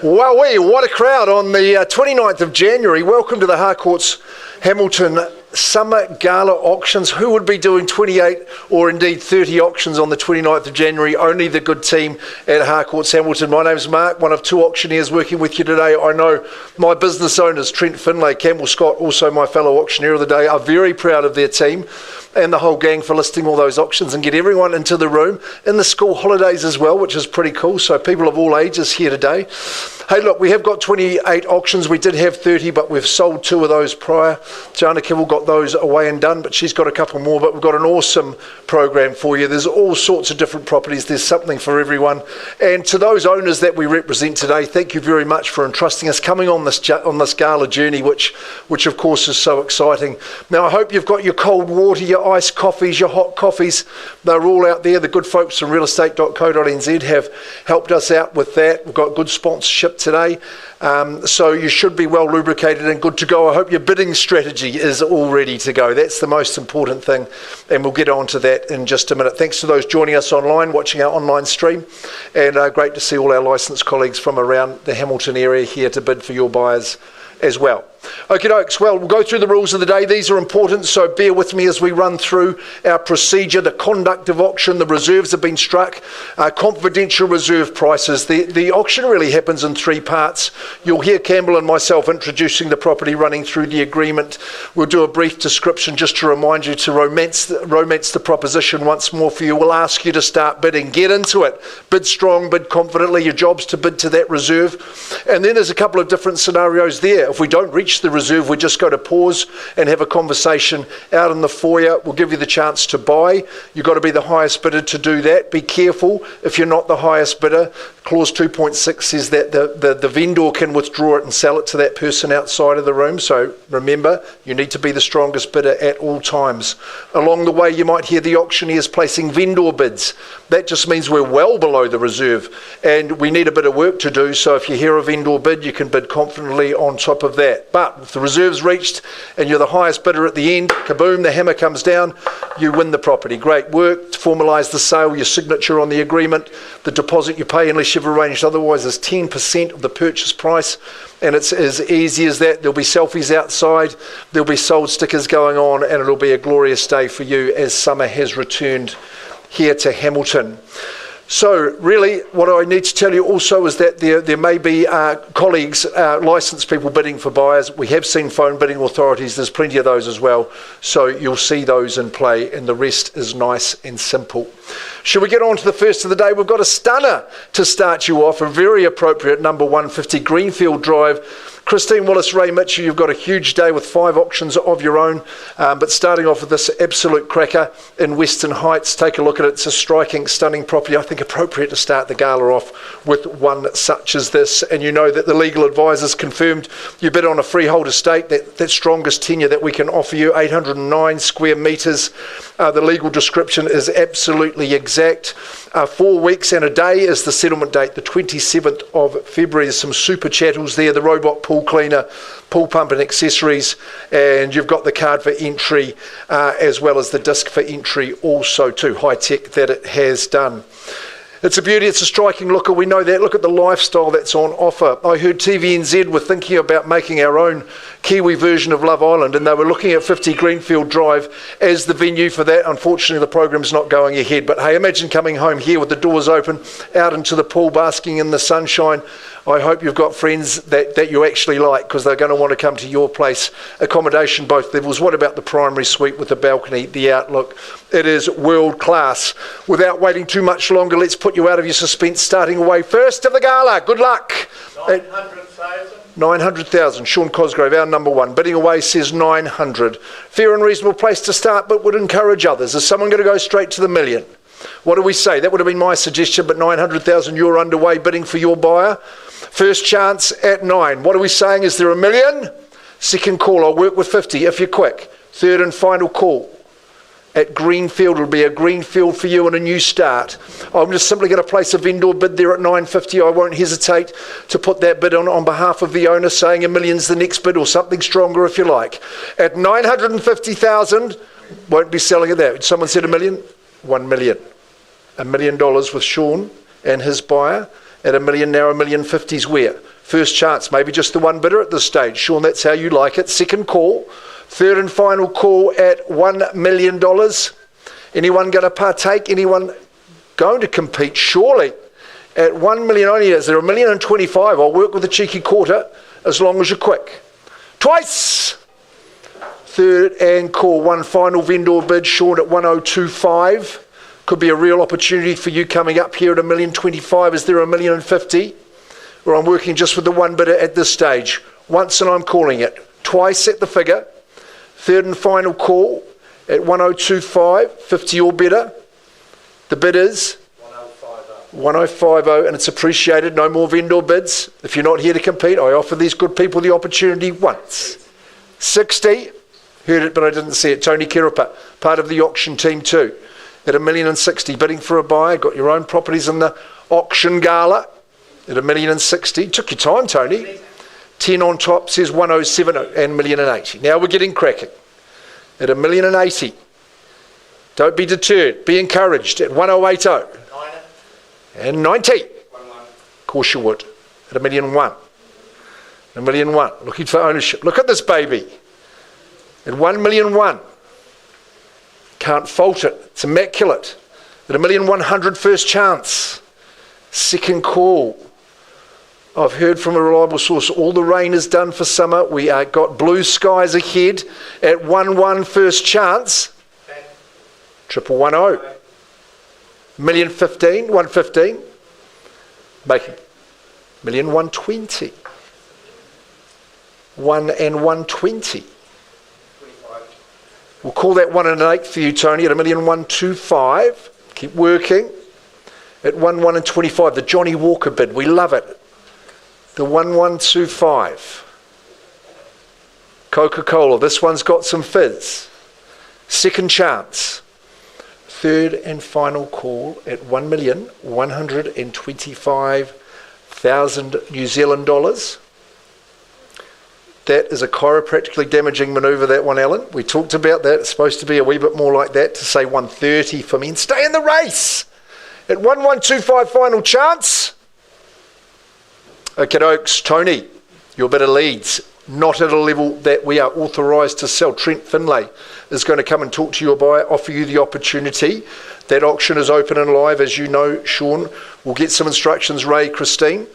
Wowee, what a crowd on the 29th of January. Welcome to the Harcourts Hamilton Summer Gala Auctions. Who would be doing 28 or indeed 30 auctions on the 29th of January? Only the good team at Harcourts Hamilton. My name's Mark, one of two auctioneers working with you today. I know my business owners, Trent Finlay, Campbell Scott, also my fellow auctioneer of the day, are very proud of their team and the whole gang for listing all those auctions and get everyone into the room in the school holidays as well, which is pretty cool. So people of all ages here today. Hey, look, we have got 28 auctions. We did have 30, but we've sold 2 of those prior. Jana Kivell got those away and done, but she's got a couple more. But we've got an awesome program for you. There's all sorts of different properties. There's something for everyone. And to those owners that we represent today, thank you very much for entrusting us, coming on this gala journey, which of course is so exciting. Now, I hope you've got your cold water, your iced coffees, your hot coffees. They're all out there. The good folks from realestate.co.nz have helped us out with that. We've got good sponsorship today, so you should be well lubricated and good to go. I hope your bidding strategy is all ready to go. That's the most important thing, and we'll get on to that in just a minute. Thanks to those joining us online, watching our online stream, and great to see all our licensed colleagues from around the Hamilton area here to bid for your buyers as well. Okie dokes, well, we'll go through the rules of the day. These are important, so bear with me as we run through our procedure, the conduct of auction. The reserves have been struck, confidential reserve prices. The auction really happens in 3 parts. You'll hear Campbell and myself introducing the property, running through the agreement. We'll do a brief description just to remind you to romance the proposition once more for you. We'll ask you to start bidding. Get into it. Bid strong, bid confidently. Your job's to bid to that reserve. And then there's a couple of different scenarios there. If we don't reach the reserve, we just go to pause and have a conversation out in the foyer. We'll give you the chance to buy. You've got to be the highest bidder to do that. Be careful if you're not the highest bidder. Clause 2.6 says that the vendor can withdraw it and sell it to that person outside of the room. So remember, you need to be the strongest bidder at all times. Along the way, you might hear the auctioneers placing vendor bids. That just means we're well below the reserve and we need a bit of work to do. So if you hear a vendor bid, you can bid confidently on top of that. But if the reserve's reached and you're the highest bidder at the end, kaboom, the hammer comes down, you win the property. Great work to formalise the sale, your signature on the agreement. The deposit you pay, unless you've arranged otherwise, is 10% of the purchase price. And it's as easy as that. There'll be selfies outside, there'll be sold stickers going on, and it'll be a glorious day for you as summer has returned here to Hamilton. So really what I need to tell you also is that there may be colleagues, licensed people bidding for buyers. We have seen phone bidding authorities. There's plenty of those as well. So you'll see those in play, and the rest is nice and simple. Should we get on to the first of the day? We've got a stunner to start you off, a very appropriate number 150 Greenfield Drive. Christine Willis-Ray Mitchell, you've got a huge day with 5 auctions of your own, but starting off with this absolute cracker in Western Heights. Take a look at it. It's a striking, stunning property. I think appropriate to start the gala off with one such as this. And you know that the legal advisors confirmed you bid on a freehold estate, that strongest tenure that we can offer you, 809 square metres. The legal description is absolutely exact. 4 weeks and a day is the settlement date, the 27th of February. There's some super chattels there, the robot pool cleaner, pool pump and accessories, and you've got the card for entry as well as the disc for entry also too. High tech that it has done. It's a beauty, it's a striking looker, we know that. Look at the lifestyle that's on offer. I heard TVNZ were thinking about making our own Kiwi version of Love Island, and they were looking at 50 Greenfield Drive as the venue for that. Unfortunately, the program's not going ahead, but hey, imagine coming home here with the doors open, out into the pool, basking in the sunshine. I hope you've got friends that you actually like, because they're going to want to come to your place. Accommodation, both levels. What about the primary suite with the balcony, the outlook? It is world class. Without waiting too much longer, let's put you out of your suspense, starting away first of the gala. Good luck. 900,000. 900,000. Sean Cosgrove, our number one. Bidding away says 900. Fair and reasonable place to start, but would encourage others. Is someone going to go straight to the million? What do we say? That would have been my suggestion, but 900,000, you're underway bidding for your buyer. First chance at 9. What are we saying? Is there a million? Second call, I'll work with 50 if you're quick. Third and final call. at Greenfield. It'll be a greenfield for you and a new start. I'm just simply going to place a vendor bid there at $950. I won't hesitate to put that bid on behalf of the owner, saying $1 million's the next bid, or something stronger if you like. At $950,000, won't be selling at that. Someone said $1 million? $1 million. $1 million with Sean and his buyer. At $1 million now, $1,050,000's where? First chance, maybe just the one bidder at this stage. Sean, that's how you like it. Second call. Third and final call at $1 million. Anyone going to partake? Anyone going to compete? Surely. At $1 million only, is there $1,025,000? I'll work with a cheeky quarter as long as you're quick. Twice. Third and call. One final vendor bid. Sean at $1,025,000. Could be a real opportunity for you coming up here at $1,025,000. Is there $1,050,000? Or I'm working just with the one bidder at this stage. Once and I'm calling it. Twice at the figure. Third and final call at $1,025,000. 50 or better. The bid is $1,050,000, and it's appreciated. No more vendor bids. If you're not here to compete, I offer these good people the opportunity once. 60. Heard it, but I didn't see it. Tony Kirapa, part of the auction team too. At $1,060,000, bidding for a buyer. Got your own properties in the auction gala at $1,060,000. Took your time, Tony. 10 on top says 107 and $1,080,000. Now we're getting cracking. At $1,080,000. Don't be deterred. Be encouraged. At 1,080 and 90. Of course you would. At $1,001,000. $1,001,000. Looking for ownership. Look at this baby. At $1,001,000. Can't fault it. It's immaculate. At $1,100,000 first chance. Second call. I've heard from a reliable source all the rain is done for summer. We got blue skies ahead. At 1-1 first chance. 110. $1,015,000. 115. Making $1,120,000. 1 and 120. We'll call that 1 and 8 for you, Tony, at $1,125,000. Keep working. At 1 and 25, the Johnny Walker bid. We love it. The 1125. Coca-Cola. This one's got some fizz. Second chance. Third and final call at $1,125,000 New Zealand dollars. That is a chiropractically damaging manoeuvre, that one, Alan. We talked about that. It's supposed to be a wee bit more like that, to say 130 for men. Stay in the race! At 1125 final chance. Okay, Oaks, Tony, your bit of leads. Not at a level that we are authorised to sell. Trent Finlay is going to come and talk to your buyer, offer you the opportunity. That auction is open and live, as you know, Sean. We'll get some instructions, Ray, Christine.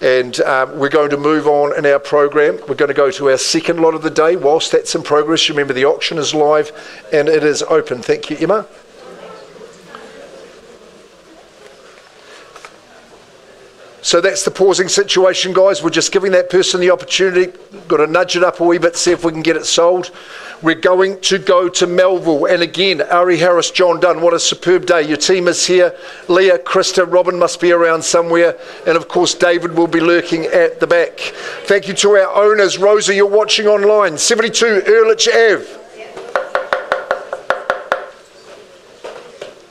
And we're going to move on in our program. We're going to go to our second lot of the day. Whilst that's in progress, remember the auction is live and it is open. Thank you, Emma. So that's the pausing situation, guys. We're just giving that person the opportunity. Got to nudge it up a wee bit, see if we can get it sold. We're going to go to Melville. And again, Ari Harris, John Dunn, what a superb day. Your team is here. Leah, Krista, Robin must be around somewhere. And of course, David will be lurking at the back. Thank you to our owners. Rosa, you're watching online. 72 Ehrlich Ave.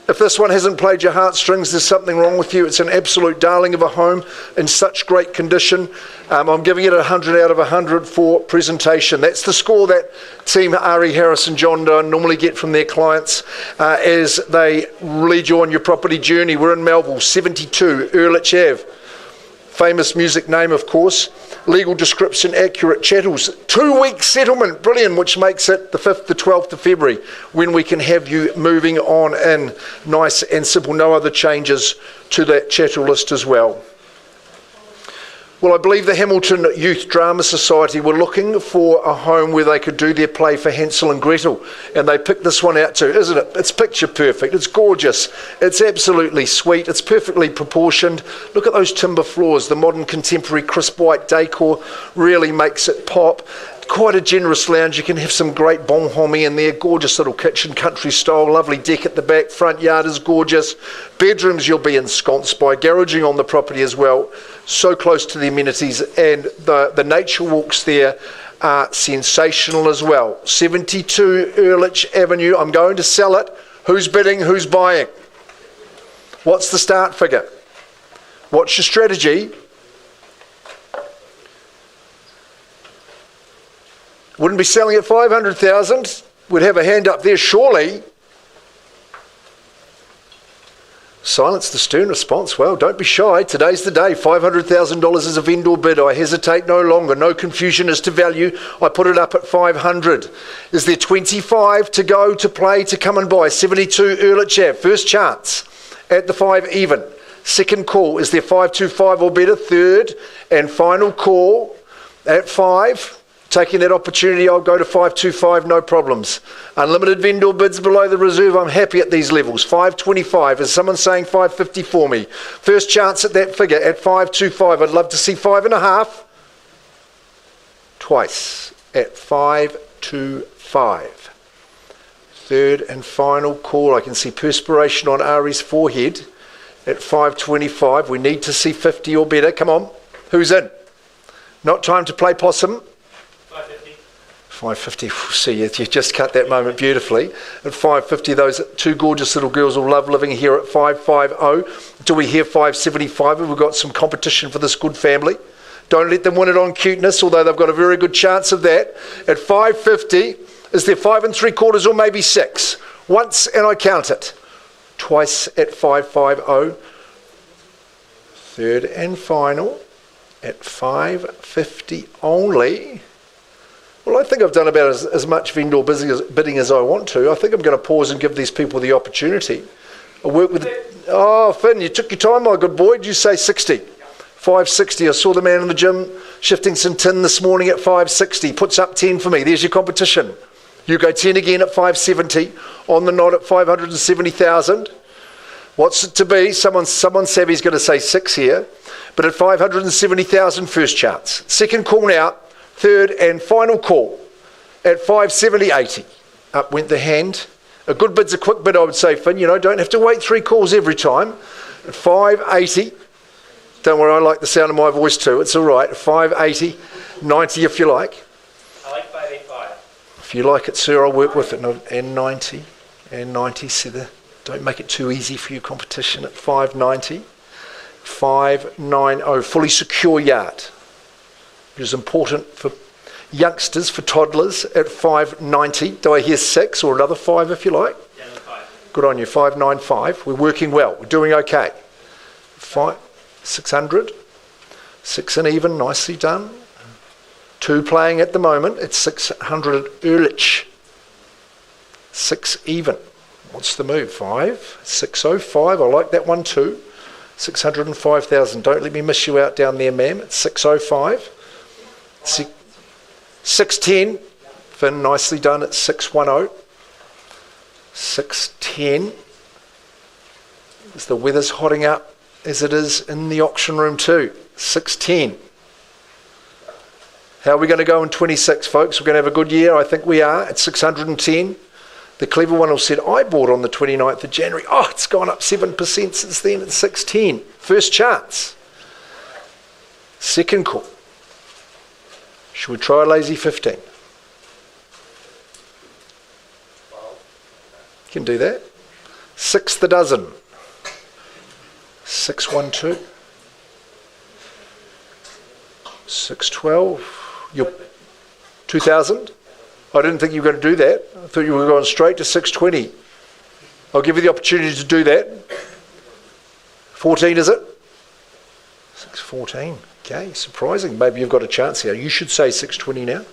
If this one hasn't played your heartstrings, there's something wrong with you. It's an absolute darling of a home in such great condition. I'm giving it 100 out of 100 for presentation. That's the score that team Ari Harris and John Dunn normally get from their clients as they lead you on your property journey. We're in Melville, 72 Ehrlich Ave. Famous music name, of course. Legal description accurate. Chattels, 2-week settlement, brilliant, which makes it the 5th to 12th of February when we can have you moving on in. Nice and simple, no other changes to that chattel list as well. Well, I believe the Hamilton Youth Drama Society were looking for a home where they could do their play for Hansel and Gretel, and they picked this one out too, isn't it? It's picture perfect, it's gorgeous, it's absolutely sweet, it's perfectly proportioned. Look at those timber floors, the modern contemporary crisp white decor really makes it pop. Quite a generous lounge. You can have some great bonhomie in there. Gorgeous little kitchen, country style, lovely deck at the back. Front yard is gorgeous. Bedrooms you'll be ensconced by. Garaging on the property as well. So close to the amenities, and the nature walks there are sensational as well. 72 Ehrlich Avenue. I'm going to sell it. Who's bidding? Who's buying? What's the start figure? What's your strategy? Wouldn't be selling at 500,000. We'd have a hand up there surely. Silence the stern response. Well, don't be shy. Today's the day. $500,000 is a vendor bid. I hesitate no longer. No confusion as to value. I put it up at 500. Is there 25 to go, to play, to come and buy? 72 Ehrlich Ave. First chance at the 5 even. Second call. Is there 525 or better? Third and final call at 5. Taking that opportunity, I'll go to 525, no problems. Unlimited vendor bids below the reserve. I'm happy at these levels. 525. Is someone saying 550 for me? First chance at that figure at 525. I'd love to see 5.5. Twice at 525. Third and final call. I can see perspiration on Ari's forehead at 525. We need to see 50 or better. Come on. Who's in? Not time to play possum. 550, see, you just cut that moment beautifully. At 550, those two gorgeous little girls will love living here at 550. Do we hear 575? We've got some competition for this good family. Don't let them win it on cuteness, although they've got a very good chance of that. At 550, is there 5 3/4 or maybe 6? Once and I count it. Twice at 550. Third and final at 550 only. Well, I think I've done about as much vendor bidding as I want to. I think I'm going to pause and give these people the opportunity. I work with... Oh, Finn, you took your time, my good boy. Did you say 60? 560. I saw the man in the gym shifting some tin this morning at 560. Puts up 10 for me. There's your competition. You go 10 again at 570. On the nod at 570,000. What's it to be? Someone savvy's going to say 6 here. But at 570,000, first chance. Second call now. Third and final call at 570.80. Up went the hand. A good bid's a quick bid, I would say, Finn. You know, don't have to wait 3 calls every time. At 580. Don't worry, I like the sound of my voice too. It's all right. 580, 90 if you like. I like 585. If you like it, sir, I'll work with it. And 90. And 90. See don't make it too easy for your competition at 590. 590. Fully secure yard. It is important for youngsters, for toddlers at 590. Do I hear 6 or another 5 if you like? Yeah, 5. Good on you, 595. We're working well. We're doing okay. 600. 6 and even, nicely done. 2 playing at the moment. It's 600 Ehrlich. 6 even. What's the move? 5. 605. I like that one too. 605,000. Don't let me miss you out down there, ma'am. It's 605. 610. Finn, nicely done at 610. 610. As the weather's hotting up as it is in the auction room too. 610. How are we going to go in 26, folks? We're going to have a good year. I think we are at 610. The clever one will said, I bought on the 29th of January. Oh, it's gone up 7% since then at 610. First chance. Second call. Should we try a lazy 15? You can do that. 6 the dozen. 612. 612. You're 2,000? I didn't think you were going to do that. I thought you were going straight to 620. I'll give you the opportunity to do that. 14, is it? 614. Okay, surprising. Maybe you've got a chance here. You should say 620 now.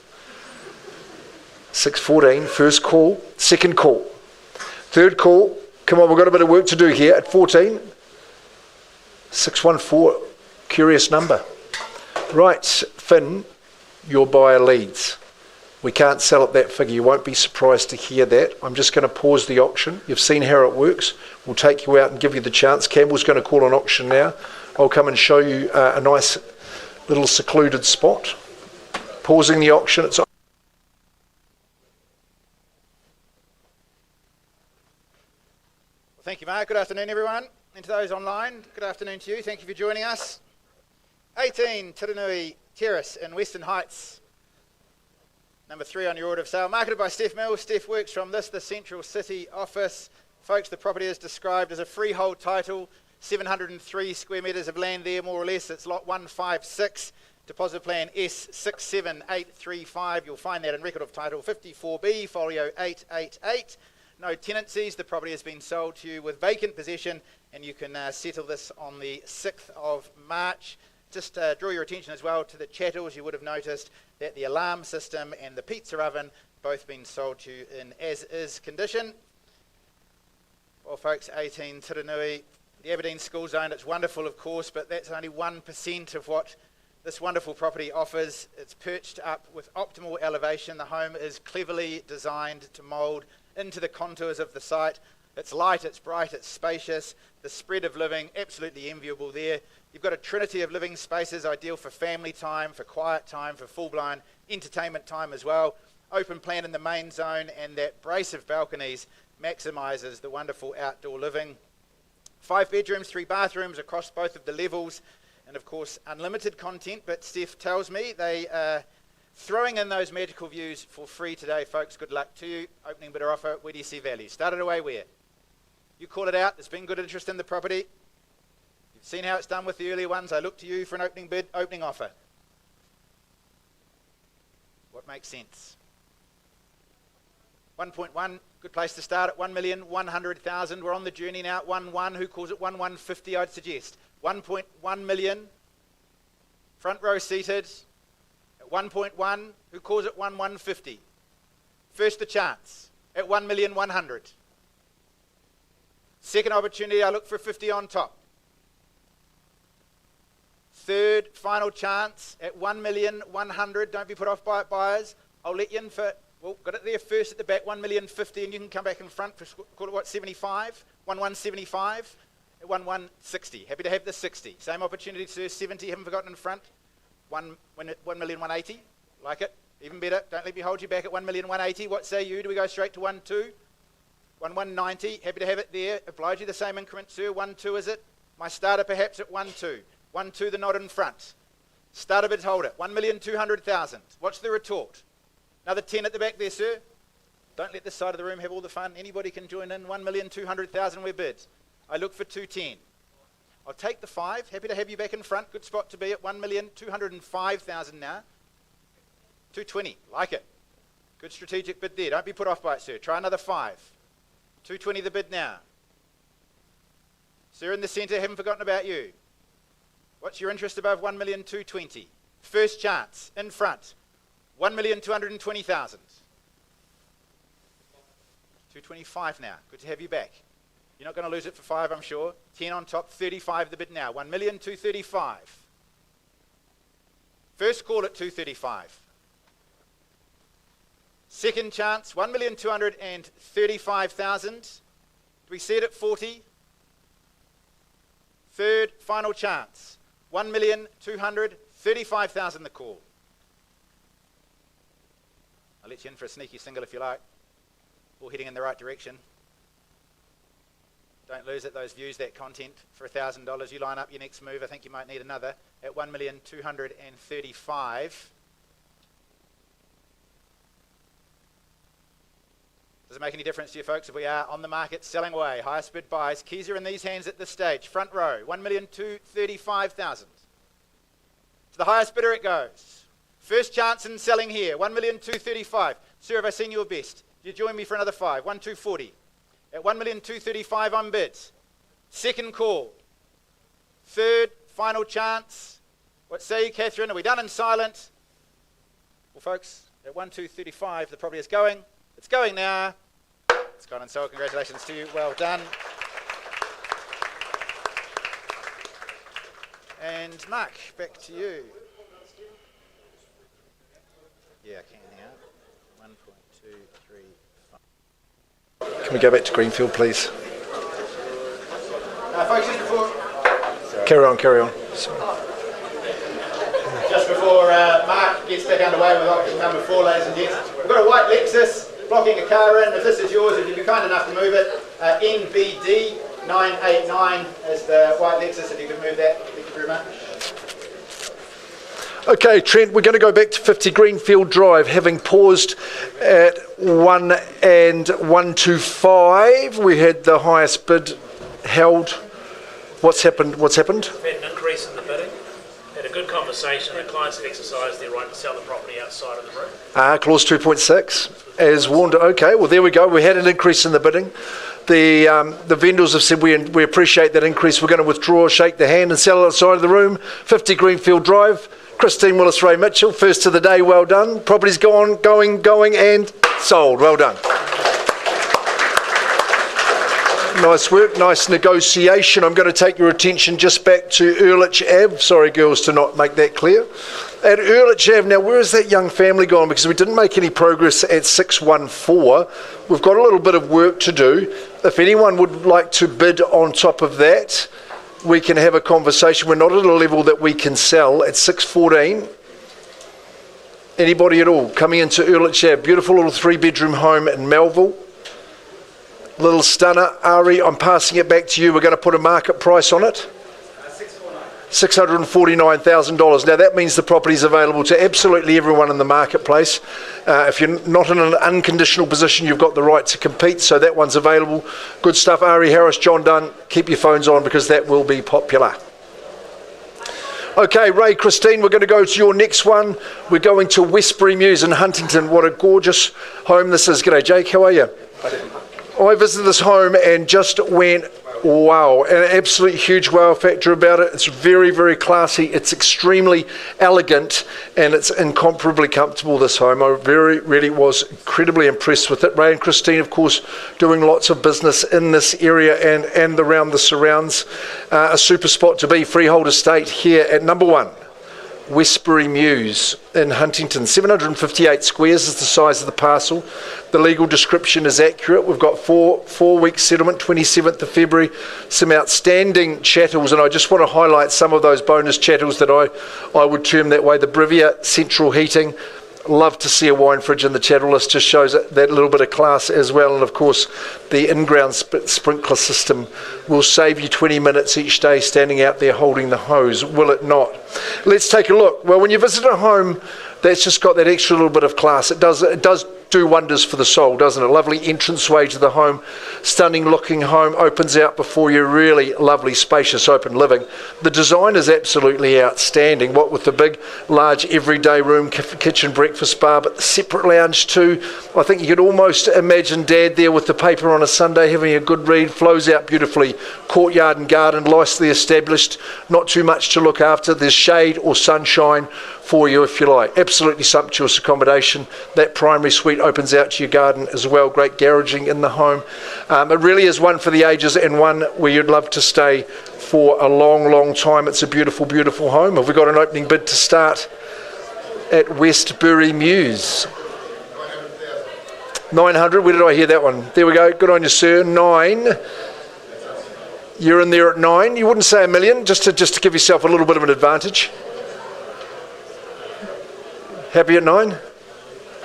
614, first call. Second call. Third call. Come on, we've got a bit of work to do here at 14. 614, curious number. Right, Finn, your buyer leads. We can't sell at that figure. You won't be surprised to hear that. I'm just going to pause the auction. You've seen how it works. We'll take you out and give you the chance. Campbell's going to call an auction now. I'll come and show you a nice little secluded spot. Pausing the auction. It's Thank you, Mark. Good afternoon, everyone. And to those online, good afternoon to you. Thank you for joining us. 18 Tiranui Terrace in Western Heights. Number 3 on your order of sale, marketed by Steph Mills. Steph works from the Central City office. Folks, the property is described as a freehold title, 703 square metres of land there, more or less. It's lot 156, deposit plan S67835. You'll find that in record of title 54B, folio 888. No tenancies. The property has been sold to you with vacant possession, and you can settle this on the 6th of March. Just draw your attention as well to the chattels. You would have noticed that the alarm system and the pizza oven both been sold to you in as-is condition. Well, folks, 18 Tiranui, the Aberdeen School Zone, it's wonderful, of course, but that's only 1% of what this wonderful property offers. It's perched up with optimal elevation. The home is cleverly designed to mould into the contours of the site. It's light, it's bright, it's spacious. The spread of living, absolutely enviable there. You've got a trinity of living spaces, ideal for family time, for quiet time, for full-blown entertainment time as well. Open plan in the main zone, and that brace of balconies maximises the wonderful outdoor living. 5 bedrooms, 3 bathrooms across both of the levels, and of course unlimited content, but Steph tells me they are throwing in those magical views for free today, folks. Good luck to you. Opening bidder offer, where do you see value? Started away where? You call it out. There's been good interest in the property. You've seen how it's done with the earlier ones. I look to you for an opening bid, opening offer. What makes sense? 1.1, good place to start at 1,100,000. We're on the journey now at 1.1. Who calls it 1,150, I'd suggest? 1.1 million. Front row seated at 1.1. Who calls it 1,150? First the chance at 1,100,000. Second opportunity, I look for 50 on top. Third, final chance at 1,100,000. Don't be put off by it, buyers. I'll let you in for... Well, got it there first at the back, 1,050,000, and you can come back in front for, call it what, 75? 1,175 at 1,160. Happy to have the 60. Same opportunity, sir, 70, haven't forgotten in front. 1,180,000, like it, even better. Don't let me hold you back at 1,180,000. What say you? Do we go straight to 1,2? 1,190, happy to have it there. Oblige you the same increment, sir. 1,2 is it? My starter perhaps at 1,2. 1,2 the nod in front. Starter bid hold it, 1,200,000. What's the retort? Another 10 at the back there, sir. Don't let this side of the room have all the fun. Anybody can join in. 1,200,000 we're bids. I look for 210. I'll take the 5. Happy to have you back in front. Good spot to be at 1,205,000 now. 220. Like it. Good strategic bid there. Don't be put off by it, sir. Try another 5. 220 the bid now. Sir in the centre, haven't forgotten about you. What's your interest above 1,220,000? First chance. In front. 1,220,000. 225 now. Good to have you back. You're not going to lose it for 5, I'm sure. 10 on top, 35 the bid now. 1,235,000. First call at 235. Second chance, 1,235,000. Do we see it at 40? Third, final chance, 1,235,000 the call. I'll let you in for a sneaky single if you like. All heading in the right direction. Don't lose it, those views, that content for $1,000. You line up your next move. I think you might need another at 1,235,000. Does it make any difference to you folks if we are on the market selling away? Highest bid buys. Keys are in these hands at this stage. Front row, 1,235,000. To the highest bidder it goes. First chance in selling here, 1,235,000. Sir, have I seen your best? Do you join me for another 5? 1,240,000. At 1,235,000 on bids. Second call. Third, final chance. What say you, Catherine? Are we done in silent? Well, folks, at 1,235,000, the property is going. It's going now. It's gone and sold. Congratulations to you. Well done. And Mark, back to you. Yeah, I can now. 1.235. Can we go back to Greenfield, please? Folks, just before... Carry on. Just before Mark gets back underway with option number 4, ladies and gents, we've got a white Lexus blocking a car in. If this is yours, if you'd be kind enough to move it, NBD 989 is the white Lexus. If you could move that, thank you very much. Okay, Trent, we're going to go back to 50 Greenfield Drive, having paused at 1 and 125. We had the highest bid held. What's happened? We've had an increase in the bidding. Had a good conversation. The clients have exercised their right to sell the property outside of the room. Clause 2.6, as warned. Okay, well, there we go. We had an increase in the bidding. The vendors have said we appreciate that increase. We're going to withdraw, shake the hand and sell it outside of the room. 50 Greenfield Drive. Christine Willis-Ray Mitchell, first of the day, well done. Property's going and sold. Well done. Nice work, nice negotiation. I'm going to take your attention just back to Ehrlich Ave. Sorry, girls, to not make that clear. At Ehrlich Ave, now where is that young family gone? Because we didn't make any progress at 614. We've got a little bit of work to do. If anyone would like to bid on top of that, we can have a conversation. We're not at a level that we can sell at 614. Anybody at all coming into Ehrlich Ave? Beautiful little 3-bedroom home in Melville. Little stunner. Ari, I'm passing it back to you. We're going to put a market price on it. $649,000. Now that means the property is available to absolutely everyone in the marketplace. If you're not in an unconditional position, you've got the right to compete, so that one's available. Good stuff. Ari Harris, John Dunn, keep your phones on because that will be popular. Okay, Ray, Christine, we're going to go to your next one. We're going to Westbury Mews in Huntington. What a gorgeous home this is. G'day, Jake, how are you? I visited this home and just went, wow, an absolute huge wow factor about it. It's very, very classy. It's extremely elegant and it's incomparably comfortable, this home. I really was incredibly impressed with it. Ray and Christine, of course, doing lots of business in this area and around the surrounds. A super spot to be. Freehold estate here at number 1. Westbury Mews in Huntington. 758 squares is the size of the parcel. The legal description is accurate. We've got four-week settlement, 27th of February. Some outstanding chattels, and I just want to highlight some of those bonus chattels that I would term that way. The Brivia central heating. Love to see a wine fridge in the chattel list. Just shows that little bit of class as well. And of course, the in-ground sprinkler system will save you 20 minutes each day standing out there holding the hose, will it not? Let's take a look. Well, when you visit a home that's just got that extra little bit of class, it does do wonders for the soul, doesn't it? Lovely entranceway to the home, stunning looking home, opens out before you, really lovely, spacious, open living. The design is absolutely outstanding, what with the big, large everyday room, kitchen, breakfast bar, but the separate lounge too. I think you could almost imagine Dad there with the paper on a Sunday having a good read, flows out beautifully, courtyard and garden, nicely established, not too much to look after. There's shade or sunshine for you if you like. Absolutely sumptuous accommodation. That primary suite opens out to your garden as well. Great garaging in the home. It really is one for the ages and one where you'd love to stay for a long, long time. It's a beautiful, beautiful home. Have we got an opening bid to start at Westbury Mews? 900. Where did I hear that one? There we go. Good on you, sir. 9. You're in there at 9. You wouldn't say $1 million, just to give yourself a little bit of an advantage. Happy at 9?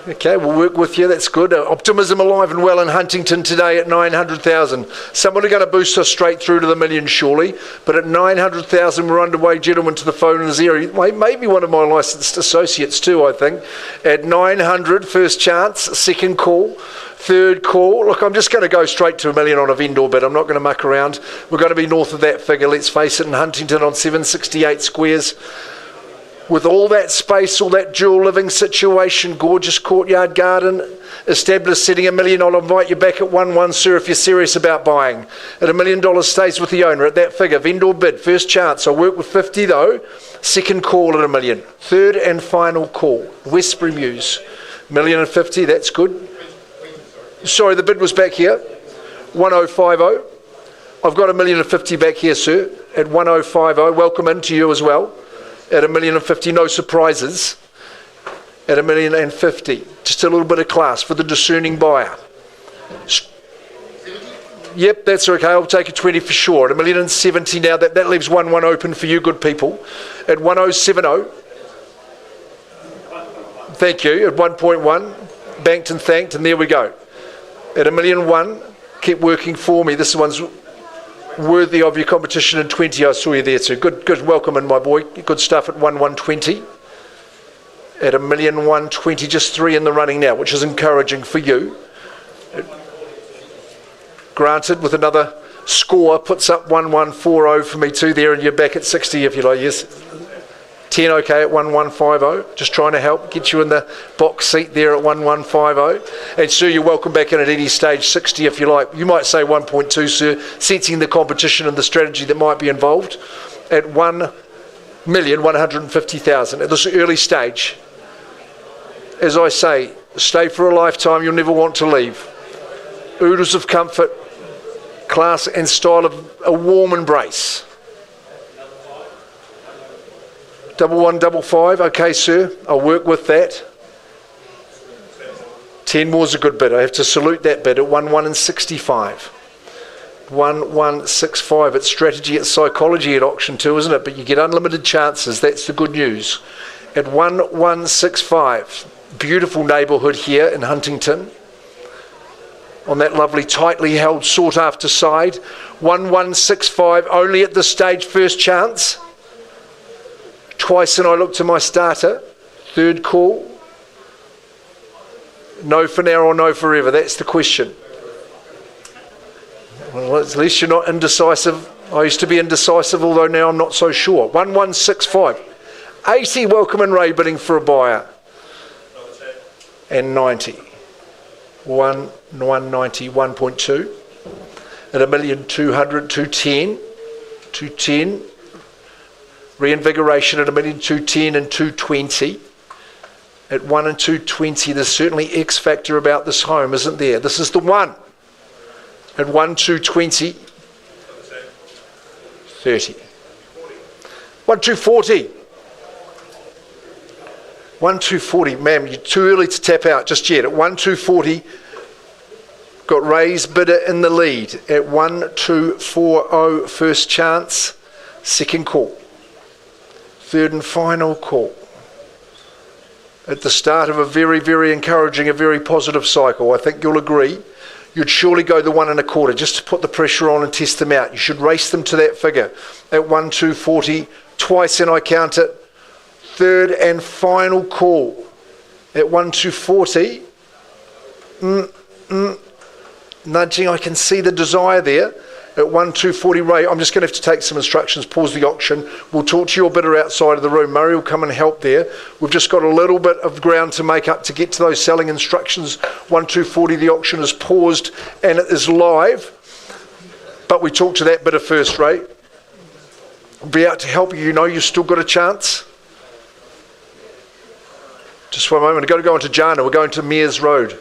Okay, we'll work with you. That's good. Optimism alive and well in Huntington today at 900,000. Someone are going to boost us straight through to the million, surely. But at 900,000, we're underway. Gentlemen to the phone in his area. Maybe one of my licensed associates too, I think. At 900, first chance, second call, third call. Look, I'm just going to go straight to $1 million on a vendor bid. I'm not going to muck around. We're going to be north of that figure, let's face it, in Huntington on 768 squares. With all that space, all that dual living situation, gorgeous courtyard garden, established setting $1 million. I'll invite you back at 1-1, sir, if you're serious about buying. At $1 million stays with the owner at that figure. Vendor bid, first chance. I'll work with 50 though. Second call at $1 million. Third and final call. Westbury Mews. $1,050,000, that's good. Sorry, the bid was back here. 1050. I've got $1,050,000 back here, sir, at 1050. Welcome in to you as well. At $1,050,000, no surprises. At $1,050,000, just a little bit of class for the discerning buyer. Yep, that's okay. I'll take a 20 for sure. At $1,070,000 now, that leaves 1-1 open for you, good people. At 1070, thank you. At 1.1, banked and thanked, and there we go. At $1,001,000, keep working for me. This one's worthy of your competition in 20. I saw you there too. Good welcome in, my boy. Good stuff at 1,120. at 1,120,000, just 3 in the running now, which is encouraging for you. Granted, with another score, puts up 1,140 for me too there, and you're back at 60 if you like. Yes, 10 okay at 1,150. Just trying to help get you in the box seat there at 1,150. And sir, you're welcome back in at any stage, 60 if you like. You might say 1.2, sir, sensing the competition and the strategy that might be involved at 1,150,000 at this early stage. As I say, stay for a lifetime, you'll never want to leave. Oodles of comfort, class and style of a warm embrace. 1155, okay sir, I'll work with that. 10 more is a good bid. I have to salute that bid at 1,165. 1,165. It's strategy, it's psychology at auction too, isn't it? But you get unlimited chances. That's the good news. At 1,165. Beautiful neighbourhood here in Huntington. On that lovely, tightly held, sought-after side. 1,165. Only at this stage, first chance. Twice and I look to my starter. Third call. No for now or no forever. That's the question. Well, at least you're not indecisive. I used to be indecisive, although now I'm not so sure. 1,165. 80, welcome and Ray bidding for a buyer. And 90. 1,190, 1.2. At 1,200,000, 210. 210. Reinvigoration at 1,210,000 and 220. At 1 and 220, there's certainly X factor about this home, isn't there? This is the one. At 1,220, 30. 1,240. 1,240, ma'am, you're too early to tap out just yet. At 1,240, got Ray's bidder in the lead. At 1,240, first chance, second call. Third and final call. At the start of a very, very encouraging, a very positive cycle. I think you'll agree. You'd surely go the 1 1/4 just to put the pressure on and test them out. You should race them to that figure. At 1,240, twice and I count it. Third and final call. At 1,240, nudging, I can see the desire there. At 1,240, Ray, I'm just going to have to take some instructions, pause the auction. We'll talk to your bidder outside of the room. Murray will come and help there. We've just got a little bit of ground to make up to get to those selling instructions. 1,240, the auction is paused and it is live. But we talk to that bidder first, Ray. We'll be out to help you. You know you've still got a chance. Just one moment. We've got to go into Jana. We're going to Mears Road.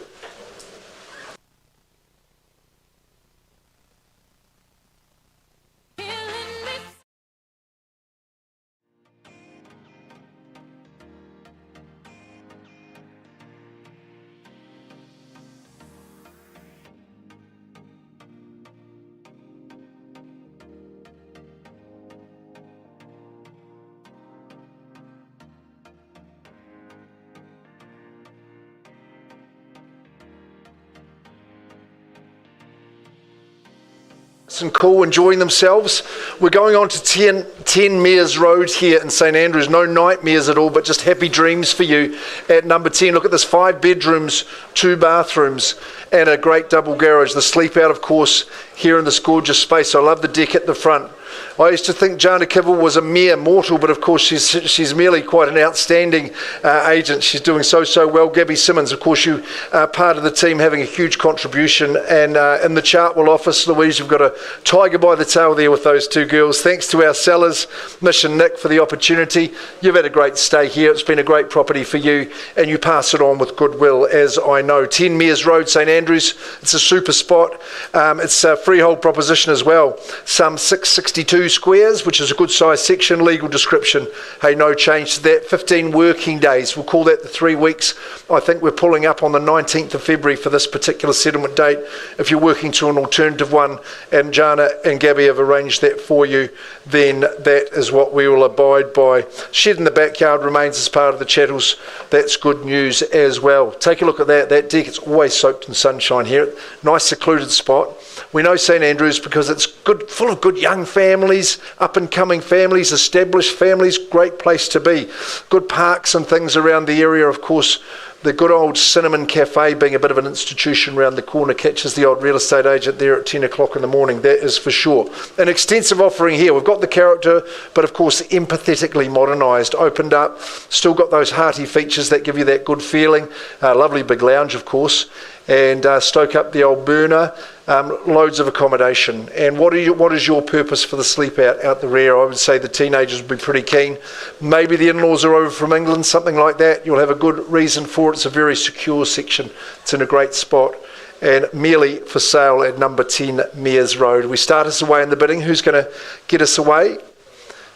And cool, enjoying themselves. We're going on to 10 Mears Road here in St Andrews. No nightmares at all, but just happy dreams for you at number 10. Look at this, 5 bedrooms, 2 bathrooms, and a great double garage. The sleep out, of course, here in this gorgeous space. I love the deck at the front. I used to think Jana Kibble was a mere mortal, but of course she's merely quite an outstanding agent. She's doing so well. Gabby Simmons, of course, you are part of the team, having a huge contribution. And in the Chartwell office, Louise, you've got a tiger by the tail there with those 2 girls. Thanks to our sellers, Mish and Nick, for the opportunity. You've had a great stay here. It's been a great property for you, and you pass it on with goodwill, as I know. 10 Mears Road, St Andrews. It's a super spot. It's a freehold proposition as well. Some 662 squares, which is a good size section. Legal description, hey, no change to that. 15 working days, we'll call that the 3 weeks. I think we're pulling up on the 19th of February for this particular settlement date. If you're working to an alternative one, and Jana and Gabby have arranged that for you, then that is what we will abide by. Shed in the backyard remains as part of the chattels. That's good news as well. Take a look at that deck. It's always soaked in sunshine here. Nice secluded spot. We know St Andrews because it's good, full of good young families, up-and-coming families, established families, great place to be. Good parks and things around the area, of course. The good old Cinnamon Cafe, being a bit of an institution around the corner, catches the old real estate agent there at 10 o'clock in the morning, that is for sure. An extensive offering here. We've got the character, but of course empathetically modernised, opened up, still got those hearty features that give you that good feeling. Lovely big lounge, of course, and stoke up the old burner. Loads of accommodation. And what is your purpose for the sleep out the rear? I would say the teenagers would be pretty keen. Maybe the in-laws are over from England, something like that. You'll have a good reason for it. It's a very secure section. It's in a great spot. And merely for sale at number 10 Mears Road. We start us away in the bidding. Who's going to get us away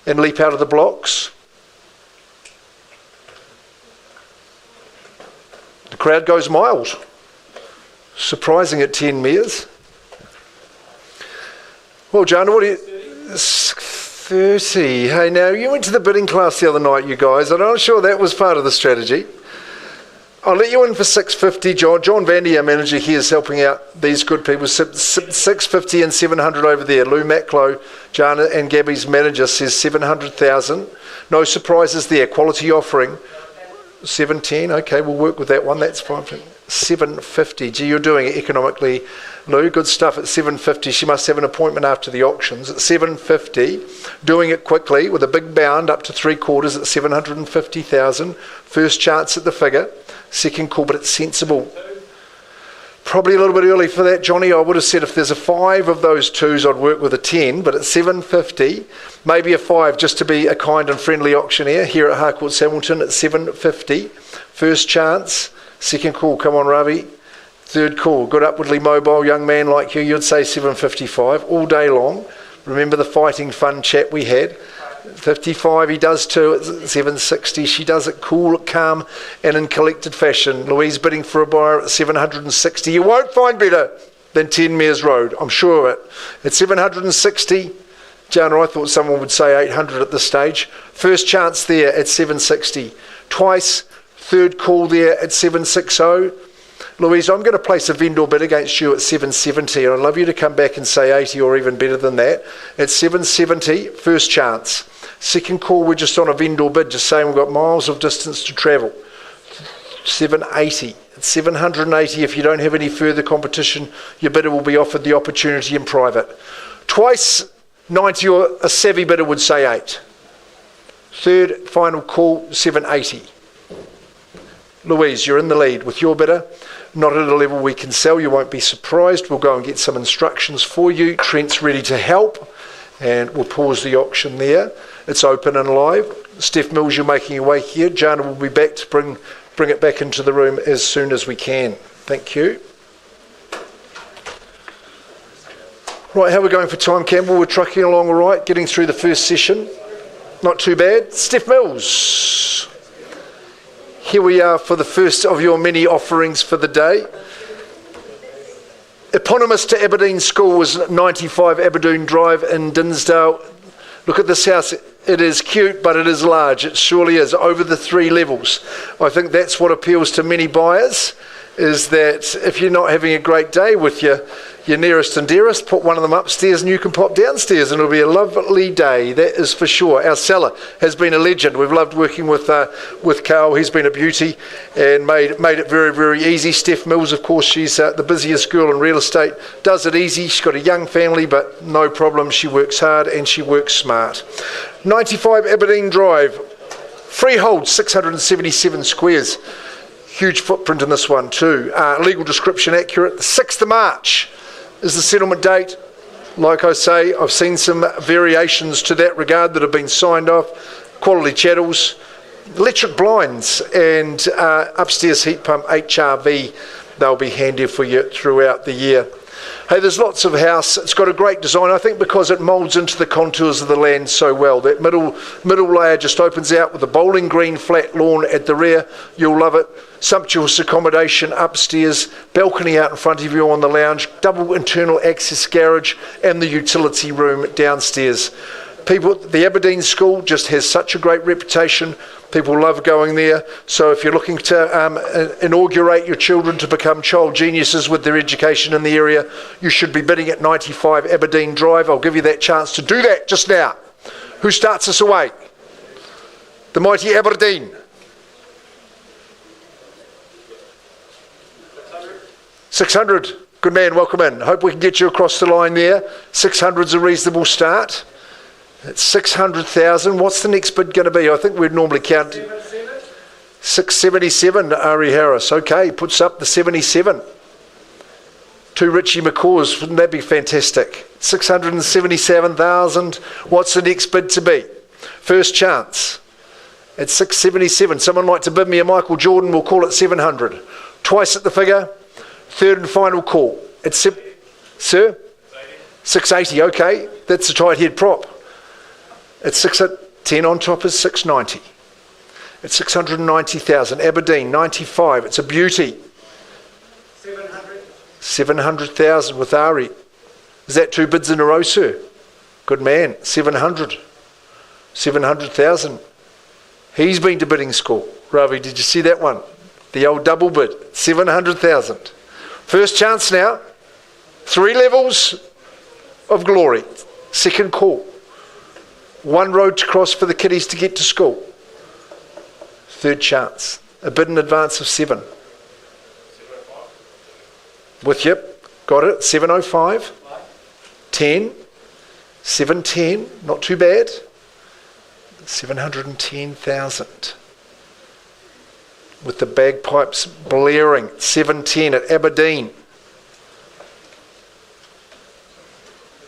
and leap out of the blocks? The crowd goes miles. Surprising at 10 Mears. Well, John, what do you... 30. Hey, now, you went to the bidding class the other night, you guys, and I'm sure that was part of the strategy. I'll let you in for 650, John. John Vandy, our manager here, is helping out these good people. 650 and 700 over there. Lou Macklow, Jana and Gabby's manager, says 700,000. No surprises there. Quality offering. 710. Okay, we'll work with that one. That's fine. 750. Gee, you're doing it economically, Lou. Good stuff at 750. She must have an appointment after the auctions at 750. Doing it quickly with a big bound up to 3/4 at 750,000. First chance at the figure. Second call, but it's sensible. Probably a little bit early for that, Johnny. I would have said if there's a 5 of those 2s, I'd work with a 10, but at 750, maybe a 5 just to be a kind and friendly auctioneer here at Harcourts Hamilton at 750. First chance. Second call, come on, Ravi. Third call, good upwardly mobile young man like you, you'd say 755 all day long. Remember the fighting fun chat we had? 55, he does too at 760. She does it cool, calm, and in collected fashion. Louise bidding for a buyer at 760. You won't find better than 10 Mears Road, I'm sure of it. At 760, Jana, I thought someone would say 800 at this stage. First chance there at 760. Twice. Third call there at 760. Louise, I'm going to place a vendor bid against you at 770, and I'd love you to come back and say 80 or even better than that. At 770, first chance. Second call, we're just on a vendor bid, just saying we've got miles of distance to travel. 780. At 780, if you don't have any further competition, your bidder will be offered the opportunity in private. Twice 90, or a savvy bidder would say 8. Third, final call, 780. Louise, you're in the lead with your bidder. Not at a level we can sell. You won't be surprised. We'll go and get some instructions for you. Trent's ready to help. And we'll pause the auction there. It's open and live. Steph Mills, you're making your way here. Jana will be back to bring it back into the room as soon as we can. Thank you. Right, how are we going for time, Campbell? We're trucking along all right, getting through the first session. Not too bad. Steph Mills. Here we are for the first of your many offerings for the day. Eponymous to Aberdeen School was 95 Aberdeen Drive in Dinsdale. Look at this house. It is cute, but it is large. It surely is, over the 3 levels. I think that's what appeals to many buyers, is that if you're not having a great day with your nearest and dearest, put one of them upstairs and you can pop downstairs and it'll be a lovely day, that is for sure. Our seller has been a legend. We've loved working with Carl. He's been a beauty and made it very, very easy. Steph Mills, of course, she's the busiest girl in real estate, does it easy. She's got a young family, but no problem. She works hard and she works smart. 95 Aberdeen Drive, freehold, 677 squares. Huge footprint in this one too. Legal description accurate. The 6th of March is the settlement date. Like I say, I've seen some variations to that regard that have been signed off. Quality chattels, electric blinds and upstairs heat pump HRV. They'll be handy for you throughout the year. Hey, there's lots of house. It's got a great design, I think, because it moulds into the contours of the land so well. That middle layer just opens out with a bowling green flat lawn at the rear. You'll love it. Sumptuous accommodation upstairs, balcony out in front of you on the lounge, double internal access garage and the utility room downstairs. The Aberdeen School just has such a great reputation. People love going there. So if you're looking to inaugurate your children to become child geniuses with their education in the area, you should be bidding at 95 Aberdeen Drive. I'll give you that chance to do that just now. Who starts us away? The mighty Aberdeen. 600. Good man, welcome in. Hope we can get you across the line there. 600's a reasonable start. It's 600,000. What's the next bid going to be? I think we'd normally count 677 to Ari Harris. Okay, puts up the 77. Two Richie McCaws. Wouldn't that be fantastic? 677,000. What's the next bid to be? First chance. It's 677. Someone like to bid me a Michael Jordan. We'll call it 700. Twice at the figure. Third and final call. It's sir? 680. Okay, that's a tight head prop. It's 610 on top is 690. It's 690,000. Aberdeen 95. It's a beauty. 700,000 with Ari. Is that two bids in a row, sir? Good man. 700. 700,000. He's been to bidding school. Ravi, did you see that one? The old double bid. 700,000. First chance now. 3 levels of glory. Second call. 1 road to cross for the kiddies to get to school. Third chance. A bid in advance of 7. With yep. Got it. 705. 10. 710. Not too bad. 710,000. With the bagpipes blaring. 710 at Aberdeen.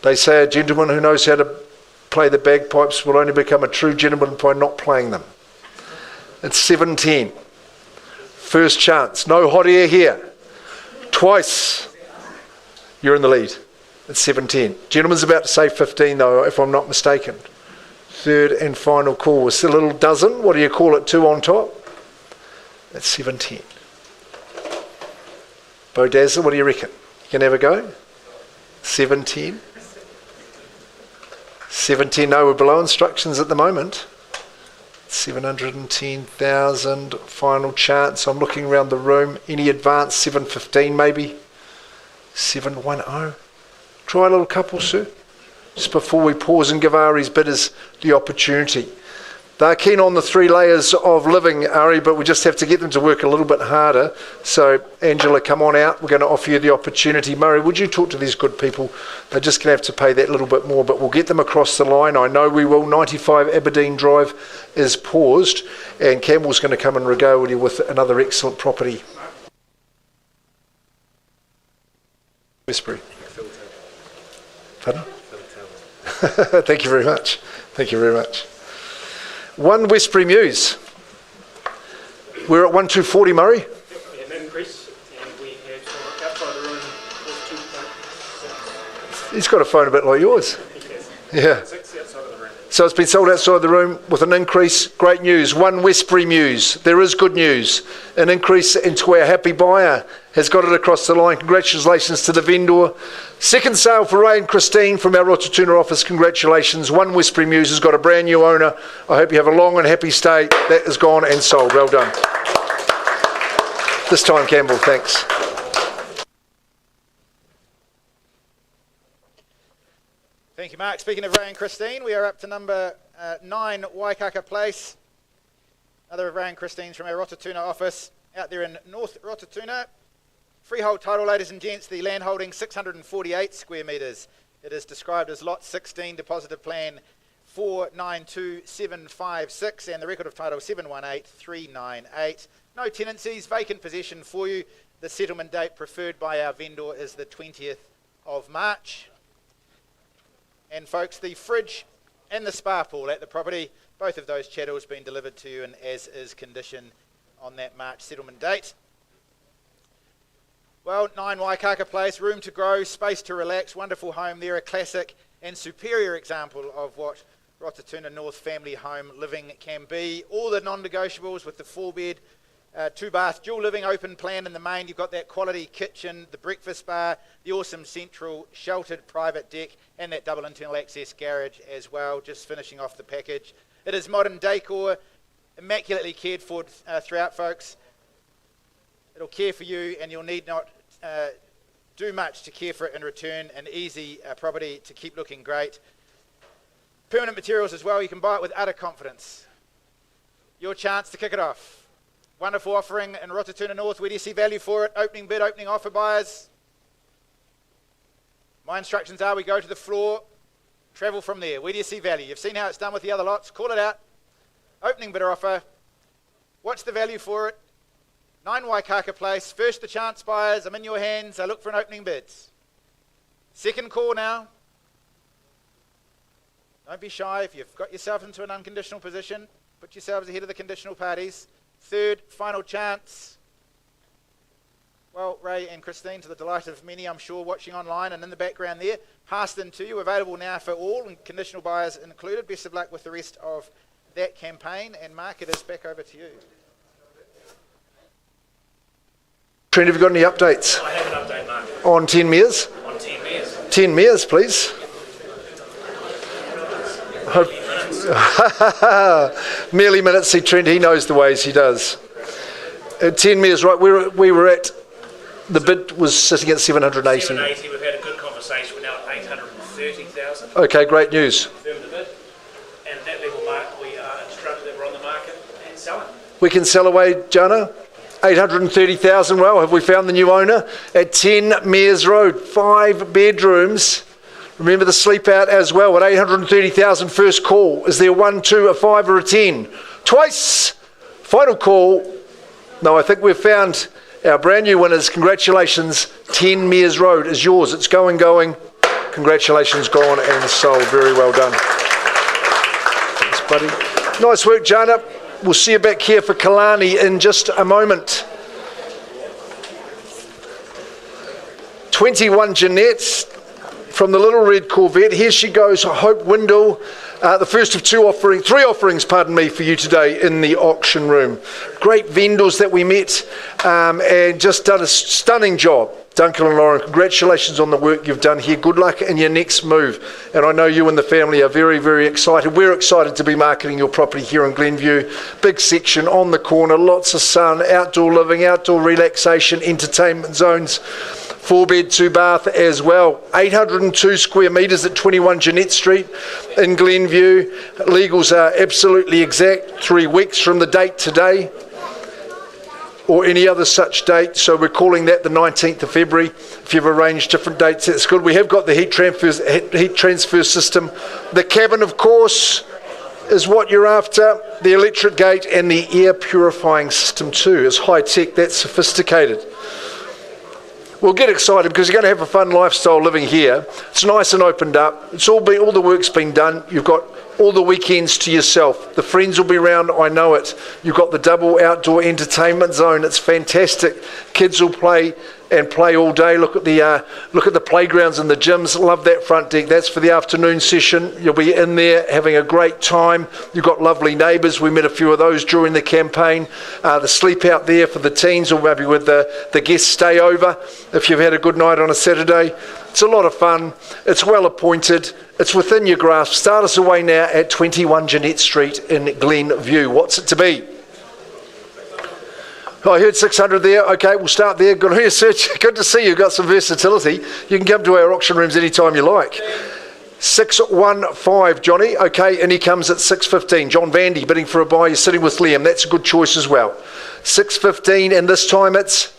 They say a gentleman who knows how to play the bagpipes will only become a true gentleman by not playing them. It's 710. First chance. No hot air here. Twice. You're in the lead. It's 710. Gentleman's about to say 15 though, if I'm not mistaken. Third and final call. It's a little dozen. What do you call it? 2 on top? That's 710. Bo Dazzler, what do you reckon? You can have a go? 710. 710. No, we're below instructions at the moment. 710,000. Final chance. I'm looking around the room. Any advance? 715 maybe? 710. Try a little couple, sir. Just before we pause and give Ari's bidders the opportunity. They're keen on the 3 layers of living, Ari, but we just have to get them to work a little bit harder. So, Angela, come on out. We're going to offer you the opportunity. Murray, would you talk to these good people? They're just going to have to pay that little bit more, but we'll get them across the line. I know we will. 95 Aberdeen Drive is paused, and Campbell's going to come and regale you with another excellent property. Westbury. Pardon? Thank you very much. Thank you very much. 1 Westbury Mews. We're at 1240, Murray. Yep, we have an increase, and we have outside the room was 2.6. He's got a phone a bit like yours. Yeah. 6 outside of the room. So it's been sold outside the room with an increase. Great news. 1 Westbury Mews. There is good news. An increase into our happy buyer has got it across the line. Congratulations to the vendor. Second sale for Ray and Christine from our Rotorua office. Congratulations. 1 Westbury Mews has got a brand new owner. I hope you have a long and happy stay. That is gone and sold. Well done. This time, Campbell. Thanks. Thank you, Mark. Speaking of Ray and Christine, we are up to number 9 Waikaka Place. Another of Ray and Christine's from our Rotorua office out there in North Rotorua. Freehold title, ladies and gents, the land holding 648 square metres. It is described as Lot 16, deposited plan 492756, and the record of title 718398. No tenancies, vacant possession for you. The settlement date preferred by our vendor is the 20th of March. And folks, the fridge and the spa pool at the property, both of those chattels being delivered to you in as-is condition on that March settlement date. Well, 9 Waikaka Place, room to grow, space to relax, wonderful home there, a classic and superior example of what Rotorua North family home living can be. All the non-negotiables with the 4-bed, 2-bath, dual living open plan in the main. You've got that quality kitchen, the breakfast bar, the awesome central sheltered private deck, and that double internal access garage as well, just finishing off the package. It is modern decor, immaculately cared for throughout, folks. It'll care for you, and you'll need not do much to care for it in return. An easy property to keep looking great. Permanent materials as well. You can buy it with utter confidence. Your chance to kick it off. Wonderful offering in Rotatuna North. Where do you see value for it? Opening bid, opening offer, buyers. My instructions are we go to the floor, travel from there. Where do you see value? You've seen how it's done with the other lots. Call it out. Opening bid or offer. What's the value for it? 9 Waikaka Place. First the chance, buyers. I'm in your hands. I look for an opening bids. Second call now. Don't be shy. If you've got yourself into an unconditional position, put yourselves ahead of the conditional parties. Third, final chance. Well, Ray and Christine, to the delight of many, I'm sure, watching online and in the background there, passed in to you, available now for all, and conditional buyers included. Best of luck with the rest of that campaign. And Mark, it is back over to you. Trent, have you got any updates? I have an update, Mark. On 10 Mears? On 10 Mears. 10 Mears, please. Merely minutes, see Trent, he knows the ways, he does. 10 Mears, right, we were at, the bid was sitting at 780. 780, we've had a good conversation, we're now at 830,000. Okay, great news. Confirmed the bid, and at that level, Mark, we are instructed that we're on the market and selling. We can sell away, Jana? 830,000, well, have we found the new owner? At 10 Mears Road, 5 bedrooms. Remember the sleep out as well at 830,000. First call. Is there 1, 2, a 5 or a 10? Twice. Final call. No, I think we've found our brand new winners. Congratulations. 10 Mears Road is yours. It's going. Congratulations, gone and sold. Very well done. Thanks, buddy. Nice work, Jana. We'll see you back here for Kalani in just a moment. 21 Jeanette from the Little Red Corvette. Here she goes, Hope Windle. The first of three offerings, for you today in the auction room. Great vendors that we met and just done a stunning job. Duncan and Lauren, congratulations on the work you've done here. Good luck in your next move. And I know you and the family are very, very excited. We're excited to be marketing your property here in Glenview. Big section on the corner, lots of sun, outdoor living, outdoor relaxation, entertainment zones. 4-bed, 2-bath as well. 802 square metres at 21 Jeanette Street in Glenview. Legals are absolutely exact. 3 weeks from the date today or any other such date. So we're calling that the 19th of February. If you've arranged different dates, that's good. We have got the heat transfer system. The cabin, of course, is what you're after. The electric gate and the air purifying system too is high-tech. That's sophisticated. Well, get excited because you're going to have a fun lifestyle living here. It's nice and opened up. It's all the work's been done. You've got all the weekends to yourself. The friends will be round, I know it. You've got the double outdoor entertainment zone. It's fantastic. Kids will play all day. Look at the playgrounds and the gyms. Love that front deck. That's for the afternoon session. You'll be in there having a great time. You've got lovely neighbours. We met a few of those during the campaign. The sleep out there for the teens, or maybe with the guests stay over if you've had a good night on a Saturday. It's a lot of fun. It's well appointed. It's within your grasp. Start us away now at 21 Jeanette Street in Glenview. What's it to be? Oh, I heard 600 there. Okay, we'll start there. Good research. Good to see you. You've got some versatility. You can come to our auction rooms anytime you like. 615, Johnny. Okay, and he comes at 615. John Vandy bidding for a buy. You're sitting with Liam. That's a good choice as well. 615, and this time it's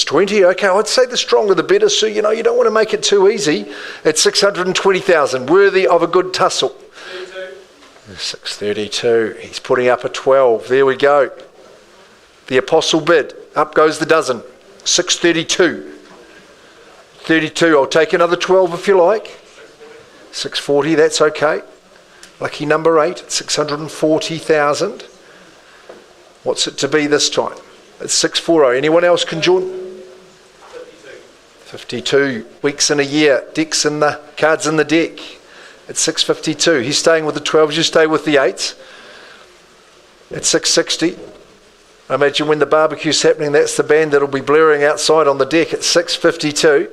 20. Okay, I'd say the stronger the better. So, you don't want to make it too easy. It's 620,000. Worthy of a good tussle. 632. He's putting up a 12. There we go. The apostle bid. Up goes the dozen. 632. 32. I'll take another 12 if you like. 640. That's okay. Lucky number 8. 640,000. What's it to be this time? It's 640. Anyone else can join? 52. Weeks in a year. Decks in the cards in the deck. It's 652. He's staying with the 12s. You stay with the 8s. It's 660. I imagine when the barbecue's happening, that's the band that'll be blaring outside on the deck at 652.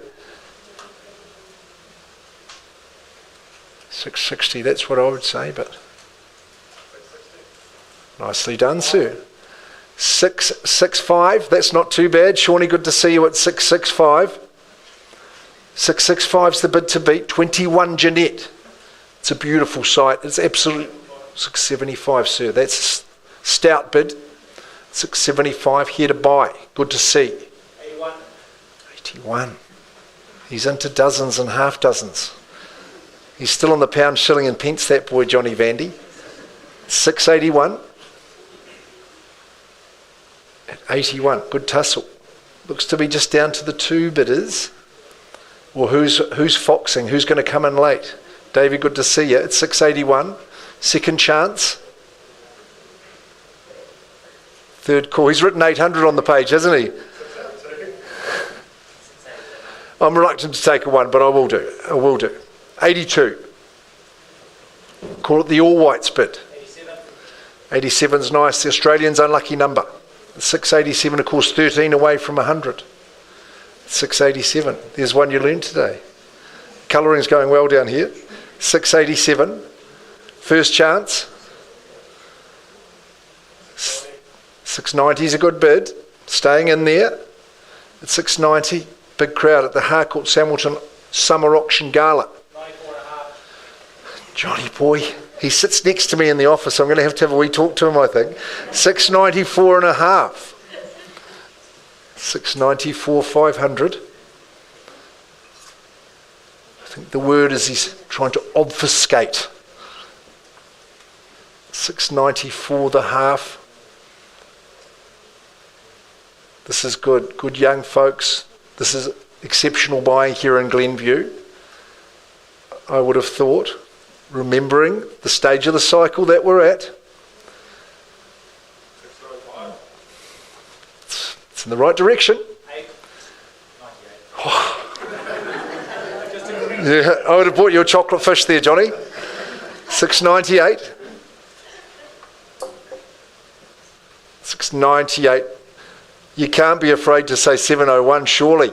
660, that's what I would say, but Nicely done, sir. 665, that's not too bad. Shawnee, good to see you at 665. 665's the bid to beat. 21 Jeanette. It's a beautiful site. It's absolute 675, sir. That's a stout bid. 675 here to buy. Good to see. 81. 81. He's into dozens and half dozens. He's still on the pound, shilling and pence, that boy Johnny Vandy. 681. At 81. Good tussle. Looks to be just down to the two bidders. Or who's foxing? Who's going to come in late? Davey, good to see you. It's 681. Second chance. Third call. He's written 800 on the page, hasn't he? I'm reluctant to take a one, but I will do. 82. Call it the All Whites bid. 87. 87's nice. The Australians' unlucky number. 687, of course, 13 away from 100. 687. There's one you learned today. Colouring's going well down here. 687. First chance. 690 is a good bid. Staying in there at 690. Big crowd at the Harcourt Hamilton Summer Auction Gala. 94.5. Johnny boy. He sits next to me in the office. I'm going to have a wee talk to him, I think. 694 and a half. 694, 500. I think the word is he's trying to obfuscate. 694 the half. This is good. Good young folks. This is exceptional buying here in Glenview. I would have thought, remembering the stage of the cycle that we're at. It's in the right direction. Oh. Yeah, I would have bought you a chocolate fish there, Johnny. 698. 698. You can't be afraid to say 701, surely.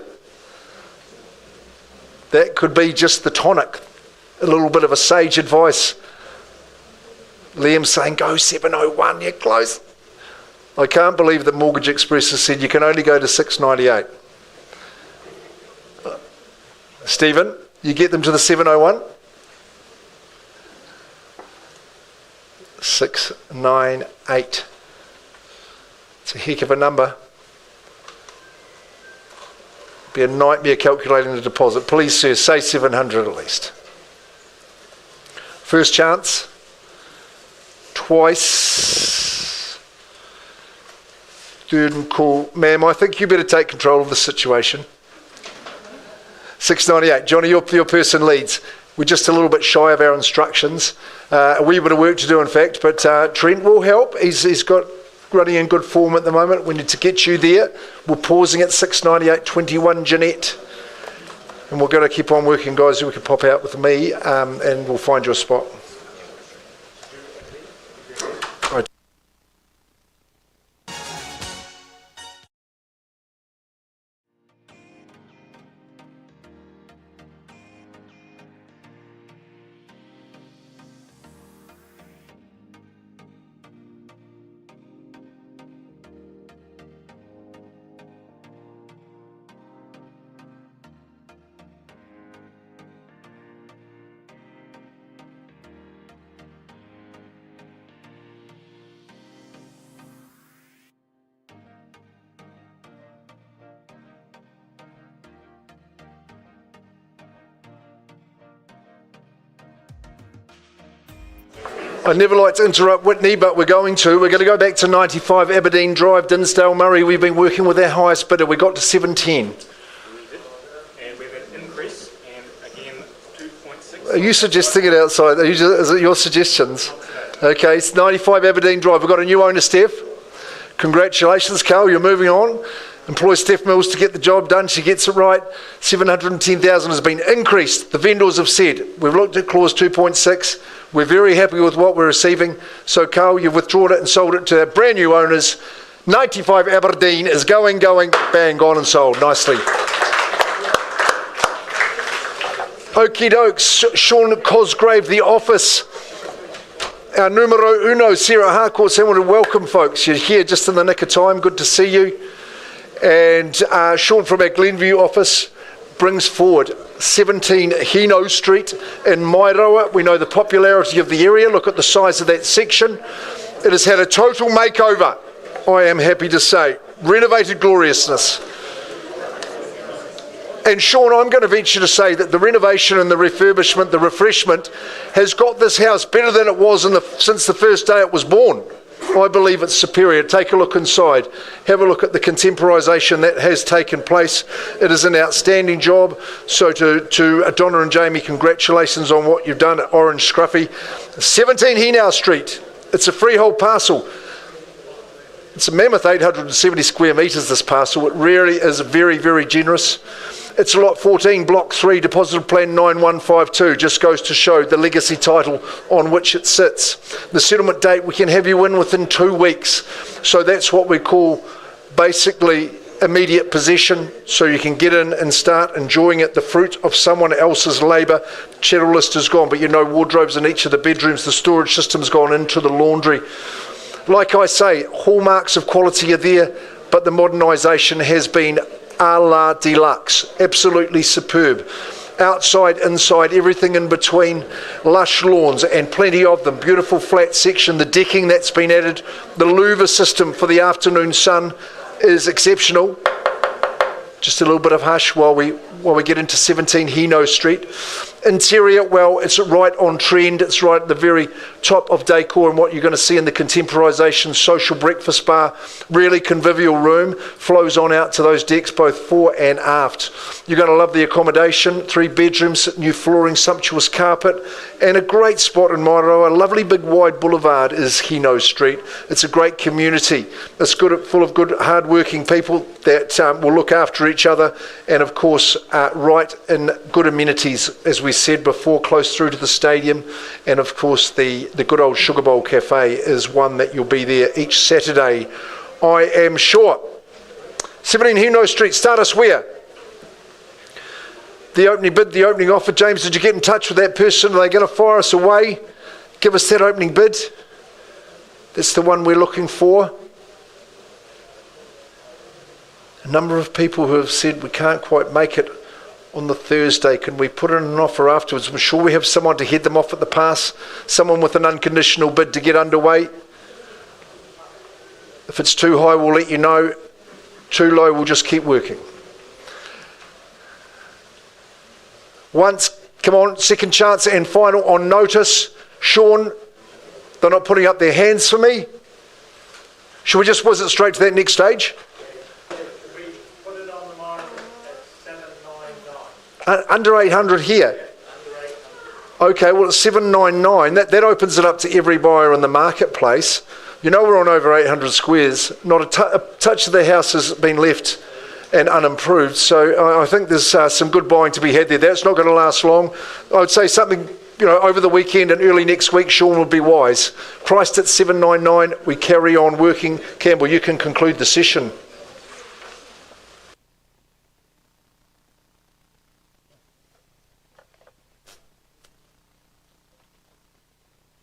That could be just the tonic. A little bit of a sage advice. Liam saying, go 701, you're close. I can't believe that Mortgage Express has said you can only go to 698. Stephen, you get them to the 701? 698. It's a heck of a number. Be a nightmare calculating the deposit. Please, sir, say 700 at least. First chance. Twice. Third and call. Ma'am, I think you better take control of the situation. 698. Johnny, your person leads. We're just a little bit shy of our instructions. A wee bit of work to do, in fact, but Trent will help. He's got running in good form at the moment. We need to get you there. We're pausing at 698, 21 Jeanette. And we're going to keep on working, guys. You can pop out with me and we'll find you a spot. I never like to interrupt Whitney, but we're going to. We're going to go back to 95 Aberdeen Drive, Dinsdale, Murray. We've been working with our highest bidder. We got to 710. We did, and we've had an increase, and again, 2.6. Are you suggesting it outside? Is it your suggestions? Okay, it's 95 Aberdeen Drive. We've got a new owner, Steph. Congratulations, Carl. You're moving on. Employ Steph Mills to get the job done. She gets it right. 710,000 has been increased. The vendors have said. We've looked at clause 2.6. We're very happy with what we're receiving. So, Carl, you've withdrawn it and sold it to our brand new owners. 95 Aberdeen is going, bang, gone and sold. Nicely. Okie dokes. Sean Cosgrave, the office Our numero uno, Sarah Harcourt's Hamilton. Welcome, folks. You're here just in the nick of time. Good to see you. And Sean from our Glenview office brings forward 17 Hino Street in Mairoa. We know the popularity of the area. Look at the size of that section. It has had a total makeover, I am happy to say. Renovated gloriousness. And Sean, I'm going to venture to say that the renovation and the refurbishment, the refreshment, has got this house better than it was since the first day it was born. I believe it's superior. Take a look inside. Have a look at the contemporisation that has taken place. It is an outstanding job. So to Donna and Jamie, congratulations on what you've done at Orange Scruffy. 17 Henau Street. It's a freehold parcel. It's a mammoth 870 square metres, this parcel. It really is very, very generous. It's lot 14, block 3, deposit plan 9152. Just goes to show the legacy title on which it sits. The settlement date, we can have you in within 2 weeks. So that's what we call basically immediate possession. So you can get in and start enjoying it, the fruit of someone else's labour. Chattel list is gone, but you know, wardrobes in each of the bedrooms, the storage system's gone into the laundry. Like I say, hallmarks of quality are there, but the modernisation has been a la deluxe, absolutely superb. Outside, inside, everything in between, lush lawns and plenty of them. Beautiful flat section, the decking that's been added, the louver system for the afternoon sun is exceptional. Just a little bit of hush while we get into 17 Hino Street. Interior, well, it's right on trend. It's right at the very top of decor and what you're going to see in the contemporisation social breakfast bar. Really convivial room. Flows on out to those decks, both fore and aft. You're going to love the accommodation. 3 bedrooms, new flooring, sumptuous carpet, and a great spot in Mairoa. A lovely big wide boulevard is Hino Street. It's a great community. It's good, full of good, hard-working people that will look after each other, and of course, right in good amenities, as we said before, close through to the stadium. And of course, the good old Sugar Bowl Cafe is one that you'll be there each Saturday, I am sure. 17 Hino Street, start us where? The opening bid, the opening offer. James, did you get in touch with that person? Are they going to fire us away? Give us that opening bid. That's the one we're looking for. A number of people who have said we can't quite make it on the Thursday. Can we put in an offer afterwards? I'm sure we have someone to head them off at the pass, someone with an unconditional bid to get underway. If it's too high, we'll let you know. Too low, we'll just keep working. Once, come on, second chance and final on notice. Sean, they're not putting up their hands for me. Should we just whiz it straight to that next stage? Under 800 here. Okay, well it's 799. That opens it up to every buyer in the marketplace. You know we're on over 800 squares. Not a touch of the house has been left and unimproved. So I think there's some good buying to be had there. That's not going to last long. I would say something, you know, over the weekend and early next week, Sean would be wise. Priced at 799. We carry on working. Campbell, you can conclude the session.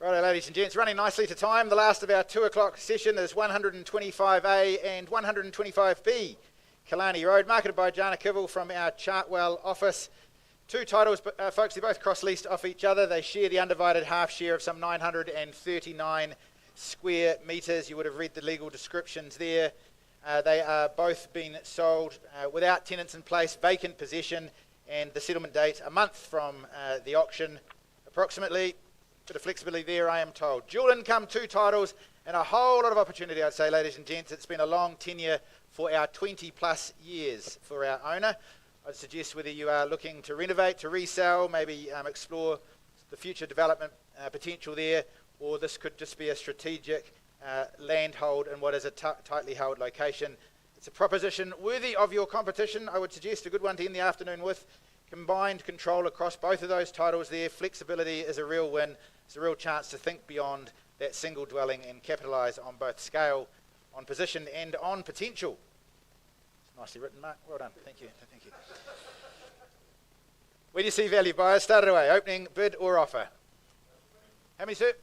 Righto, ladies and gents, running nicely to time. The last of our 2 o'clock session is 125A and 125B, Killarney Road, marketed by Jana Kivell from our Chartwell office. 2 titles, folks, they're both cross-leased off each other. They share the undivided half share of some 939 square metres. You would have read the legal descriptions there. They are both being sold without tenants in place, vacant possession, and the settlement date a month from the auction, approximately. Bit of flexibility there, I am told. Dual income, 2 titles, and a whole lot of opportunity, I'd say, ladies and gents. It's been a long tenure for our 20 plus years for our owner. I'd suggest whether you are looking to renovate, to resell, maybe explore the future development potential there, or this could just be a strategic land hold in what is a tightly held location. It's a proposition worthy of your competition. I would suggest a good one to end the afternoon with. Combined control across both of those titles there. Flexibility is a real win. It's a real chance to think beyond that single dwelling and capitalise on both scale, on position and on potential. It's nicely written, Mark. Well done. Thank you. Thank you. Where do you see value, buyers? Start it away. Opening bid or offer? How many, sir?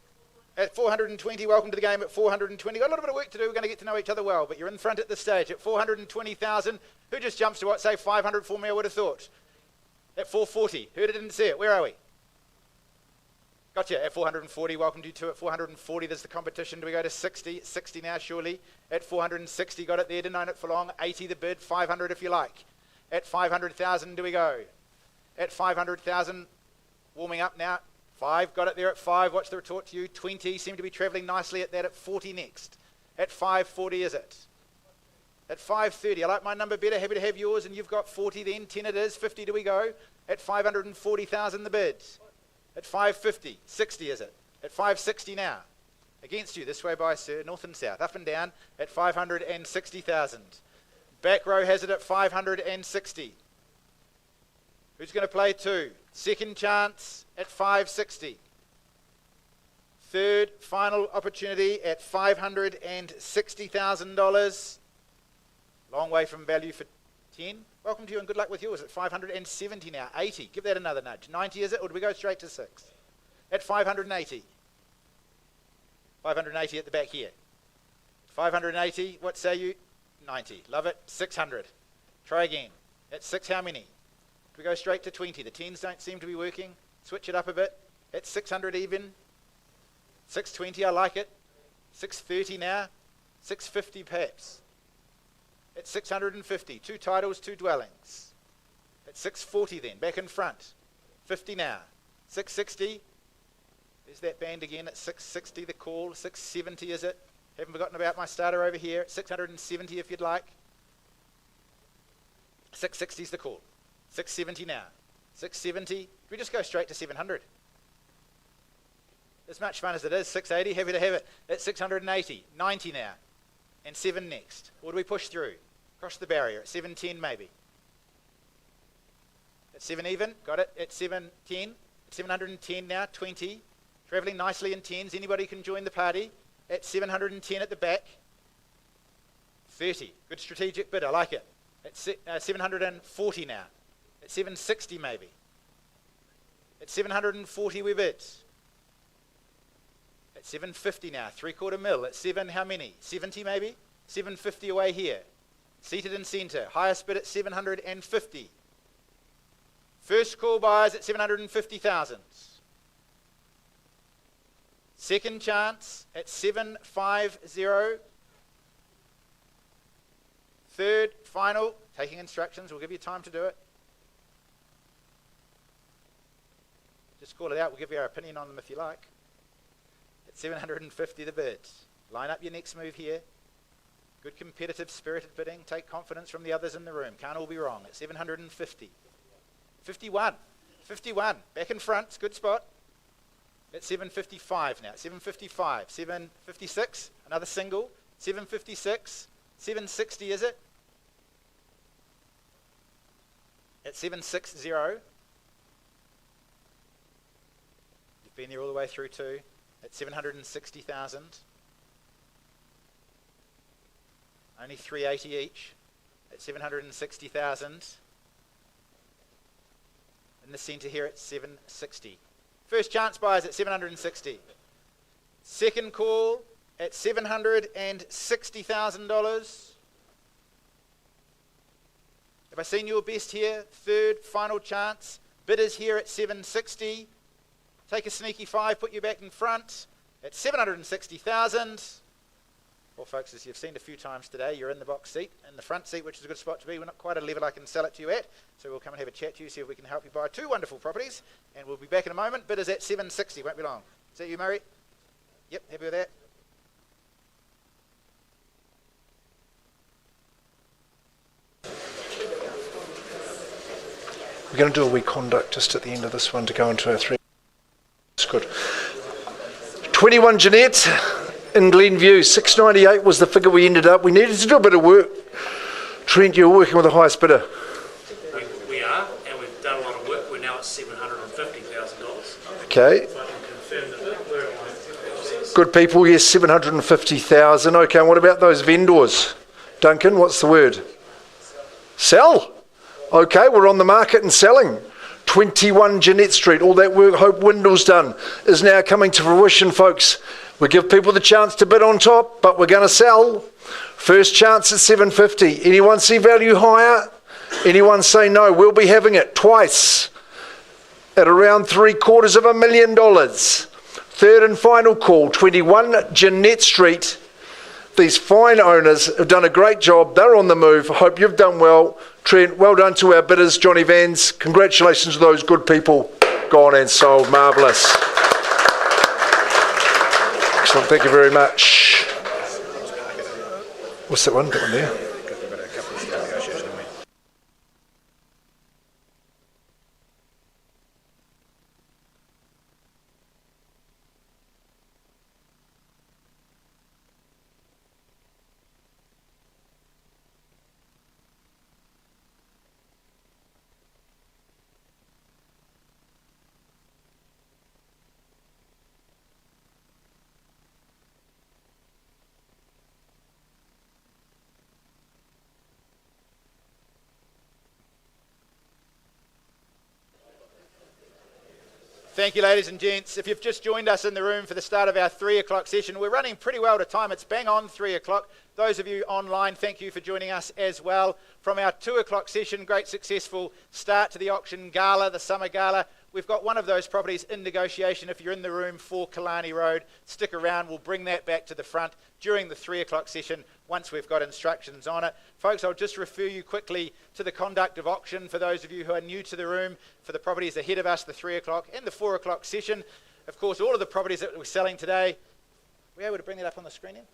at 420. Welcome to the game at 420. Got a little bit of work to do. We're going to get to know each other well, but you're in front at this stage at 420,000. Who just jumps to what? Say 500 for me, I would have thought. At 440. Heard it, didn't see it. Where are we? Gotcha. At 440. Welcome to you two at 440. There's the competition. Do we go to 60? 60 now, surely. At 460. Got it there. Didn't own it for long. 80 the bid. 500 if you like. At 500,000, do we go? At 500,000. Warming up now. 5. Got it there at 5. Watch the retort to you. 20. Seem to be travelling nicely at that at 40 next. At 540 is it? At 530. I like my number better. Happy to have yours. And you've got 40 then. 10 it is. 50 do we go? At 540,000 the bid. At 550. 60 is it? At 560 now. Against you. This way by sir. North and south. Up and down. At 560,000. Back row has it at 560. Who's going to play 2? Second chance at 560. Third final opportunity at $560,000. Long way from value for 10. Welcome to you and good luck with yours at 570 now. 80. Give that another nudge. 90 is it, or do we go straight to 6? At 580. 580 at the back here. 580. What say you? 90. Love it. 600. Try again. At 6, how many? We go straight to 20. The 10s don't seem to be working. Switch it up a bit. At 600 even. 620, I like it. 630 now. 650 perhaps. At 650. 2 titles, 2 dwellings. At 640 then. Back in front. 50 now. 660. There's that band again at 660. The call. 670 is it? Haven't forgotten about my starter over here. 670 if you'd like. 660 is the call. 670 now. 670. We just go straight to 700. As much fun as it is. 680. Happy to have it. At 680. 90 now. And 7 next. Or do we push through? Cross the barrier. At 710 maybe. At 7 even. Got it. At 710. At 710 now. 20. Travelling nicely in 10s. Anybody can join the party. At 710 at the back. 30. Good strategic bid. I like it. At 740 now. At 760 maybe. At 740 we bid. At 750 now. 3/4 mil. At 7 how many? 70 maybe? 750 away here. Seated in centre. Highest bid at 750. First call buyers at 750,000. Second chance at 750. Third, final, taking instructions. We'll give you time to do it. Just call it out. We'll give you our opinion on them if you like. At 750 the bid. Line up your next move here. Good competitive spirited bidding. Take confidence from the others in the room. Can't all be wrong. At 750. 51. 51. Back in front. It's a good spot. At 755 now. 755. 756. Another single. 756. 760 is it? At 760. You've been there all the way through too. At 760,000. Only 380 each. At 760,000. In the centre here at 760. First chance buyers at 760. Second call at $760,000. Have I seen your best here? Third final chance. Bidders here at 760. Take a sneaky 5, put you back in front at 760,000. Well, folks, as you've seen a few times today, you're in the box seat, in the front seat, which is a good spot to be. We're not quite at a level I can sell it to you at, so we'll come and have a chat to you, see if we can help you buy 2 wonderful properties, and we'll be back in a moment. Bidders at 760, won't be long. Is that you, Murray? Yep, happy with that? We're going to do a wee conduct just at the end of this one to go into our 3. It's good. 21 Jeanette in Glenview. 698 was the figure we ended up. We needed to do a bit of work. Trent, you're working with the highest bidder. We are, and we've done a lot of work. We're now at $750,000. Okay. If I can confirm the bid, where am I? Good people, yes, 750,000. Okay, and what about those vendors? Duncan, what's the word? Sell. Okay, we're on the market and selling. 21 Jeanette Street, all that work, Hope Windle's done, is now coming to fruition, folks. We give people the chance to bid on top, but we're going to sell. First chance at 750. Anyone see value higher? Anyone say no? We'll be having it twice at around $750,000. Third and final call, 21 Jeanette Street. These fine owners have done a great job. They're on the move. I hope you've done well. Trent, well done to our bidders. Johnny Vans, congratulations to those good people. Gone and sold. Marvellous. Excellent. Thank you very much. What's that one? That one there? Thank you, ladies and gents. If you've just joined us in the room for the start of our 3 o'clock session, we're running pretty well to time. It's bang on 3 o'clock. Those of you online, thank you for joining us as well. From our 2 o'clock session, great successful start to the auction gala, the summer gala. We've got one of those properties in negotiation. If you're in the room, 4 Killarney Road, stick around. We'll bring that back to the front during the 3 o'clock session once we've got instructions on it. Folks, I'll just refer you quickly to the conduct of auction for those of you who are new to the room, for the properties ahead of us, the 3 o'clock and the 4 o'clock session. Of course, all of the properties that we're selling today, were you able to bring that up on the screen, Ian?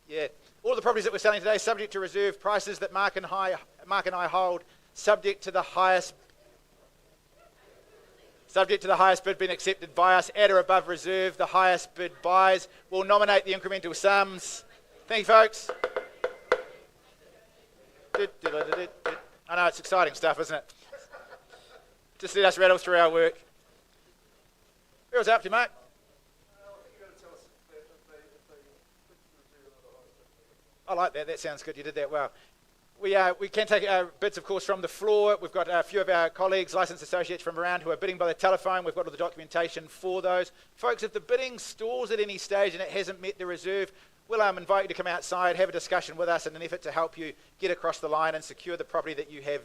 Yeah. All the properties that we're selling today, subject to reserve prices that Mark and I hold, subject to the highest bid being accepted by us at or above reserve. The highest bid buys. We'll nominate the incremental sums. Thank you, folks. I know, it's exciting stuff, isn't it? Just let us rattle through our work. Where was it up to, Mark? I like that. That sounds good. You did that well. We can take bids, of course, from the floor. We've got a few of our colleagues, licensed associates from around, who are bidding by the telephone. We've got all the documentation for those. Folks, if the bidding stalls at any stage and it hasn't met the reserve, we'll invite you to come outside, have a discussion with us in an effort to help you get across the line and secure the property that you have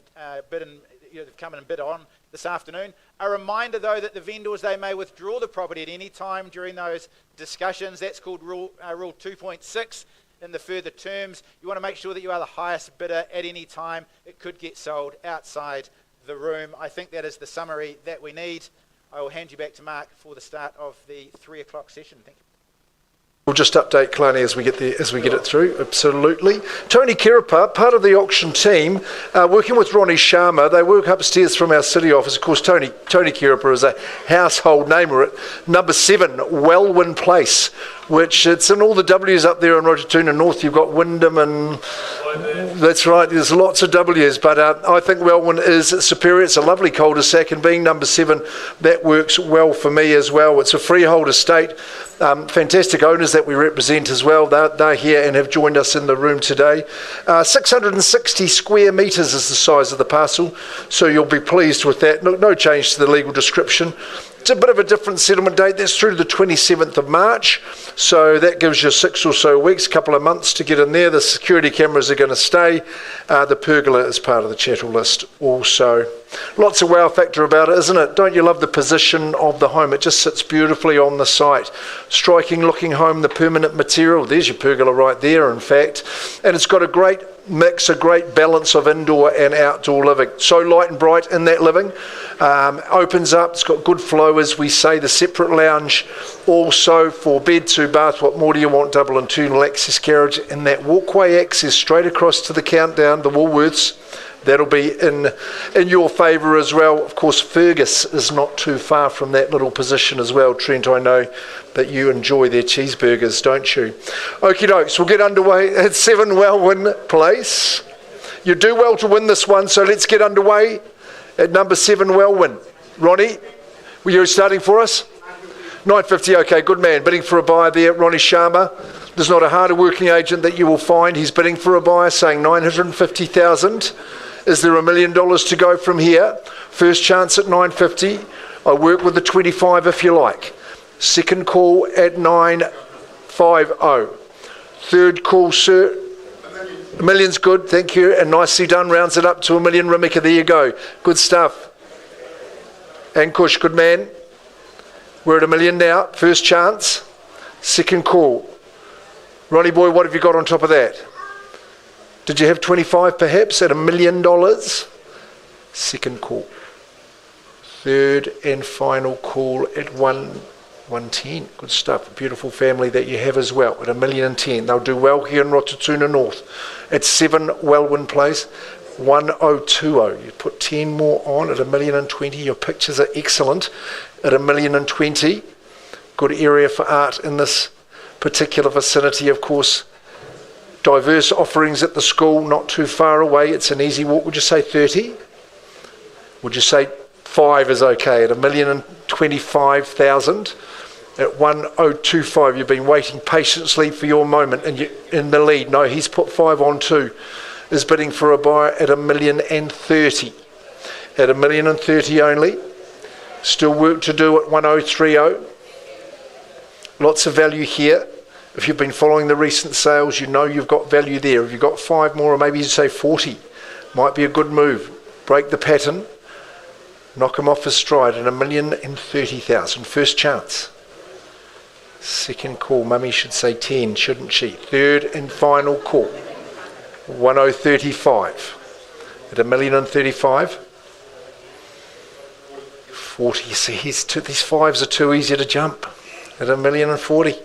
come in and bid on this afternoon. A reminder, though, that the vendors, they may withdraw the property at any time during those discussions. That's called Rule 2.6. In the further terms, you want to make sure that you are the highest bidder at any time. It could get sold outside the room. I think that is the summary that we need. I will hand you back to Mark for the start of the 3 o'clock session. Thank you. We'll just update Killarney as we get it through. Absolutely. Tony Kirapa, part of the auction team, working with Ronnie Sharma. They work upstairs from our city office. Of course, Tony Kirapa is a household name. We're at number 7, Welwyn Place, which it's in all the W's up there in Rototuna North. You've got Wyndham and... That's right, there's lots of W's, but I think Welwyn is superior. It's a lovely cul-de-sac, and being number 7, that works well for me as well. It's a freehold estate. Fantastic owners that we represent as well. They're here and have joined us in the room today. 660 square metres is the size of the parcel, so you'll be pleased with that. No change to the legal description. It's a bit of a different settlement date. That's through to the 27th of March. So that gives you 6 or so weeks, couple of months to get in there. The security cameras are going to stay. The pergola is part of the chattel list also. Lots of wow factor about it, isn't it? Don't you love the position of the home? It just sits beautifully on the site. Striking looking home, the permanent material. There's your pergola right there, in fact. And it's got a great mix, a great balance of indoor and outdoor living. So light and bright in that living. Opens up, it's got good flow, as we say. The separate lounge also for bed to bath. What more do you want? Double internal access carriage, and that walkway access straight across to the Countdown, the Woolworths. That'll be in your favour as well. Of course, Fergus is not too far from that little position as well. Trent, I know that you enjoy their cheeseburgers, don't you? Okie dokes, we'll get underway at 7 Welwyn Place. You do well to win this one, so let's get underway at number 7 Welwyn. Ronnie, were you starting for us? 950, okay, good man. Bidding for a buyer there, Ronnie Sharma. There's not a harder working agent that you will find. He's bidding for a buyer, saying 950,000. Is there $1 million to go from here? First chance at 950. I work with the 25 if you like. Second call at 9 150. Third call, sir. A million's good, thank you, and nicely done. Rounds it up to $1 million. Rimika, there you go. Good stuff. Ankush, good man. We're at $1 million now. First chance. Second call. Ronnie boy, what have you got on top of that? Did you have 25 perhaps at $1 million? Second call. Third and final call at 110. Good stuff. A beautiful family that you have as well at $1,010,000. They'll do well here in Rotatuna North. At 7 Wellwyn Place, 1020. You put 10 more on at $1,020,000. Your pictures are excellent at $1,020,000. Good area for art in this particular vicinity, of course. Diverse offerings at the school, not too far away. It's an easy walk. Would you say 30? Would you say 5 is okay at $1,025,000? At 1025, you've been waiting patiently for your moment, and you're in the lead. No, he's put 5 on too. Is bidding for a buyer at $1,030,000. At $1,030,000 only. Still work to do at 1030. Lots of value here. If you've been following the recent sales, you know you've got value there. If you've got 5 more, or maybe you say 40, might be a good move. Break the pattern. Knock him off his stride at $1,030,000. First chance. Second call. Mummy should say 10, shouldn't she? Third and final call. 1035. At $1,035,000. 40. See, these 5s are too easy to jump. At $1,040,000.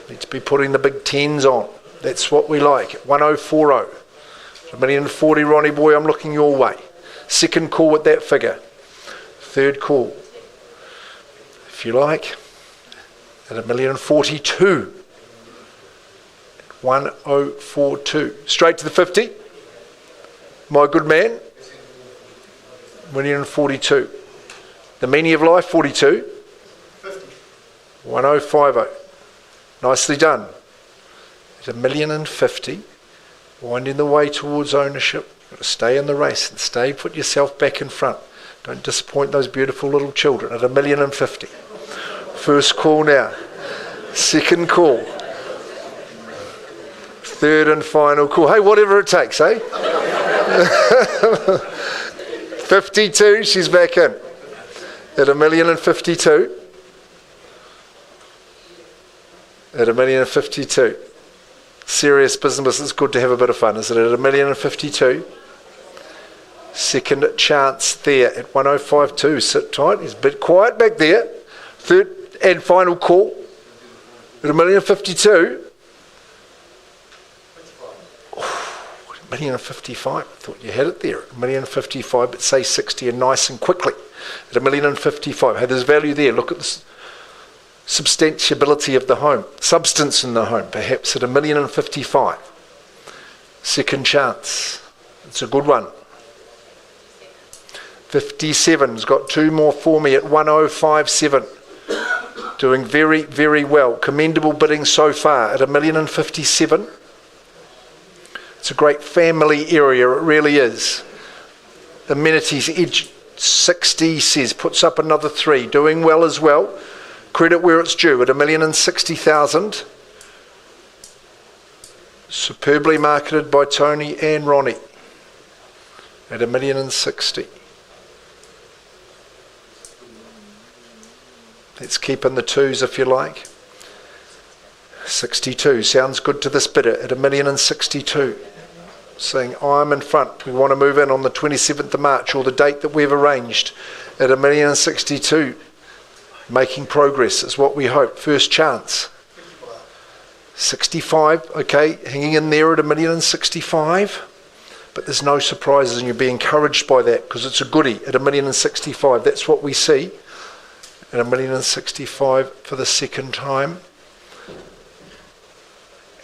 Need to be putting the big 10s on. That's what we like. 1040. $1,040,000, Ronnie boy, I'm looking your way. Second call at that figure. Third call, if you like, at $1,042,000. 1042. Straight to the 50. My good man. $1,042,000. The meaning of life, 42. 1050. Nicely done. At $1,050,000. Winding the way towards ownership. You've got to stay in the race and put yourself back in front. Don't disappoint those beautiful little children at $1,050,000. First call now. Second call. Third and final call. Hey, whatever it takes, eh? 52, she's back in. At $1,052,000. At $1,052,000. Serious business. It's good to have a bit of fun, isn't it? At $1,052,000. Second chance there at 1052. Sit tight. He's a bit quiet back there. Third and final call at $1,052,000. $1,055,000. I thought you had it there. $1,055,000, but say 60 and nice and quickly at $1,055,000. Hey, there's value there. Look at this substantiability of the home, substance in the home, perhaps at $1,055,000. Second chance. It's a good one. 57's got 2 more for me at 1057. Doing very, very well. Commendable bidding so far at $1,057,000. It's a great family area, it really is. Amenities edge 60 says, puts up another 3. Doing well as well. Credit where it's due at $1,060,000. Superbly marketed by Tony and Ronnie at $1,060,000. Let's keep in the 2s if you like. 62 sounds good to this bidder at $1,062,000. Saying I'm in front. We want to move in on the 27th of March or the date that we've arranged at $1,062,000. Making progress is what we hope. First chance. 65, okay, hanging in there at $1,065,000. But there's no surprises, and you'll be encouraged by that because it's a goodie at $1,065,000. That's what we see at $1,065,000 for the second time.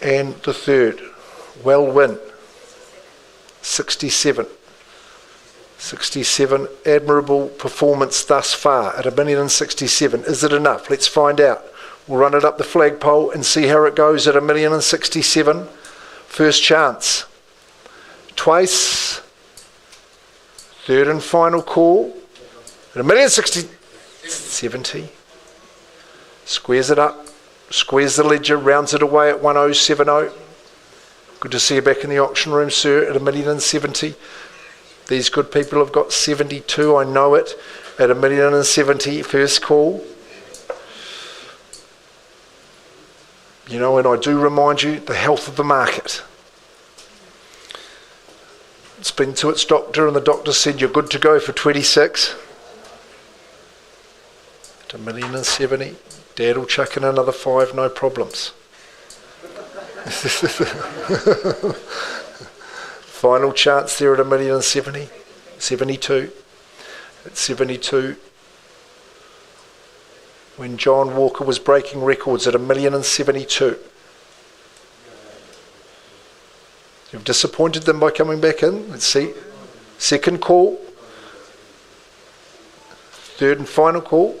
And the third, Wellwyn, 67. 67, admirable performance thus far at $1,067,000. Is it enough? Let's find out. We'll run it up the flagpole and see how it goes at $1,067,000. First chance. Twice. Third and final call at $1,070,000. Squares it up. squares the ledger, rounds it away at 1070. Good to see you back in the auction room, sir, at 1,070,000. These good people have got 72, I know it, at 1,070,000, first call. You know, and I do remind you, the health of the market. It's been to its doctor, and the doctor said you're good to go for 26. At 1,070,000. Dad will chuck in another 5, no problems. Final chance there at 1,070,000. 72. At 72. When John Walker was breaking records at 1,072,000. You've disappointed them by coming back in. Let's see. Second call. Third and final call.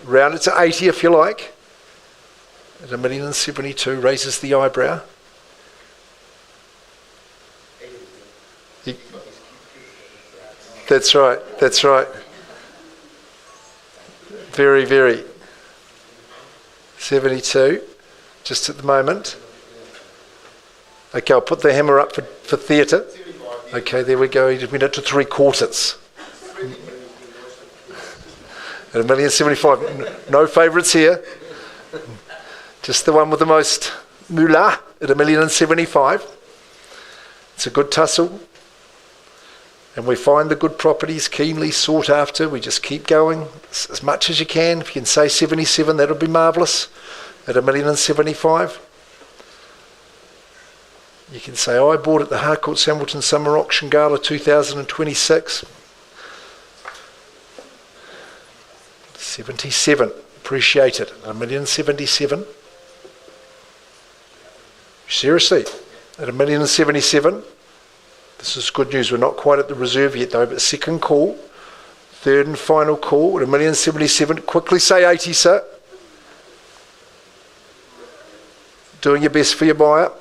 Round it to 80 if you like. At 1,072,000, raises the eyebrow. That's right, that's right. Very, very. 72, just at the moment. Okay, I'll put the hammer up for theatre. Okay, there we go. He went up to 3/4. At 1,075,000. No favourites here. Just the one with the most moolah at 1,075,000. It's a good tussle. And we find the good properties keenly sought after. We just keep going as much as you can. If you can say 77, that'll be marvellous. At 1,075,000. You can say, I bought at the Harcourts Hamilton Summer Auction Gala 2026. 77. Appreciate it. 1,077,000. Seriously, at 1,077,000. This is good news. We're not quite at the reserve yet though, but second call, third and final call at 1,077,000. Quickly say 80, sir. Doing your best for your buyer.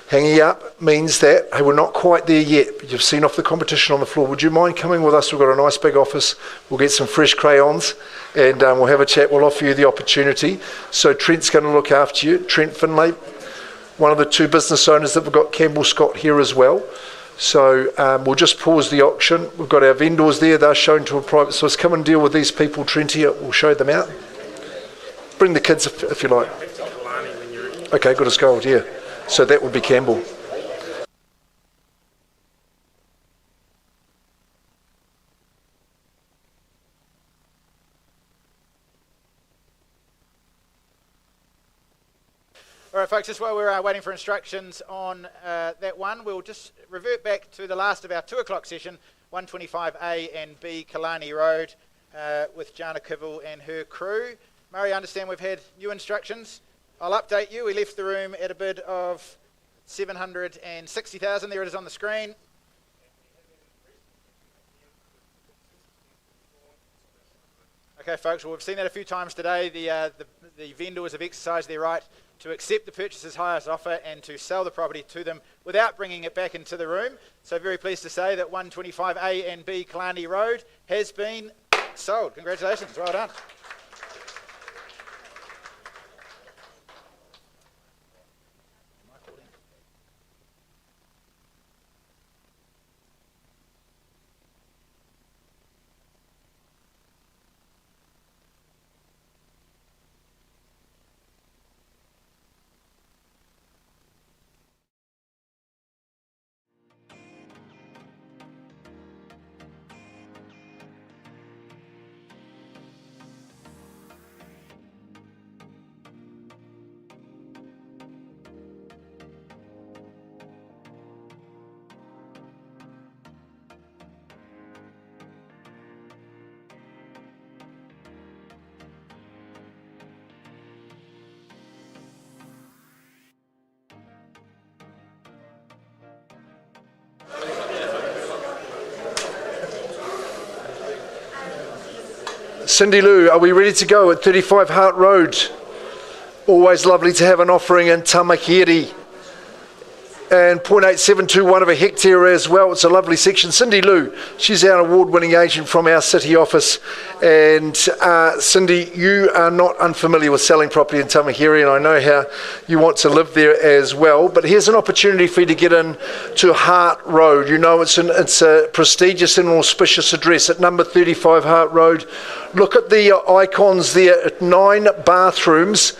Hanging up means that, hey, we're not quite there yet, but you've seen off the competition on the floor. Would you mind coming with us? We've got a nice big office. We'll get some fresh crayons and we'll have a chat. We'll offer you the opportunity. So Trent's going to look after you. Trent Finlay, one of the 2 business owners that we've got, Campbell Scott, here as well. So we'll just pause the auction. We've got our vendors there. They're shown to a private source. Come and deal with these people, Trenty. We'll show them out. Bring the kids if you like. Okay, good as gold, yeah. So that would be Campbell. All right, folks, just while we're waiting for instructions on that one, we'll just revert back to the last of our 2 o'clock session, 125A and B Killarney Road, with Jana Kivil and her crew. Murray, I understand we've had new instructions. I'll update you. We left the room at a bid of 760,000. There it is on the screen. Okay, folks, well, we've seen that a few times today. The vendors have exercised their right to accept the purchaser's highest offer and to sell the property to them without bringing it back into the room. So very pleased to say that 125A and B Killarney Road has been sold. Congratulations, well done. Cindy Lou, are we ready to go at 35 Hart Road? Always lovely to have an offering in Tamakeri and 0.8721 of a hectare as well. It's a lovely section. Cindy Lou, she's our award-winning agent from our city office. And Cindy, you are not unfamiliar with selling property in Tamahiri, and I know how you want to live there as well. But here's an opportunity for you to get in to Hart Road. You know, it's a prestigious and auspicious address at number 35 Hart Road. Look at the icons there, 9 bathrooms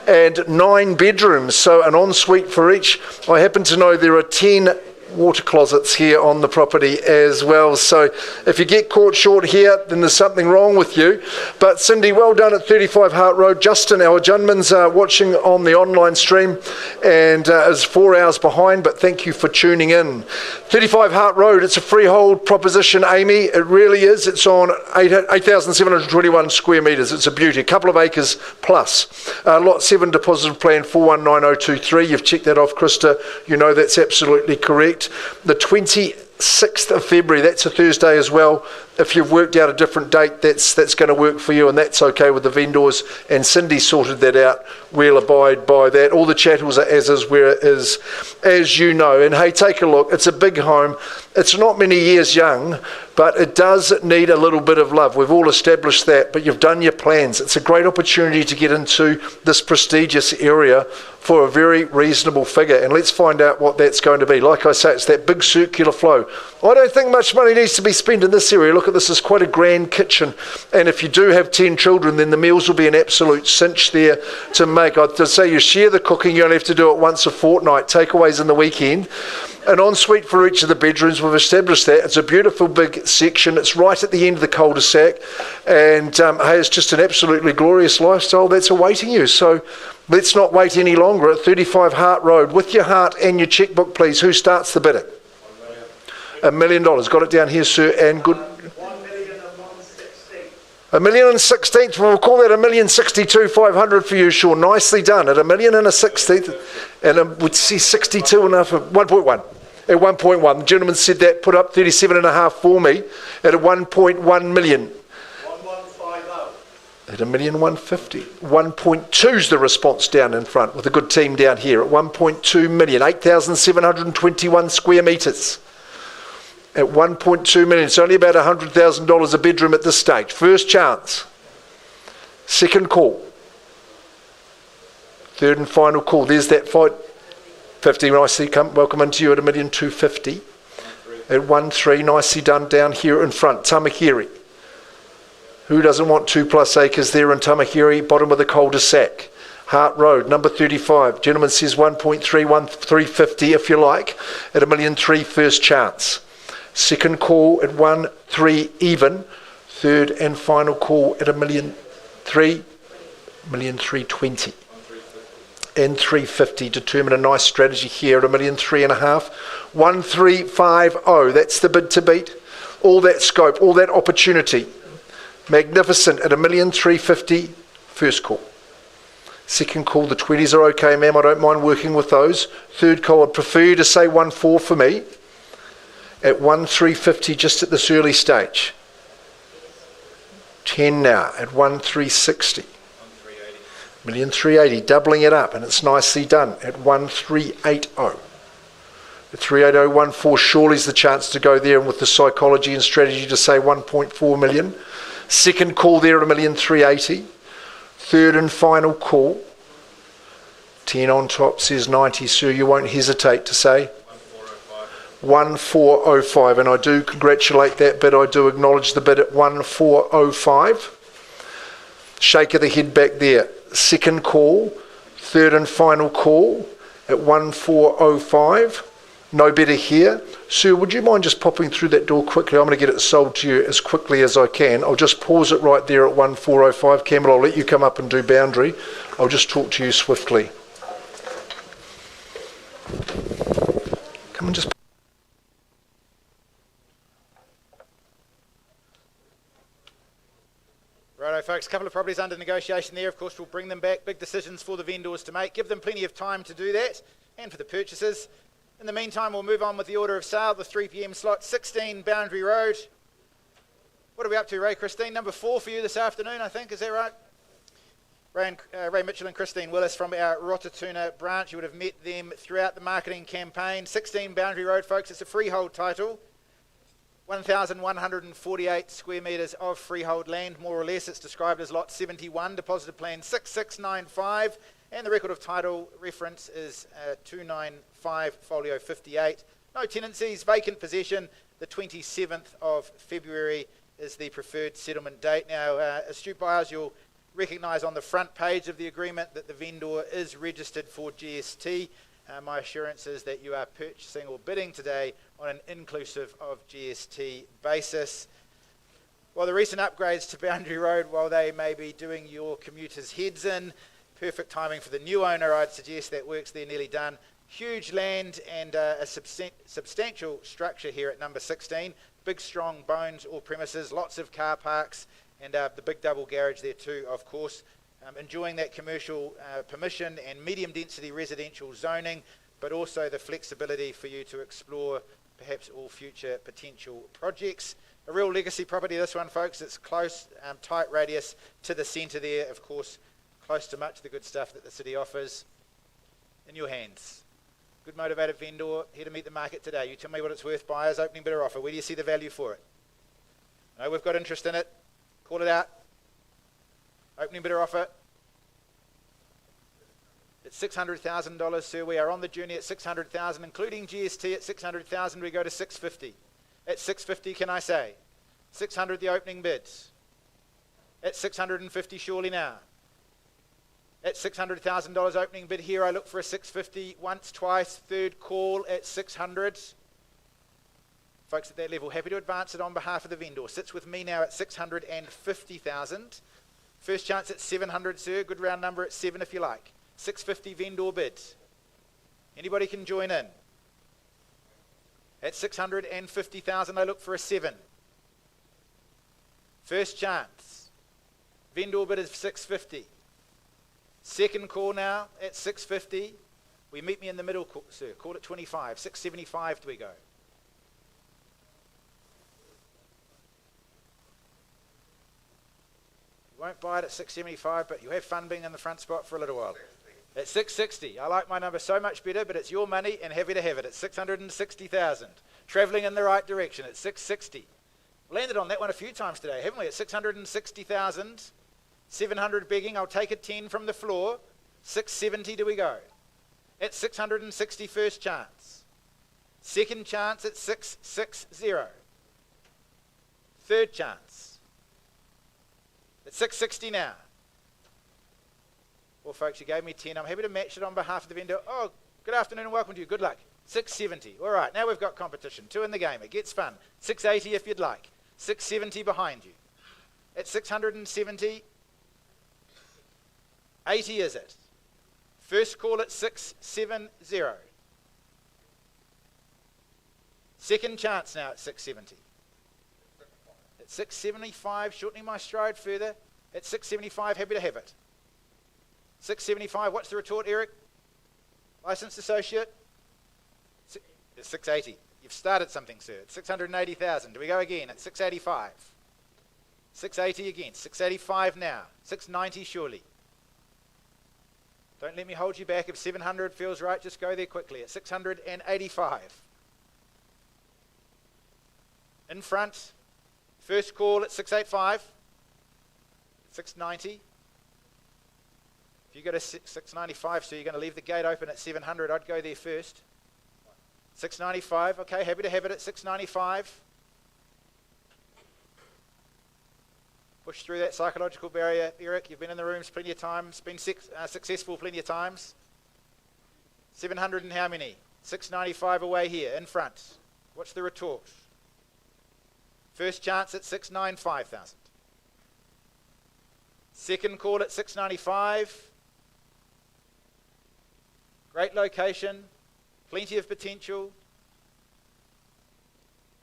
and 9 bedrooms, so an ensuite for each. I happen to know there are 10 water closets here on the property as well, so if you get caught short here, then there's something wrong with you. But Cindy, well done at 35 Hart Road. Justin, our Junman's watching on the online stream and is 4 hours behind, but thank you for tuning in. 35 Hart Road, it's a freehold proposition, Amy. It really is. It's on 8,721 square metres. It's a beauty. A couple of acres plus. Lot 7 depositive plan 419023. You've checked that off, Krista. You know that's absolutely correct. The 26th of February, that's a Thursday as well. If you've worked out a different date, that's going to work for you, and that's okay with the vendors. And Cindy sorted that out. We'll abide by that. All the chattels are as is where it is, as you know. And hey, take a look. It's a big home. It's not many years young, but it does need a little bit of love. We've all established that, but you've done your plans. It's a great opportunity to get into this prestigious area for a very reasonable figure, and let's find out what that's going to be. Like I say, it's that big circular flow. I don't think much money needs to be spent in this area. Look at this, it's quite a grand kitchen, and if you do have 10 children, then the meals will be an absolute cinch there to make. I'd say you share the cooking, you only have to do it once a fortnight, takeaways in the weekend. An ensuite for each of the bedrooms, we've established that. It's a beautiful big section. It's right at the end of the cul-de-sac, and hey, it's just an absolutely glorious lifestyle that's awaiting you. So let's not wait any longer at 35 Hart Road. With your heart and your checkbook, please. Who starts the bidding? $1 million. Got it down here, sir, and good. $1,016,000. We'll call that $1,062,500 for you, Sean. Nicely done. At $1,016,000, and we'd see 62 and a half, 1.1. At 1.1, the gentleman said that, put up 37.5 for me at a 1.1 million. 1150. At $1,150,000. 1.2's the response down in front with a good team down here at 1.2 million. 8,721 square metres. At 1.2 million, it's only about $100,000 a bedroom at this stage. First chance. Second call. Third and final call. There's that fight. 50, nicely welcome into you at $1,250,000. At 1.3, nicely done down here in front. Tamahiri. Who doesn't want 2+ acres there in Tamahiri? Bottom of the cul-de-sac. Hart Road, number 35. Gentleman says 1.3, 1.350 if you like. At $1,300,000 first chance. Second call at 1.3 even. Third and final call at $1,300,000, $1,320,000. And 350. Determine a nice strategy here at $1,350,000. 1,350. That's the bid to beat. All that scope, all that opportunity. Magnificent at $1,350,000 first call. Second call, the 20s are okay, ma'am. I don't mind working with those. Third call, I'd prefer you to say 1.4 for me. At 1,350 just at this early stage. 10 now at 1,360. 1,380, doubling it up, and it's nicely done at 1,380. At 38014, surely's the chance to go there, and with the psychology and strategy to say 1.4 million. Second call there at 1,380. Third and final call. 10 on top says 90, sir. You won't hesitate to say 1,405, and I do congratulate that bid. I do acknowledge the bid at 1,405. Shake of the head back there. Second call, third and final call at 1,405. No better here. Sir, would you mind just popping through that door quickly? I'm going to get it sold to you as quickly as I can. I'll just pause it right there at 1,405. Campbell, I'll let you come up and do boundary. I'll just talk to you swiftly. Come on, just... Righto, folks, a couple of properties under negotiation there. Of course, we'll bring them back. Big decisions for the vendors to make. Give them plenty of time to do that, and for the purchasers. In the meantime, we'll move on with the order of sale, the 3 p.m. slot, 16 Boundary Road. What are we up to, Ray? Christine, number 4 for you this afternoon, I think. Is that right? Ray Mitchell and Christine Willis from our Rotatuna branch. You would have met them throughout the marketing campaign. 16 Boundary Road, folks. It's a freehold title. 1,148 square metres of freehold land, more or less. It's described as Lot 71, deposited plan 6695, and the record of title reference is 295 folio 58. No tenancies, vacant possession. The 27th of February is the preferred settlement date. Now, astute buyers, you'll recognise on the front page of the agreement that the vendor is registered for GST. My assurance is that you are purchasing or bidding today on an inclusive of GST basis. While the recent upgrades to Boundary Road, while they may be doing your commuters' heads in, perfect timing for the new owner, I'd suggest that work's there nearly done. Huge land and a substantial structure here at number 16. Big, strong bones, all premises, lots of car parks, and the big double garage there too, of course. Enjoying that commercial permission and medium density residential zoning, but also the flexibility for you to explore perhaps all future potential projects. A real legacy property, this one, folks. It's close, tight radius to the centre there, of course, close to much of the good stuff that the city offers. In your hands. Good motivated vendor, here to meet the market today. You tell me what it's worth, buyers, opening bidder offer. Where do you see the value for it? No, we've got interest in it. Call it out. Opening bidder offer. It's $600,000, sir. We are on the journey at $600,000, including GST. At $600,000, we go to $650,000. At $650,000, can I say? $600,000, the opening bids. At $650,000, surely now. At $600,000 opening bid here, I look for a $650,000 once, twice, third call at $600,000. Folks at that level, happy to advance it on behalf of the vendor. Sits with me now at $650,000. First chance at $700,000, sir. Good round number at 7 if you like. $650,000 vendor bid. Anybody can join in. At $650,000, I look for a 7. First chance. Vendor bid is $650,000. Second call now at $650,000. We meet me in the middle, sir. Call it $25,000. $675,000 do we go? You won't buy it at $675,000, but you have fun being in the front spot for a little while. At $660,000. I like my number so much better, but it's your money and happy to have it. At $660,000. Travelling in the right direction at $660,000. Landed on that one a few times today, haven't we? At $660,000. 700 begging, I'll take a 10 from the floor. $670,000 do we go? At $660,000 first chance. Second chance at $660,000. Third chance. At $660,000 now. Well, folks, you gave me 10. I'm happy to match it on behalf of the vendor. Oh, good afternoon and welcome to you. Good luck. $670,000. All right, now we've got competition. 2 in the game. It gets fun. $680,000 if you'd like. $670,000 behind you. At $670,000. 80 is it? First call at $670,000. Second chance now at $670,000. At $675,000, shortening my stride further. At $675,000, happy to have it. $675,000, what's the retort, Eric? Licensed associate? It's $680,000. You've started something, sir. It's $680,000. Do we go again? At $685,000. $680,000 again. $685,000 now. $690,000 surely. Don't let me hold you back. If $700,000 feels right, just go there quickly. At $685,000. In front. First call at $685,000. $690,000. If you go to $695,000, so you're going to leave the gate open at $700,000, I'd go there first. $695,000. Okay, happy to have it at $695,000. Push through that psychological barrier, Eric. You've been in the rooms plenty of times, been successful plenty of times. 700 and how many? 695 away here, in front. What's the retort? First chance at 695,000. Second call at 695. Great location, plenty of potential.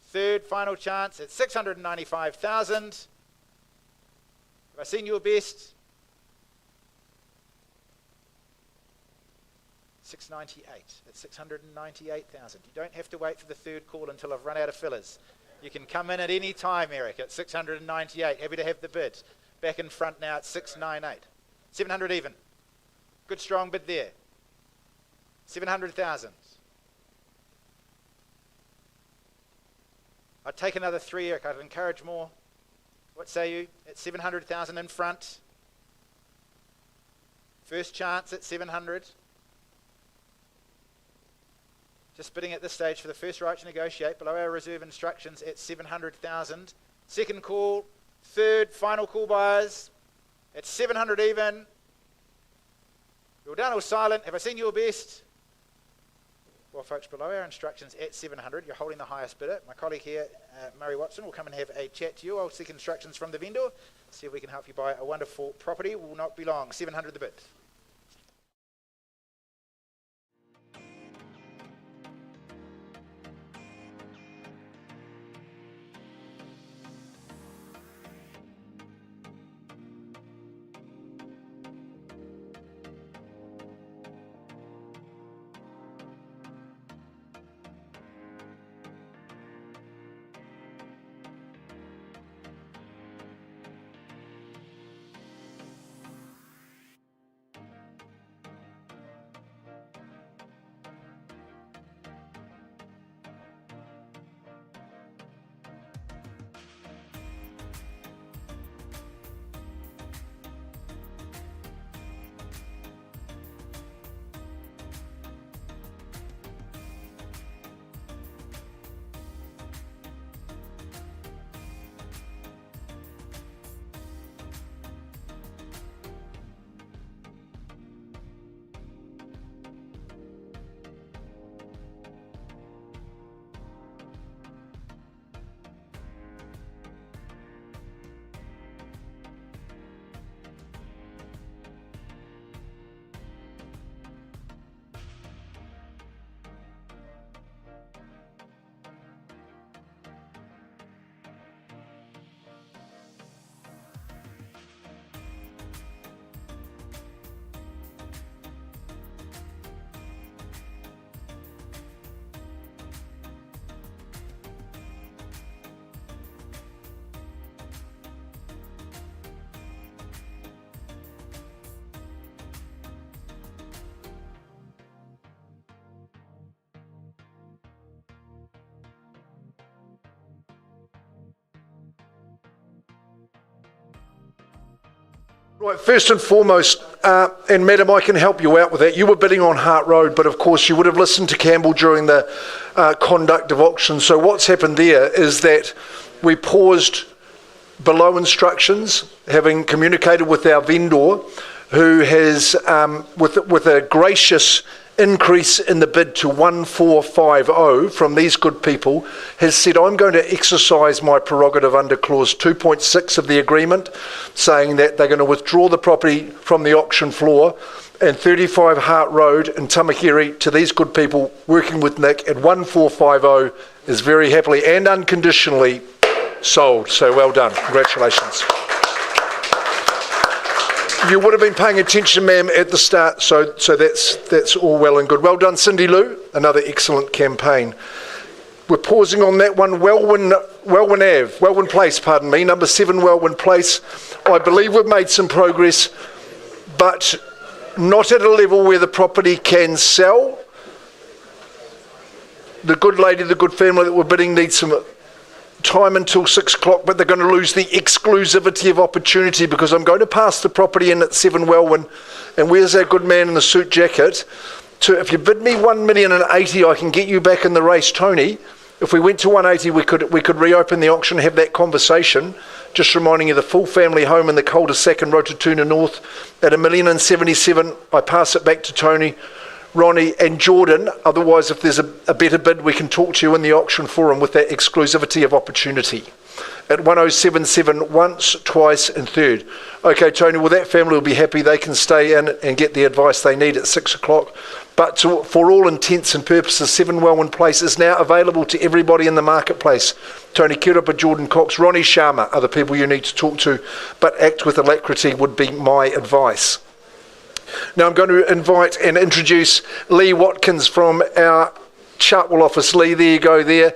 Third final chance at 695,000. Have I seen your best? 698. That's 698,000. You don't have to wait for the third call until I've run out of fillers. You can come in at any time, Eric, at 698. Happy to have the bid. Back in front now at 698. 700 even. Good strong bid there. 700,000. I'd take another 3, Eric. I'd encourage more. What say you? At 700,000 in front. First chance at 700. Just bidding at this stage for the first right to negotiate below our reserve instructions at 700,000. Second call, third, final call buyers at 700 even. You're done or silent. Have I seen your best? Well, folks, below our instructions at 700, you're holding the highest bidder. My colleague here, Murray Watson, will come and have a chat to you. I'll seek instructions from the vendor, see if we can help you buy a wonderful property. Will not be long. 700 the bid. Right, first and foremost, and madam, I can help you out with that. You were bidding on Hart Road, but of course you would have listened to Campbell during the conduct of auction. So what's happened there is that we paused below instructions, having communicated with our vendor, who has, with a gracious increase in the bid to 1450 from these good people, has said, I'm going to exercise my prerogative under clause 2.6 of the agreement, saying that they're going to withdraw the property from the auction floor, and 35 Hart Road in Tamakere to these good people working with Nick at 1450 is very happily and unconditionally sold. So well done. Congratulations. You would have been paying attention, ma'am, at the start, so that's all well and good. Well done, Cindy Lou. Another excellent campaign. We're pausing on that one. Welwyn Place, pardon me, number 7 Welwyn Place. I believe we've made some progress, but not at a level where the property can sell. The good lady, the good family that we're bidding needs some time until 6 o'clock, but they're going to lose the exclusivity of opportunity, because I'm going to pass the property in at 7 Welwyn, and where's our good man in the suit jacket? If you bid me 1,080,000, I can get you back in the race, Tony. If we went to 180, we could reopen the auction and have that conversation. Just reminding you, the full family home in the cul-de-sac in Rototuna North at 1,077,000. I pass it back to Tony, Ronnie and Jordan. Otherwise, if there's a better bid, we can talk to you in the auction forum with that exclusivity of opportunity. At 1077 once, twice and third. Okay, Tony, well, that family will be happy. They can stay in and get the advice they need at 6 o'clock. But for all intents and purposes, 7 Welwyn Place is now available to everybody in the marketplace. Tony Kirapa, Jordan Cox, Ronnie Sharma are the people you need to talk to, but act with alacrity would be my advice. Now I'm going to invite and introduce Lee Watkins from our Chartwell office. Lee, there you go there.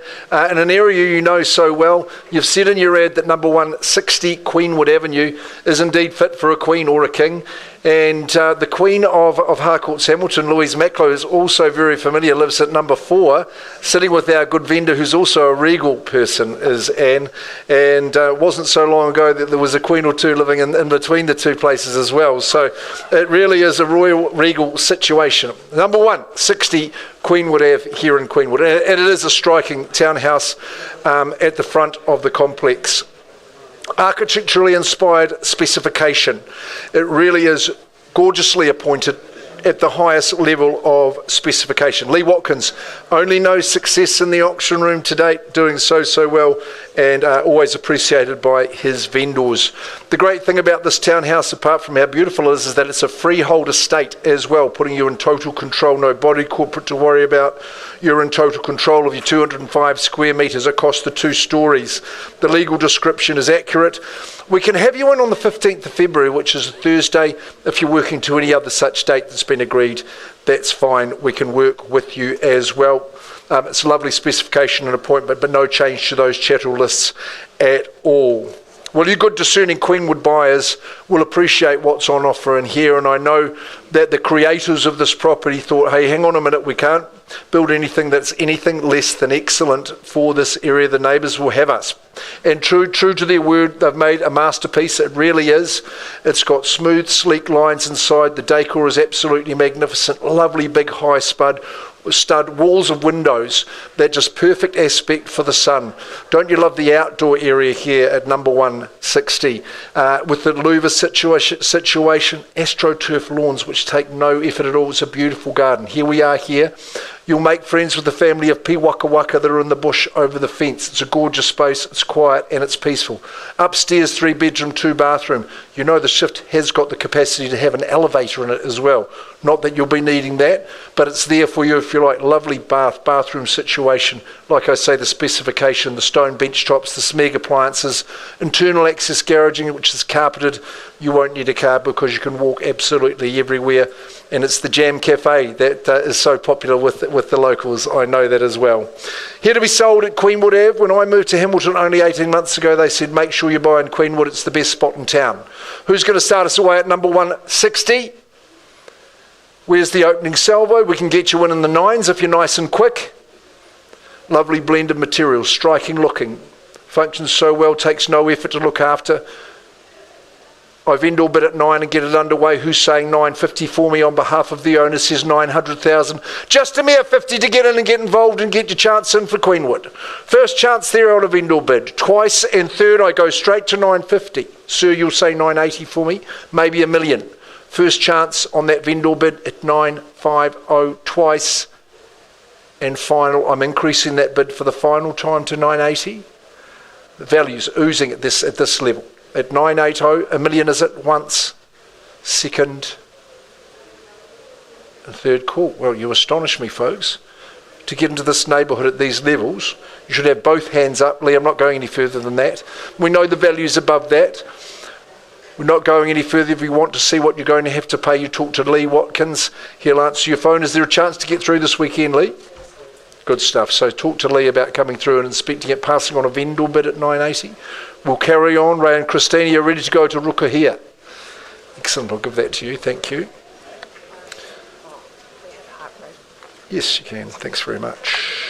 In an area you know so well, you've said in your ad that number 160 Queenwood Avenue is indeed fit for a queen or a king. And the Queen of Harcourts Hamilton, Louise Macklow, is also very familiar, lives at number 4, sitting with our good vendor who's also a Regal person, is Anne. And it wasn't so long ago that there was a Queen or two living in between the two places as well. So it really is a Royal Regal situation. Number 160 Queenwood Ave here in Queenwood. And it is a striking townhouse at the front of the complex. Architecturally inspired specification. It really is gorgeously appointed at the highest level of specification. Lee Watkins, only no success in the auction room to date, doing so well, and always appreciated by his vendors. The great thing about this townhouse, apart from how beautiful it is that it's a freehold estate as well, putting you in total control, no body corporate to worry about. You're in total control of your 205 square metres across the 2 stories. The legal description is accurate. We can have you in on the 15th of February, which is a Thursday. If you're working to any other such date that's been agreed, that's fine. We can work with you as well. It's a lovely specification and appointment, but no change to those chattel lists at all. Well, you good discerning Queenwood buyers will appreciate what's on offer in here, and I know that the creators of this property thought, hey, hang on a minute, we can't build anything that's anything less than excellent for this area. The neighbours will have us. And true to their word, they've made a masterpiece. It really is. It's got smooth, sleek lines inside. The decor is absolutely magnificent. Lovely big high stud, walls of windows, that just perfect aspect for the sun. Don't you love the outdoor area here at number 160 with the louver situation, AstroTurf lawns which take no effort at all. It's a beautiful garden. Here we are here. You'll make friends with the family of Waka Waka that are in the bush over the fence. It's a gorgeous space, it's quiet and it's peaceful. Upstairs, 3 bedroom, 2 bathroom. You know the shift has got the capacity to have an elevator in it as well. Not that you'll be needing that, but it's there for you if you like. Lovely bathroom situation. Like I say, the specification, the stone bench tops, the Smeg appliances, internal access garaging which is carpeted. You won't need a car because you can walk absolutely everywhere. And it's the Jam Cafe that is so popular with the locals. I know that as well. Here to be sold at Queenwood Ave. When I moved to Hamilton only 18 months ago, they said, make sure you buy in Queenwood. It's the best spot in town. Who's going to start us away at number 160? Where's the opening salvo? We can get you in the 9s if you're nice and quick. Lovely blend of materials, striking looking. Functions so well, takes no effort to look after. I vendor bid at 9 and get it underway. Who's saying 950 for me on behalf of the owner? Says 900,000. Just a mere 50 to get in and get involved and get your chance in for Queenwood. First chance there on a vendor bid. Twice and third I go straight to 950. Sir, you'll say 980 for me? Maybe $1 million. First chance on that vendor bid at 950 twice. And final, I'm increasing that bid for the final time to 980. The value's oozing at this level. At 980, $1 million is it once, second, and third call. Well, you astonish me, folks. To get into this neighbourhood at these levels, you should have both hands up. Lee, I'm not going any further than that. We know the value's above that. We're not going any further. If you want to see what you're going to have to pay, you talk to Lee Watkins. He'll answer your phone. Is there a chance to get through this weekend, Lee? Good stuff. So talk to Lee about coming through and inspecting it, passing on a vendor bid at 980. We'll carry on. Ray and Christina, you're ready to go to Ruka here. Excellent. I'll give that to you. Thank you. Yes, you can. Thanks very much.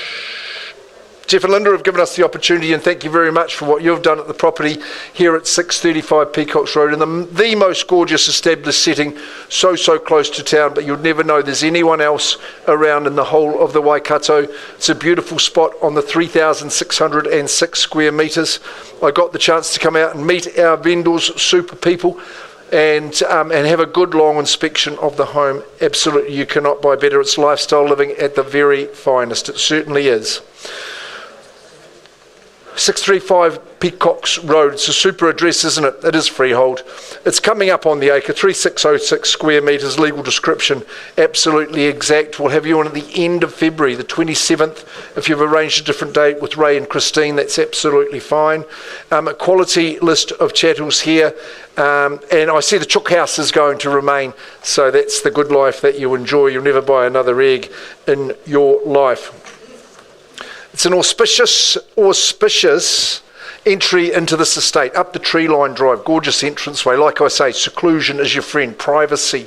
Jeff and Linda have given us the opportunity, and thank you very much for what you've done at the property here at 635 Peacocks Road in the most gorgeous established setting, so close to town, but you'd never know there's anyone else around in the whole of the Waikato. It's a beautiful spot on the 3,606 square metres. I got the chance to come out and meet our vendors, super people, and have a good long inspection of the home. Absolutely, you cannot buy better. It's lifestyle living at the very finest. It certainly is. 635 Peacocks Road. It's a super address, isn't it? It is freehold. It's coming up on the acre, 3606 square metres, legal description, absolutely exact. We'll have you on at the end of February, the 27th. If you've arranged a different date with Ray and Christine, that's absolutely fine. A quality list of chattels here. And I see the chook house is going to remain, so that's the good life that you enjoy. You'll never buy another egg in your life. It's an auspicious Entry into this estate, up the tree line drive, gorgeous entranceway. Like I say, seclusion is your friend, privacy.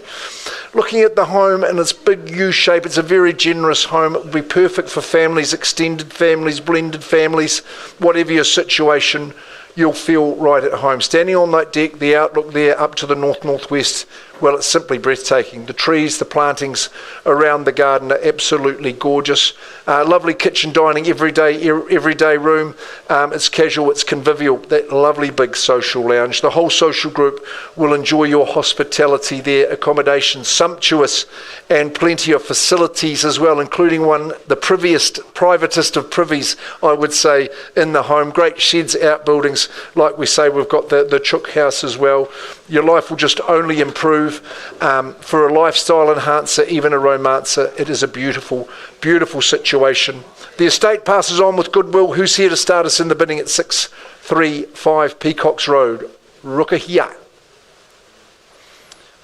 Looking at the home in its big U shape, it's a very generous home. It would be perfect for families, extended families, blended families, whatever your situation, you'll feel right at home. Standing on that deck, the outlook there up to the north-northwest, well, it's simply breathtaking. The trees, the plantings around the garden are absolutely gorgeous. Lovely kitchen, dining, everyday room. It's casual, it's convivial. That lovely big social lounge. The whole social group will enjoy your hospitality there. Accommodation sumptuous and plenty of facilities as well, including one, the privatest of privies, I would say, in the home. Great sheds, outbuildings. Like we say, we've got the chook house as well. Your life will just only improve. For a lifestyle enhancer, even a romancer, it is a beautiful, beautiful situation. The estate passes on with goodwill. Who's here to start us in the bidding at 635 Peacocks Road, Rukahia?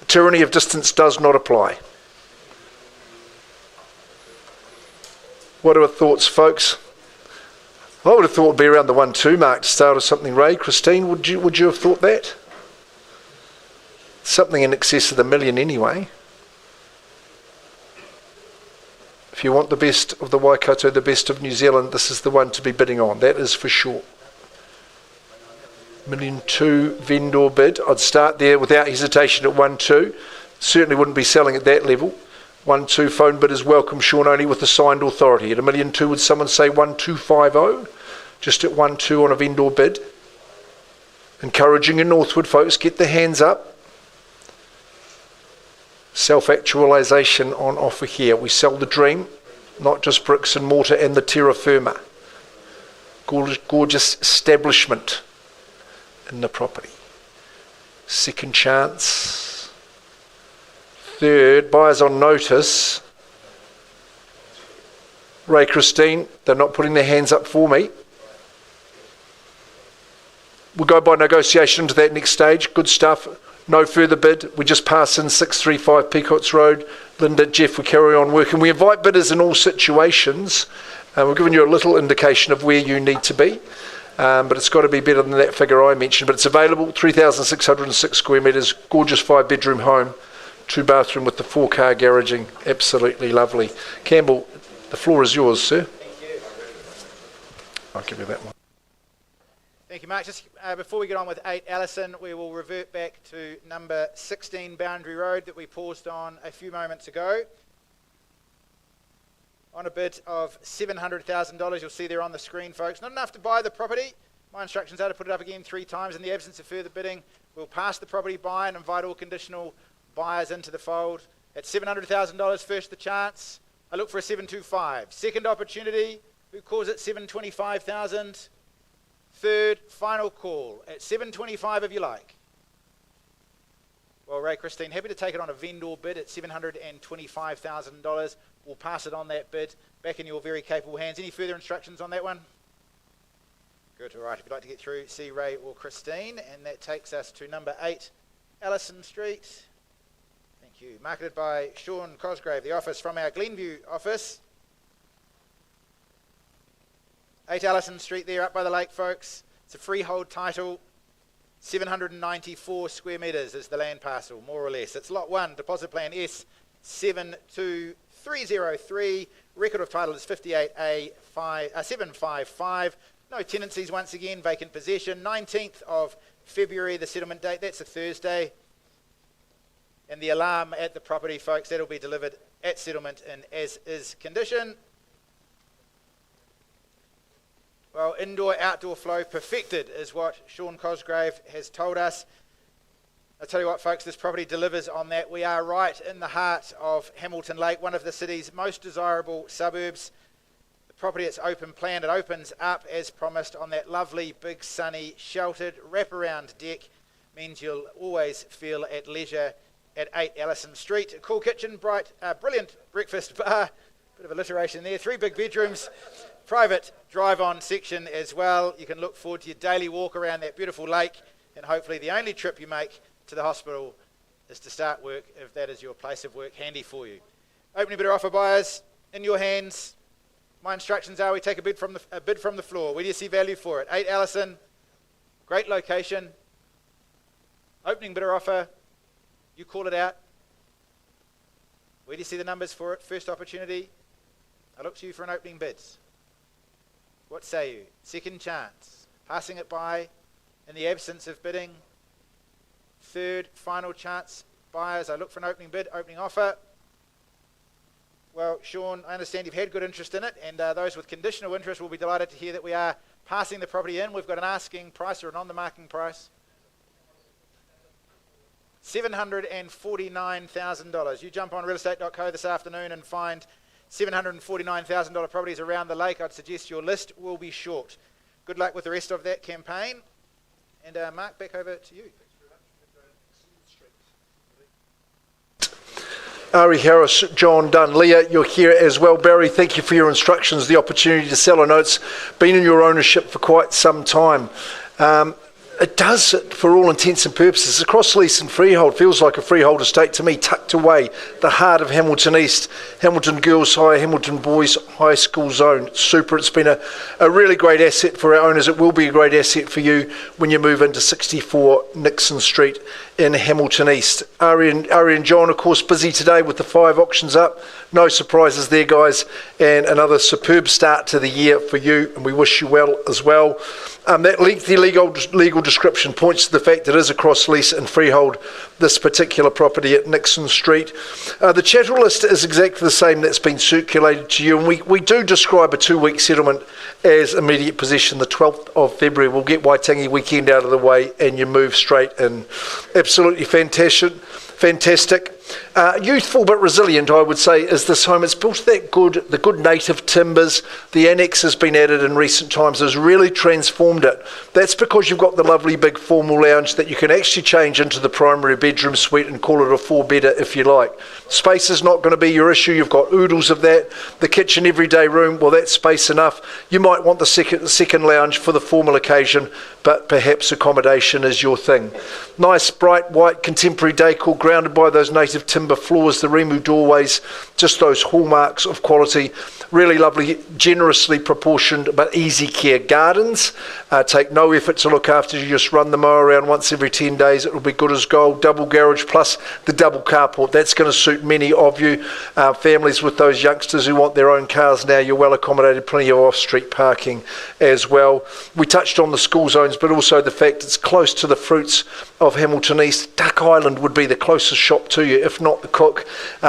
The tyranny of distance does not apply. What are our thoughts, folks? I would have thought it would be around the 1-2 mark to start or something. Ray, Christine, would you have thought that? Something in excess of $1 million anyway. If you want the best of the Waikato, the best of New Zealand, this is the one to be bidding on. That is for sure. $1.2 million vendor bid. I'd start there without hesitation at 1-2. Certainly wouldn't be selling at that level. 1-2 phone bid is welcome, Sean, only with the signed authority. At $1.2 million, would someone say 1-250? Just at 1-2 on a vendor bid. Encouraging in Northwood, folks, get the hands up. Self-actualisation on offer here. We sell the dream, not just bricks and mortar and the terra firma. Gorgeous establishment in the property. Second chance. Third, buyers on notice. Ray, Christine, they're not putting their hands up for me. We'll go by negotiation to that next stage. Good stuff. No further bid. We just pass in 635 Peacocks Road. Linda, Jeff, we carry on working. We invite bidders in all situations. We've given you a little indication of where you need to be. But it's got to be better than that figure I mentioned. But it's available, 3,606 square metres, gorgeous 5-bedroom home, 2-bathroom with the 4-car garaging. Absolutely lovely. Campbell, the floor is yours, sir. Thank you. I'll give you that one. Thank you, Mark. Just before we get on with 8 Allison, we will revert back to number 16 Boundary Road that we paused on a few moments ago. On a bid of $700,000, you'll see there on the screen, folks. Not enough to buy the property. My instructions are to put it up again 3 times. In the absence of further bidding, we'll pass the property by and invite all conditional buyers into the fold. At $700,000, first the chance. I look for a 725. Second opportunity, who calls it 725,000? Third, final call at 725 if you like. Well, Ray, Christine, happy to take it on a vendor bid at $725,000. We'll pass it on that bid back in your very capable hands. Any further instructions on that one? Good, all right. If you'd like to get through, see Ray or Christine. And that takes us to number 8, Allison Street. Thank you. Marketed by Sean Cosgrave, the office from our Glenview office. 8 Allison Street there, up by the lake, folks. It's a freehold title. 794 square metres is the land parcel, more or less. It's Lot 1, Deposit Plan S72303. Record of title is 58A755. No tenancies once again, vacant possession. 19th of February, the settlement date. That's a Thursday. And the alarm at the property, folks, that'll be delivered at settlement in as-is condition. Well, indoor-outdoor flow perfected is what Sean Cosgrave has told us. I'll tell you what, folks, this property delivers on that. We are right in the heart of Hamilton Lake, one of the city's most desirable suburbs. The property, it's open plan. It opens up, as promised, on that lovely, big, sunny, sheltered, wraparound deck. Means you'll always feel at leisure at 8 Allison Street. A cool kitchen, brilliant breakfast bar. Bit of alliteration there. 3 big bedrooms. Private drive-on section as well. You can look forward to your daily walk around that beautiful lake, and hopefully the only trip you make to the hospital is to start work, if that is your place of work, handy for you. Opening bidder offer, buyers, in your hands. My instructions are we take a bid from the floor. Where do you see value for it? 8 Allison, Great location. Opening bidder offer. You call it out. Where do you see the numbers for it? First opportunity. I look to you for an opening bid. What say you? Second chance. Passing it by in the absence of bidding. Third, final chance. Buyers, I look for an opening bid, opening offer. Well, Sean, I understand you've had good interest in it, and those with conditional interest will be delighted to hear that we are passing the property in. We've got an asking price or an on-the-marking price. $749,000. You jump on realestate.co this afternoon and find $749,000 properties around the lake. I'd suggest your list will be short. Good luck with the rest of that campaign. And Mark, back over to you. Ari Harris, John Dunn, Leah, you're here as well. Barry, thank you for your instructions, the opportunity to sell. I know it's been in your ownership for quite some time. It does, for all intents and purposes, across lease and freehold, feels like a freehold estate to me, tucked away, the heart of Hamilton East, Hamilton Girls High, Hamilton Boys High School Zone. Super, it's been a really great asset for our owners. It will be a great asset for you when you move into 64 Nixon Street in Hamilton East. Ari and John, of course, busy today with the 5 auctions up. No surprises there, guys, and another superb start to the year for you, and we wish you well as well. That lengthy legal description points to the fact that it is across lease and freehold, this particular property at Nixon Street. The chattel list is exactly the same that's been circulated to you, and we do describe a 2-week settlement as immediate possession. The 12th of February, we'll get Waitangi weekend out of the way and you move straight in. Absolutely fantastic. Youthful but resilient, I would say, is this home. It's built the good native timbers. The annex has been added in recent times, has really transformed it. That's because you've got the lovely big formal lounge that you can actually change into the primary bedroom suite and call it a 4-bedder if you like. Space is not going to be your issue. You've got oodles of that. The kitchen everyday room, well, that's space enough. You might want the second lounge for the formal occasion, but perhaps accommodation is your thing. Nice bright white contemporary decor grounded by those native timber floors, the Rimu doorways, just those hallmarks of quality. Really lovely, generously proportioned but easy care gardens. Take no effort to look after. You just run the mower around once every 10 days. It will be good as gold. Double garage plus the double carport. That's going to suit many of you. Families with those youngsters who want their own cars now, you're well accommodated. Plenty of off-street parking as well. We touched on the school zones, but also the fact it's close to the fruits of Hamilton East. Duck Island would be the closest shop to you, if not the Cook.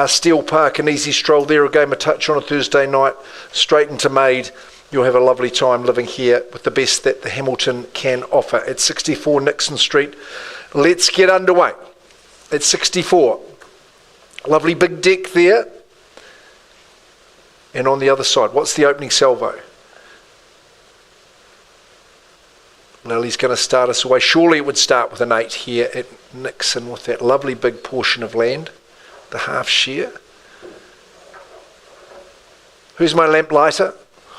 Steel Park, an easy stroll there. A game of touch on a Thursday night, straight into Maid. You'll have a lovely time living here with the best that the Hamilton can offer at 64 Nixon Street. Let's get underway at 64. Lovely big deck there. And on the other side, what's the opening salvo? Lily's going to start us away. Surely it would start with an 8 here at Nixon with that lovely big portion of land, the half share. Who's my lamp lighter?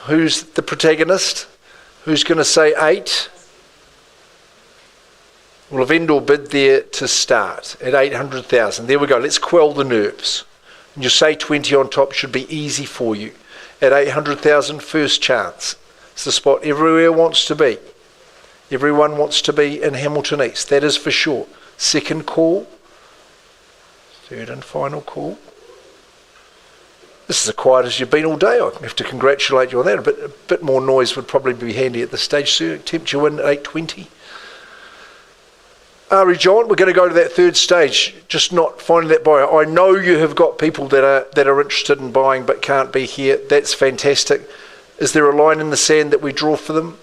Who's the protagonist? Who's going to say 8? Well, a vendor bid there to start at 800,000. There we go. Let's quell the nerves. And you say 20 on top should be easy for you. At 800,000, first chance. It's the spot everywhere wants to be. Everyone wants to be in Hamilton East. That is for sure. Second call. Third and final call. This is as quiet as you've been all day. I have to congratulate you on that. A bit more noise would probably be handy at this stage, sir. Tempt you in at 8:20. Ari, John, we're going to go to that third stage, just not finding that buyer. I know you have got people that are interested in buying but can't be here. That's fantastic. Is there a line in the sand that we draw for them?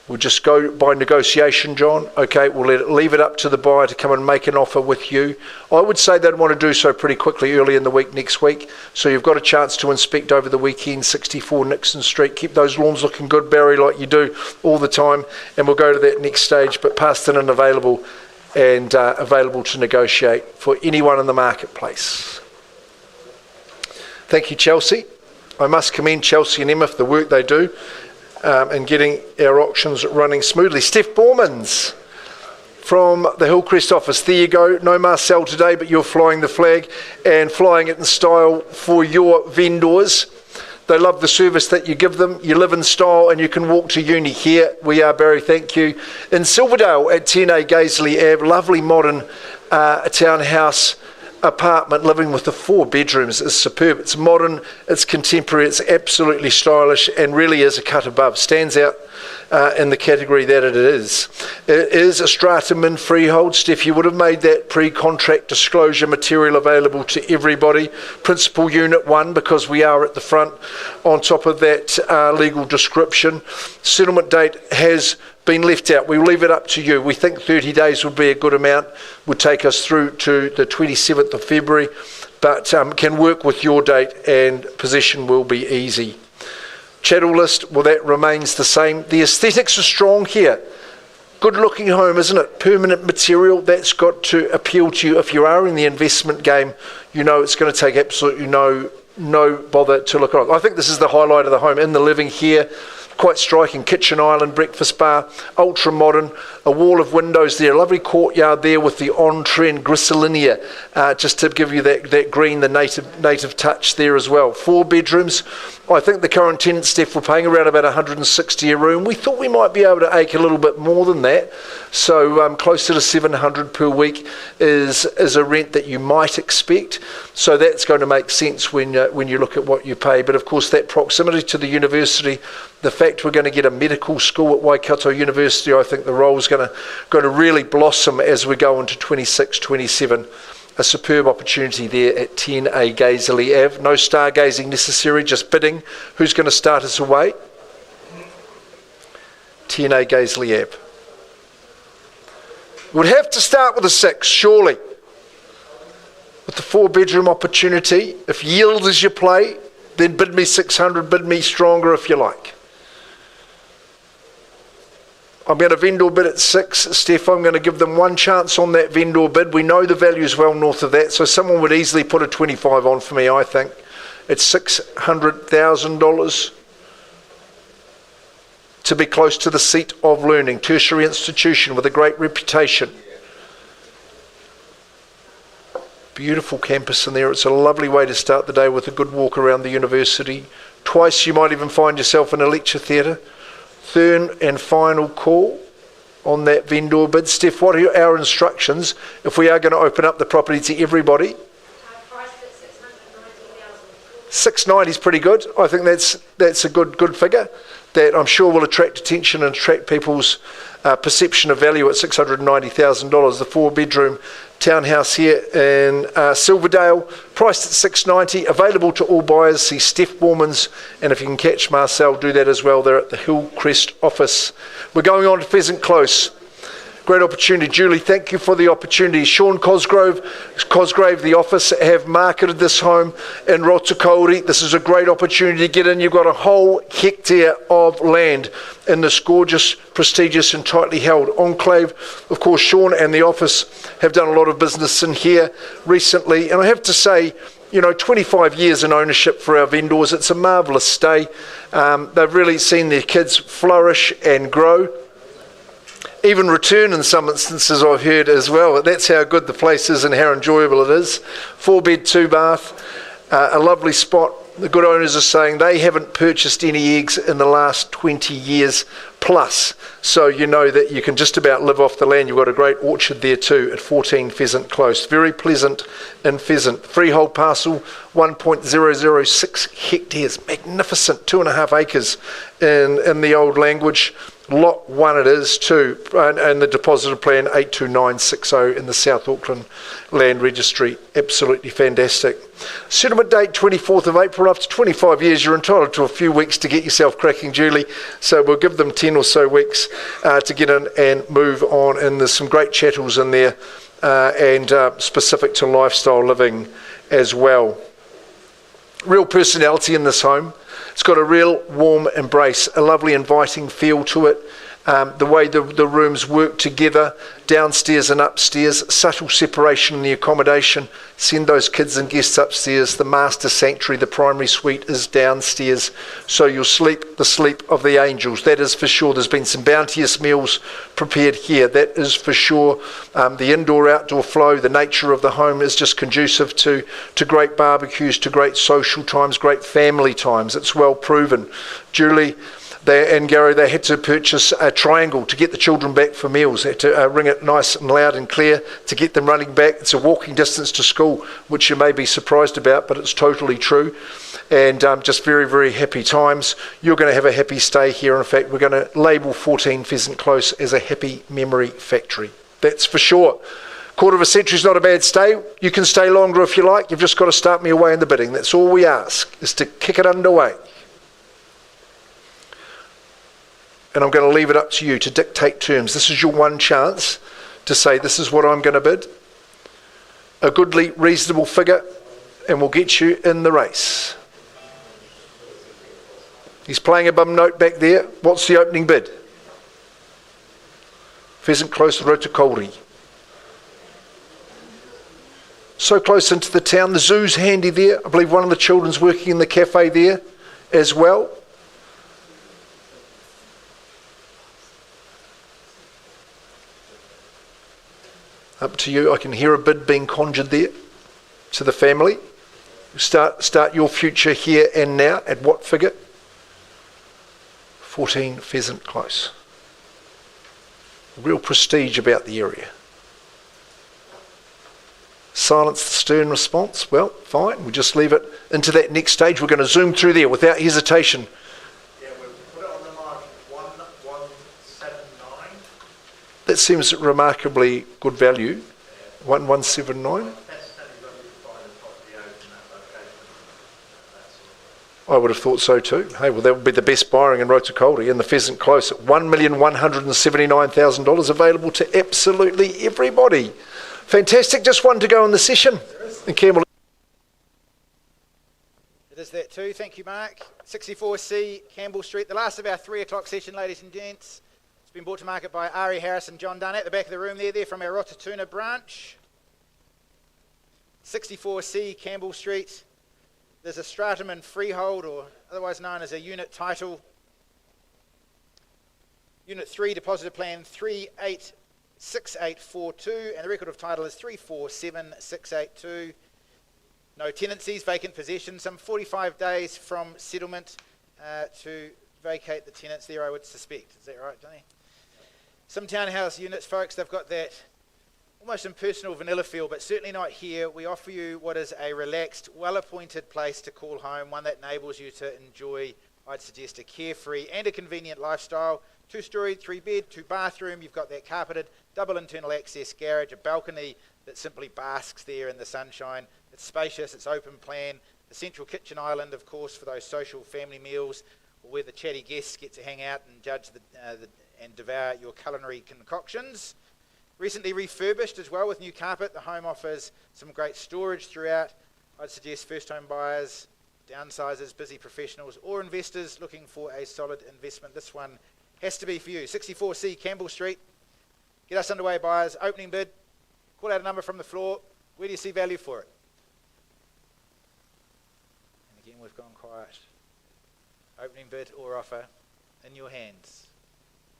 We'll just go by negotiation, John. Okay, we'll leave it up to the buyer to come and make an offer with you. I would say they'd want to do so pretty quickly early in the week next week. So you've got a chance to inspect over the weekend, 64 Nixon Street. Keep those lawns looking good, Barry, like you do all the time. And we'll go to that next stage, but passed in and available to negotiate for anyone in the marketplace. Thank you, Chelsea. I must commend Chelsea and Emma for the work they do. And getting our auctions running smoothly. Steph Bormans from the Hillcrest office. There you go. No Marcel today, but you're flying the flag and flying it in style for your vendors. They love the service that you give them. You live in style and you can walk to uni here. We are, Barry, thank you. In Silverdale at 10A Gaisley Ave, lovely modern townhouse apartment living with the 4 bedrooms is superb. It's modern, it's contemporary, it's absolutely stylish and really is a cut above. Stands out in the category that it is. It is a strata min freehold. Steph, you would have made that pre-contract disclosure material available to everybody. Principal Unit 1, because we are at the front, on top of that legal description. Settlement date has been left out. We leave it up to you. We think 30 days would be a good amount, would take us through to the 27th of February, but can work with your date and possession will be easy. Chattel list, well, that remains the same. The aesthetics are strong here. Good looking home, isn't it? Permanent material, that's got to appeal to you. If you are in the investment game, you know it's going to take absolutely no bother to look at. I think this is the highlight of the home. In the living here, quite striking, kitchen island, breakfast bar, ultra modern, a wall of windows there, a lovely courtyard there with the on-trend grissolinia, just to give you that green, the native touch there as well. 4 bedrooms. I think the current tenant, Steph, were paying around about 160 a room. We thought we might be able to ache a little bit more than that. So closer to 700 per week is a rent that you might expect. So that's going to make sense when you look at what you pay. But of course, that proximity to the university, the fact we're going to get a medical school at Waikato University, I think the role's going to really blossom as we go into 26, 27. A superb opportunity there at 10A Gaisley Ave. No stargazing necessary, just bidding. Who's going to start us away? 10A Gaisley Ave. Would have to start with a 6, surely. With the 4-bedroom opportunity, if yield is your play, then bid me 600, bid me stronger if you like. I'm going to vendor bid at 6, Steph. I'm going to give them one chance on that vendor bid. We know the value is well north of that, so someone would easily put a 25 on for me, I think. It's $600,000 to be close to the seat of learning. Tertiary institution with a great reputation. Beautiful campus in there. It's a lovely way to start the day with a good walk around the university. Twice you might even find yourself in a lecture theatre. Third and final call on that vendor bid. Steph, what are our instructions if we are going to open up the property to everybody? Priced at $690,000. 690 is pretty good. I think that's a good figure that I'm sure will attract attention and attract people's perception of value at $690,000. The 4-bedroom townhouse here in Silverdale, priced at $690, available to all buyers. See Steph Bormans, and if you can catch Marcel, do that as well. They're at the Hillcrest office. We're going on to Pheasant Close. Great opportunity. Julie, thank you for the opportunity. Sean Cosgrave, the office, have marketed this home in Rotokauri. This is a great opportunity to get in. You've got a whole hectare of land in this gorgeous, prestigious and tightly held enclave. Of course, Sean and the office have done a lot of business in here recently. And I have to say, 25 years in ownership for our vendors. It's a marvellous stay. They've really seen their kids flourish and grow. Even return in some instances, I've heard as well. That's how good the place is and how enjoyable it is. 4-bed, 2-bath, a lovely spot. The good owners are saying they haven't purchased any eggs in the last 20 years plus. So you know that you can just about live off the land. You've got a great orchard there too at 14 Pheasant Close. Very pleasant in Pheasant. Freehold parcel, 1.006 hectares. Magnificent, 2.5 acres in the old language. Lot 1 it is too, and the depositor plan 82960 in the South Auckland Land Registry. Absolutely fantastic. Settlement date 24th of April. After 25 years you're entitled to a few weeks to get yourself cracking, Julie, so we'll give them 10 or so weeks to get in and move on. And there's some great chattels in there and specific to lifestyle living as well. Real personality in this home. It's got a real warm embrace, a lovely inviting feel to it. the way the rooms work together, downstairs and upstairs, subtle separation in the accommodation. Send those kids and guests upstairs. The master sanctuary, the primary suite, is downstairs, so you'll sleep the sleep of the angels. That is for sure. There's been some bounteous meals prepared here. That is for sure. The indoor-outdoor flow, the nature of the home is just conducive to great barbecues, to great social times, great family times. It's well proven. Julie and Gary, they had to purchase a triangle to get the children back for meals. They had to ring it nice and loud and clear to get them running back. It's a walking distance to school, which you may be surprised about, but it's totally true. And just very, very happy times. You're going to have a happy stay here. In fact, we're going to label 14 Pheasant Close as a happy memory factory. That's for sure. Quarter of a century is not a bad stay. You can stay longer if you like. You've just got to start me away in the bidding. That's all we ask, is to kick it underway. And I'm going to leave it up to you to dictate terms. This is your one chance to say, this is what I'm going to bid. A goodly, reasonable figure, and we'll get you in the race. He's playing a bum note back there. What's the opening bid? Pheasant Close, Rotokauri. So close into the town. The zoo's handy there. I believe one of the children's working in the cafe there as well. Up to you. I can hear a bid being conjured there to the family. Start your future here and now. At what figure? 14 Pheasant Close. Real prestige about the area. Silence the stern response. Well, fine. We'll just leave it into that next stage. We're going to zoom through there without hesitation. Yeah, we'll put it on the market 1179. That seems remarkably good value. 1179. That's only going to buy the property out in that location. I would have thought so too. Hey, well, that would be the best buying in Rotokauri, and the Pheasant Close at $1,179,000, available to absolutely everybody. Fantastic. Just one to go in the session. And Campbell. It is that too. Thank you, Mark. 64C Campbell Street, the last of our 3 o'clock session, ladies and gents. It's been brought to market by Ari Harris and John Dunn at the back of the room there from our Rotatuna branch. 64C Campbell Street. There's a stratum and freehold, or otherwise known as a unit title. Unit 3, depositor plan 386842, and the record of title is 347682. No tenancies, vacant possession, some 45 days from settlement to vacate the tenants there, I would suspect. Is that right, Johnny? Some townhouse units, folks, they've got that almost impersonal vanilla feel, but certainly not here. We offer you what is a relaxed, well-appointed place to call home, one that enables you to enjoy, I'd suggest, a carefree and a convenient lifestyle. 2-story, 3-bed, 2-bathroom. You've got that carpeted, double internal access garage, a balcony that simply basks there in the sunshine. It's spacious, it's open plan. The central kitchen island, of course, for those social family meals, where the chatty guests get to hang out and judge and devour your culinary concoctions. Recently refurbished as well with new carpet. The home offers some great storage throughout. I'd suggest first-home buyers, downsizers, busy professionals, or investors looking for a solid investment. This one has to be for you. 64C Campbell Street. Get us underway, buyers. Opening bid. Call out a number from the floor. Where do you see value for it? And again, we've gone quiet. Opening bid or offer in your hands.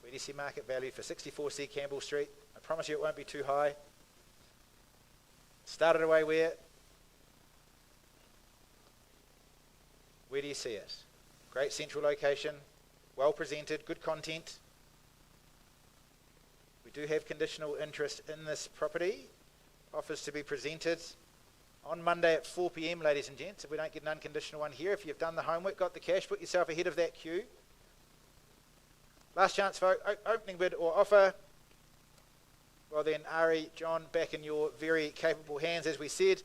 Where do you see market value for 64C Campbell Street? I promise you it won't be too high. Started away where? Where do you see it? Great central location, well presented, good content. We do have conditional interest in this property. Offers to be presented on Monday at 4 p.m, ladies and gents. If we don't get an unconditional one here, if you've done the homework, got the cash, put yourself ahead of that queue. Last chance for opening bid or offer. Well then, Ari, John, back in your very capable hands, as we said.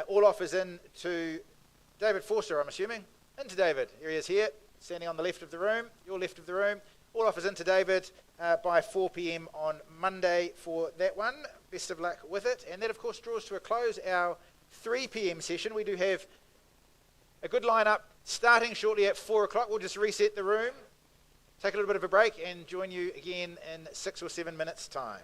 All offers in to David Forster, I'm assuming. Into David. Here he is here, standing on the left of the room, your left of the room. All offers in to David by 4 p.m. on Monday for that one. Best of luck with it. And that, of course, draws to a close our 3 p.m. session. We do have a good lineup starting shortly at 4 o'clock. We'll just reset the room. take a little bit of a break and join you again in 6 or 7 minutes' time.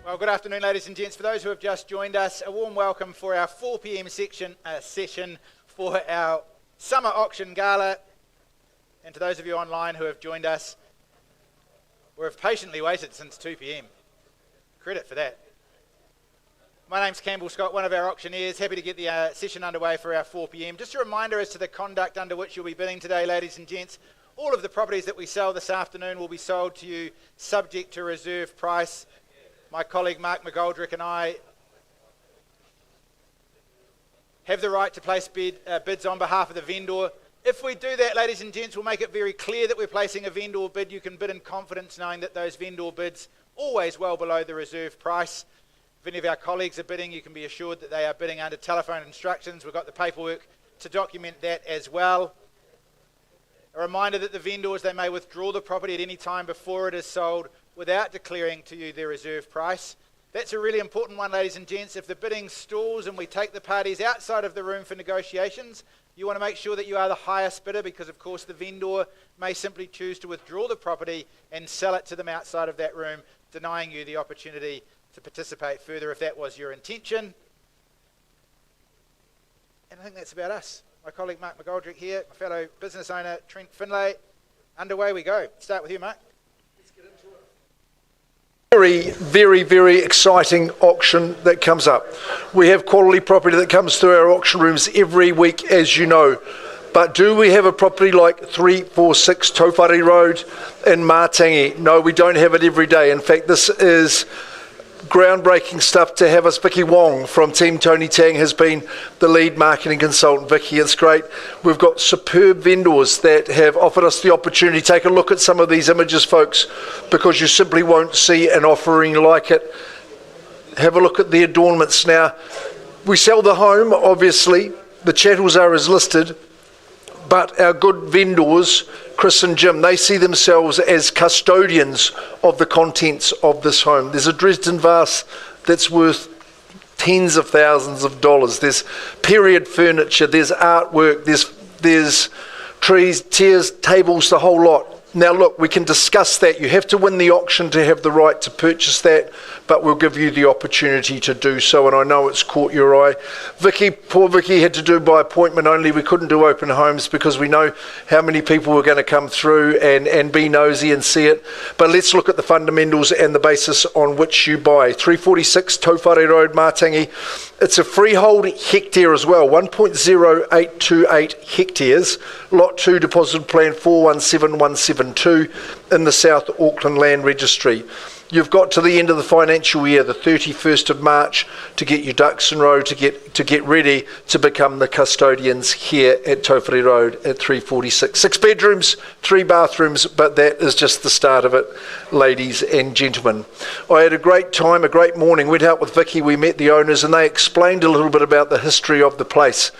Well, good afternoon, ladies and gents. For those who have just joined us, a warm welcome for our 4 p.m. session for our summer auction gala. And to those of you online who have joined us, we have patiently waited since 2 p.m. Credit for that. My name's Campbell Scott, one of our auctioneers. Happy to get the session underway for our 4 p.m. Just a reminder as to the conduct under which you'll be bidding today, ladies and gents. All of the properties that we sell this afternoon will be sold to you subject to reserve price. My colleague Mark McGoldrick and I have the right to place bids on behalf of the vendor. If we do that, ladies and gents, we'll make it very clear that we're placing a vendor bid. You can bid in confidence knowing that those vendor bids always well below the reserve price. If any of our colleagues are bidding, you can be assured that they are bidding under telephone instructions. We've got the paperwork to document that as well. A reminder that the vendors, they may withdraw the property at any time before it is sold without declaring to you their reserve price. That's a really important one, ladies and gents. If the bidding stalls and we take the parties outside of the room for negotiations, you want to make sure that you are the highest bidder because, of course, the vendor may simply choose to withdraw the property and sell it to them outside of that room, denying you the opportunity to participate further if that was your intention. And I think that's about us. My colleague Mark McGoldrick here, my fellow business owner Trent Finlay. Underway we go. Start with you, Mark. Very, very, very exciting auction that comes up. We have quality property that comes through our auction rooms every week, as you know. But do we have a property like 346 Tauwhare Road in Mātangi? No, we don't have it every day. In fact, this is groundbreaking stuff to have us. Vicky Wong from Team Tony Tang has been the lead marketing consultant. Vicky, it's great. We've got superb vendors that have offered us the opportunity. Take a look at some of these images, folks, because you simply won't see an offering like it. Have a look at the adornments. Now, we sell the home, obviously. The chattels are as listed. But our good vendors, Chris and Jim, they see themselves as custodians of the contents of this home. There's a Dresden vase that's worth tens of thousands of dollars. There's period furniture, there's artwork, there's trees, chairs, tables, the whole lot. Now look, we can discuss that. You have to win the auction to have the right to purchase that, but we'll give you the opportunity to do so, and I know it's caught your eye. Vicky, poor Vicky, had to do by appointment only. We couldn't do open homes because we know how many people were going to come through and be nosy and see it. But let's look at the fundamentals and the basis on which you buy. 346 Tauwhare Road, Mātangi. It's a freehold hectare as well, 1.0828 hectares. Lot 2 deposit plan 417172. in the South Auckland Land Registry. You've got to the end of the financial year, the 31st of March, to get your ducks in a row, to get ready to become the custodians here at Tauwhare Road at 346. 6 bedrooms, 3 bathrooms, but that is just the start of it, ladies and gentlemen. I had a great time, a great morning. Went out with Vicky, we met the owners, and they explained a little bit about the history of the place.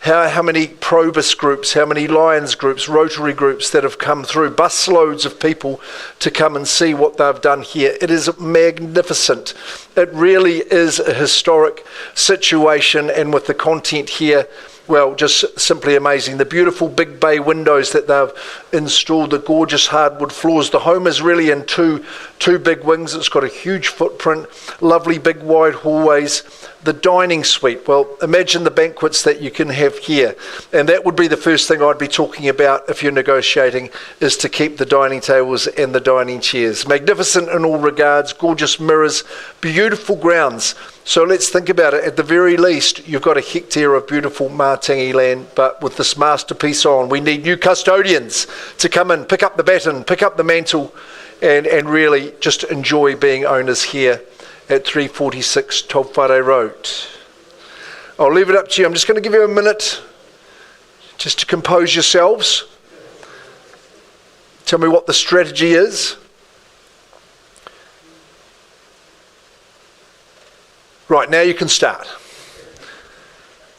How many Probus groups, how many Lions groups, Rotary groups that have come through, busloads of people to come and see what they've done here. It is magnificent. It really is a historic situation, and with the content here, well, just simply amazing. The beautiful big bay windows that they've installed, the gorgeous hardwood floors. The home is really in two big wings. It's got a huge footprint, lovely big wide hallways. The dining suite, well, imagine the banquets that you can have here. And that would be the first thing I'd be talking about if you're negotiating, is to keep the dining tables and the dining chairs. Magnificent in all regards, gorgeous mirrors, beautiful grounds. So let's think about it. At the very least, you've got a hectare of beautiful Mātangi land, but with this masterpiece on, we need new custodians to come in, pick up the baton, pick up the mantle, and really just enjoy being owners here at 346 Tauwhare Road. I'll leave it up to you. I'm just going to give you a minute just to compose yourselves. Tell me what the strategy is. Right, now you can start.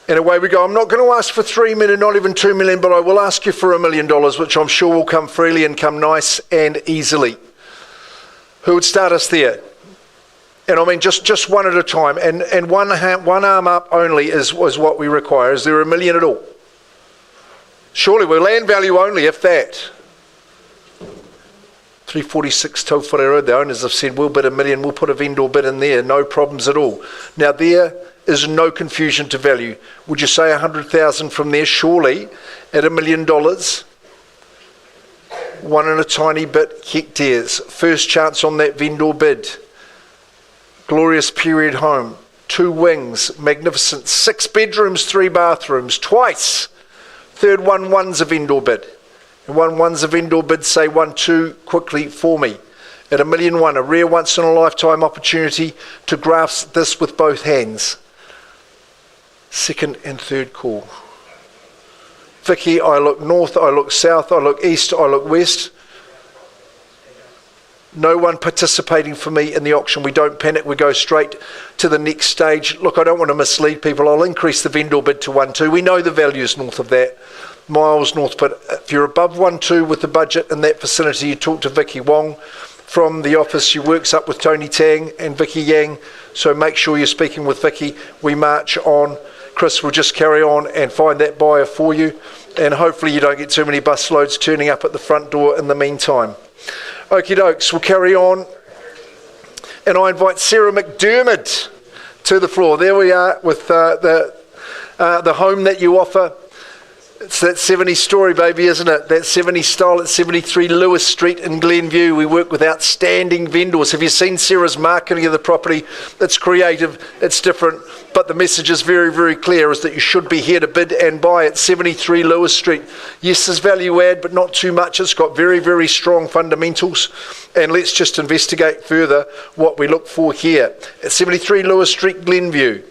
And away we go. I'm not going to ask for 3 million, not even 2 million, but I will ask you for $1 million, which I'm sure will come freely and come nice and easily. Who would start us there? And I mean, just one at a time. And one arm up only is what we require. Is there $1 million at all? Surely we're land value only, if that. 346 Tauwhare Road, the owners have said, we'll bid $1 million, we'll put a vendor bid in there, no problems at all. Now there is no confusion to value. Would you say 100,000 from there? Surely at $1 million, one and a tiny bit hectares. First chance on that vendor bid. Glorious period home, 2 wings, magnificent, 6 bedrooms, 3 bathrooms, twice. Third one's a vendor bid. And one's a vendor bid, say 1, 2 quickly for me. At $1 million, a rare once in a lifetime opportunity to grasp this with both hands. Second and third call. Vicky, I look north, I look south, I look east, I look west. No one participating for me in the auction. We don't panic. We go straight to the next stage. Look, I don't want to mislead people. I'll increase the vendor bid to 1.2. We know the values north of that, miles north. But if you're above 1.2 with the budget in that vicinity, you talk to Vicky Wong from the office. She works up with Tony Tang and Vicky Yang. So make sure you're speaking with Vicky. We march on. Chris will just carry on and find that buyer for you. And hopefully you don't get too many bus loads turning up at the front door in the meantime. Okie dokes, we'll carry on. And I invite Sarah McDermott to the floor. There we are with the home that you offer. It's that 70s story, baby, isn't it? That 70s style at 73 Lewis Street in Glenview. We work with outstanding vendors. Have you seen Sarah's marketing of the property? It's creative, it's different, but the message is very, very clear, is that you should be here to bid and buy at 73 Lewis Street. Yes, there's value add, but not too much. It's got very, very strong fundamentals. And let's just investigate further what we look for here. At 73 Lewis Street, Glenview.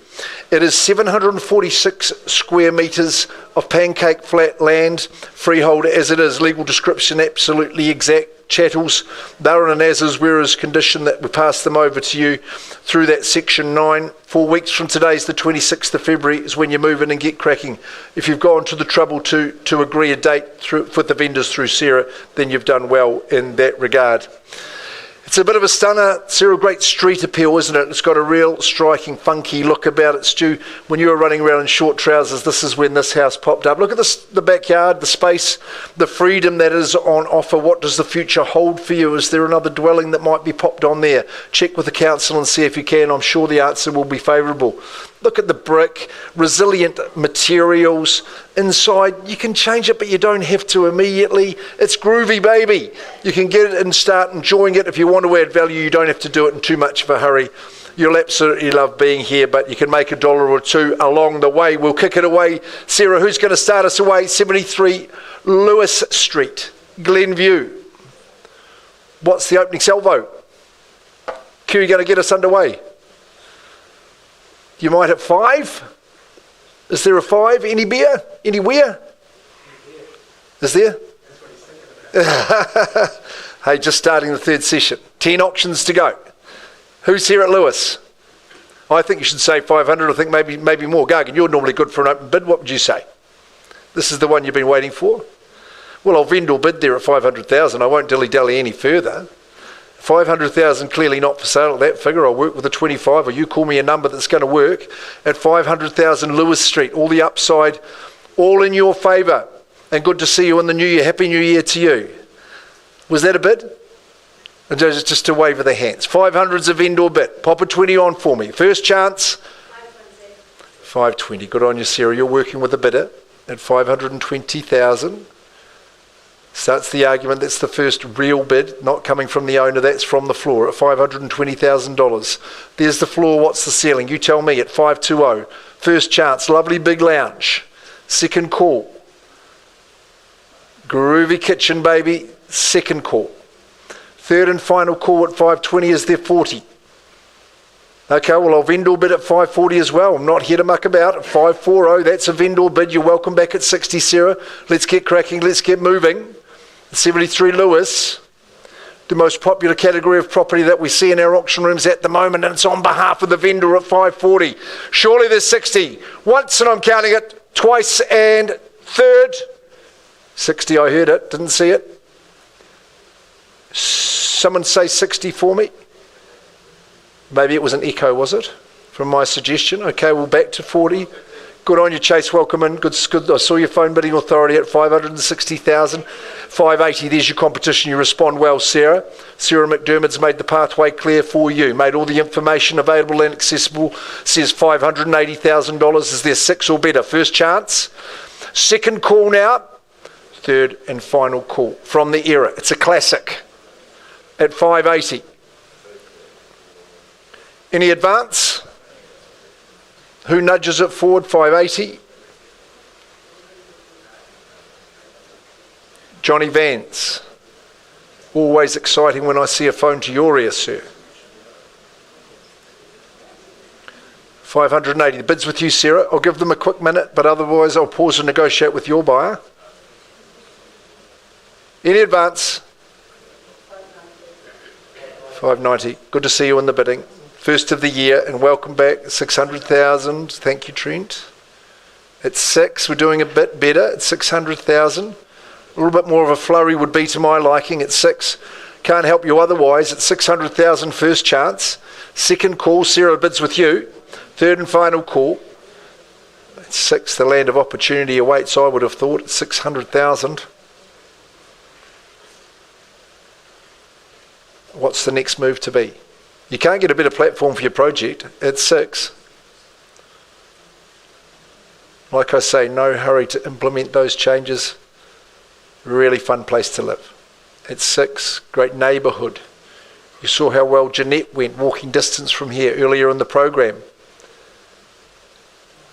It is 746 square metres of pancake flat land, freehold as it is, legal description absolutely exact, chattels, they're in an as-is whereas condition that we pass them over to you through that section 9. 4 weeks from today's the 26th of February is when you move in and get cracking. If you've gone to the trouble to agree a date with the vendors through Sarah, then you've done well in that regard. It's a bit of a stunner. Sarah, great street appeal, isn't it? It's got a real striking, funky look about it. Stu, when you were running around in short trousers, this is when this house popped up. Look at this, the backyard, the space, the freedom that is on offer. What does the future hold for you? Is there another dwelling that might be popped on there? Check with the council and see if you can. I'm sure the answer will be favourable. Look at the brick, resilient materials. Inside, you can change it, but you don't have to immediately. It's groovy, baby. You can get it and start enjoying it. If you want to add value, you don't have to do it in too much of a hurry. You'll absolutely love being here, but you can make $1 or $2 along the way. We'll kick it away. Sarah, who's going to start us away? 73 Lewis Street, Glenview. What's the opening sell vote? Q, you going to get us underway? You might hit 5. Is there a 5? Any beer? Anywhere? Is there? Hey, just starting the third session. 10 auctions to go. Who's here at Lewis? I think you should say 500. I think maybe more. Gargan, you're normally good for an open bid. What would you say? This is the one you've been waiting for? Well, I'll vendor bid there at 500,000. I won't dilly-dally any further. 500,000 clearly not for sale at that figure. I'll work with a 25, or you call me a number that's going to work at 500,000 Lewis Street. All the upside, all in your favour. And good to see you in the new year. Happy New Year to you. Was that a bid? Or just a wave of the hands. 500's a vendor bid. Pop a 20 on for me. First chance. 520. Good on you, Sarah. You're working with a bidder at 520,000. Starts the argument that's the first real bid, not coming from the owner, that's from the floor at $520,000. There's the floor, what's the ceiling? You tell me at 520. First chance, lovely big lounge. Second call. Groovy kitchen, baby. Second call. Third and final call at 520 is their 40. Okay, well, I'll vendor bid at 540 as well. I'm not here to muck about. At 540, that's a vendor bid. You're welcome back at 60, Sarah. Let's get cracking. Let's get moving. 73 Lewis, the most popular category of property that we see in our auction rooms at the moment, and it's on behalf of the vendor at 540. Surely there's 60. Once, and I'm counting it, twice, and third. 60, I heard it, didn't see it. Someone say 60 for me. Maybe it was an echo, was it? From my suggestion. Okay, well, back to 40. Good on you, Chase. Welcome in. Good. I saw your phone bidding authority at 560,000. 580, there's your competition. You respond well, Sarah. Sarah McDermott's made the pathway clear for you. Made all the information available and accessible. Says $580,000. Is there 6 or better? First chance. Second call now. Third and final call from the era. It's a classic at 580. Any advance? Who nudges it forward? 580. Johnny Vance. Always exciting when I see a phone to your ear, sir. 580. The bid's with you, Sarah. I'll give them a quick minute, but otherwise I'll pause and negotiate with your buyer. Any advance? 590. Good to see you in the bidding. First of the year, and welcome back. 600,000. Thank you, Trent. At 6, we're doing a bit better at 600,000. A little bit more of a flurry would be to my liking at 6. Can't help you otherwise. At 600,000, first chance. Second call, Sarah bids with you. Third and final call. At 6, the land of opportunity awaits, I would have thought, at 600,000. What's the next move to be? You can't get a better platform for your project at 6. Like I say, no hurry to implement those changes. Really fun place to live. At 6, great neighbourhood. You saw how well Jeanette went, walking distance from here earlier in the program.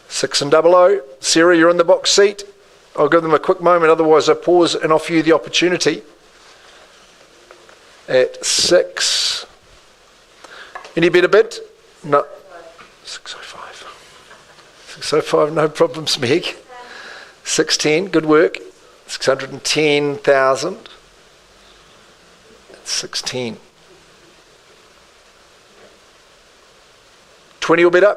6 and 00. Sarah, you're in the box seat. I'll give them a quick moment, otherwise I pause and offer you the opportunity. At 6. Any better bid? No. 605. 605, no problems, Meg. 610, good work. 610,000. 610. 20 or better.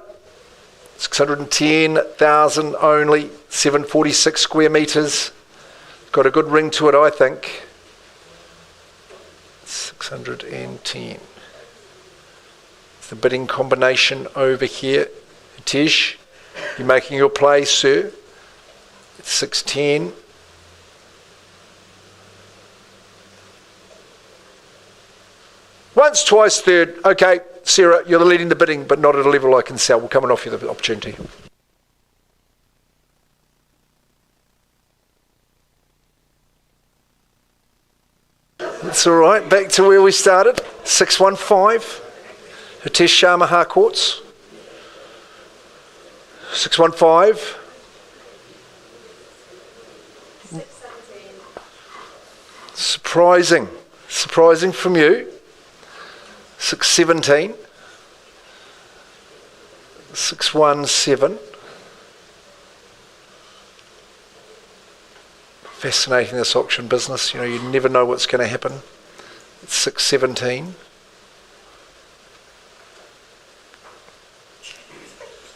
610,000 only. 746 square metres. Got a good ring to it, I think. 610. It's the bidding combination over here. Tish, you're making your play, sir. It's 610. Once, twice, third. Okay, Sarah, you're leading the bidding, but not at a level I can sell. We'll come and offer you the opportunity. That's all right. Back to where we started. 615. Hitesh Sharma Harcourts. 615. 617. Surprising. Surprising from you. 617. 617. Fascinating, this auction business. You know, you never know what's going to happen. It's 617.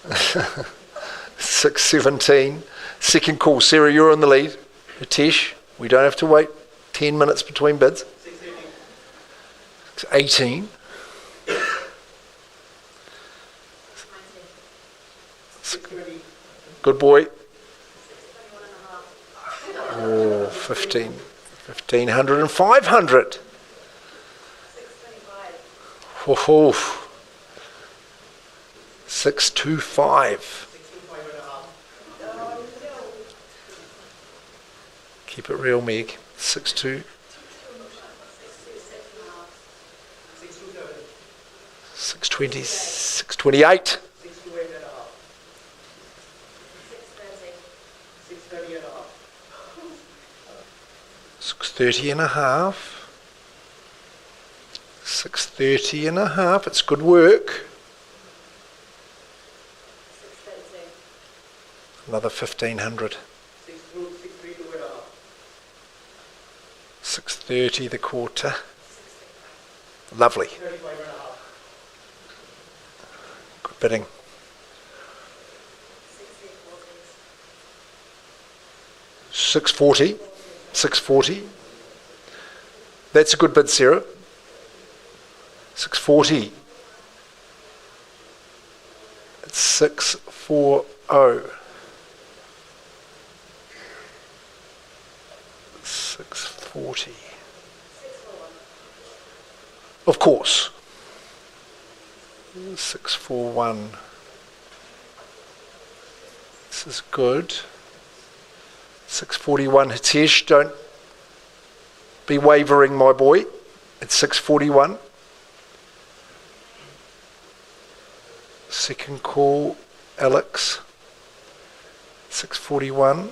$6.17. Second call. Sarah, you're in the lead. Hitesh, we don't have to wait 10 minutes between bids. 618. Good boy. Oh, 15. 1,500 and 500. Oh, 625. Keep it real, Meg. 62. 620. 628. 630 and a half. 630 and a half. It's good work. Another 1,500. 630 the quarter. Lovely. Good bidding. 640. 640. That's a good bid, Sarah. 640. It's 640. 640. Of course. 641. This is good. 641. Hitesh, don't be wavering, my boy. It's 641. Second call, Alex. 641.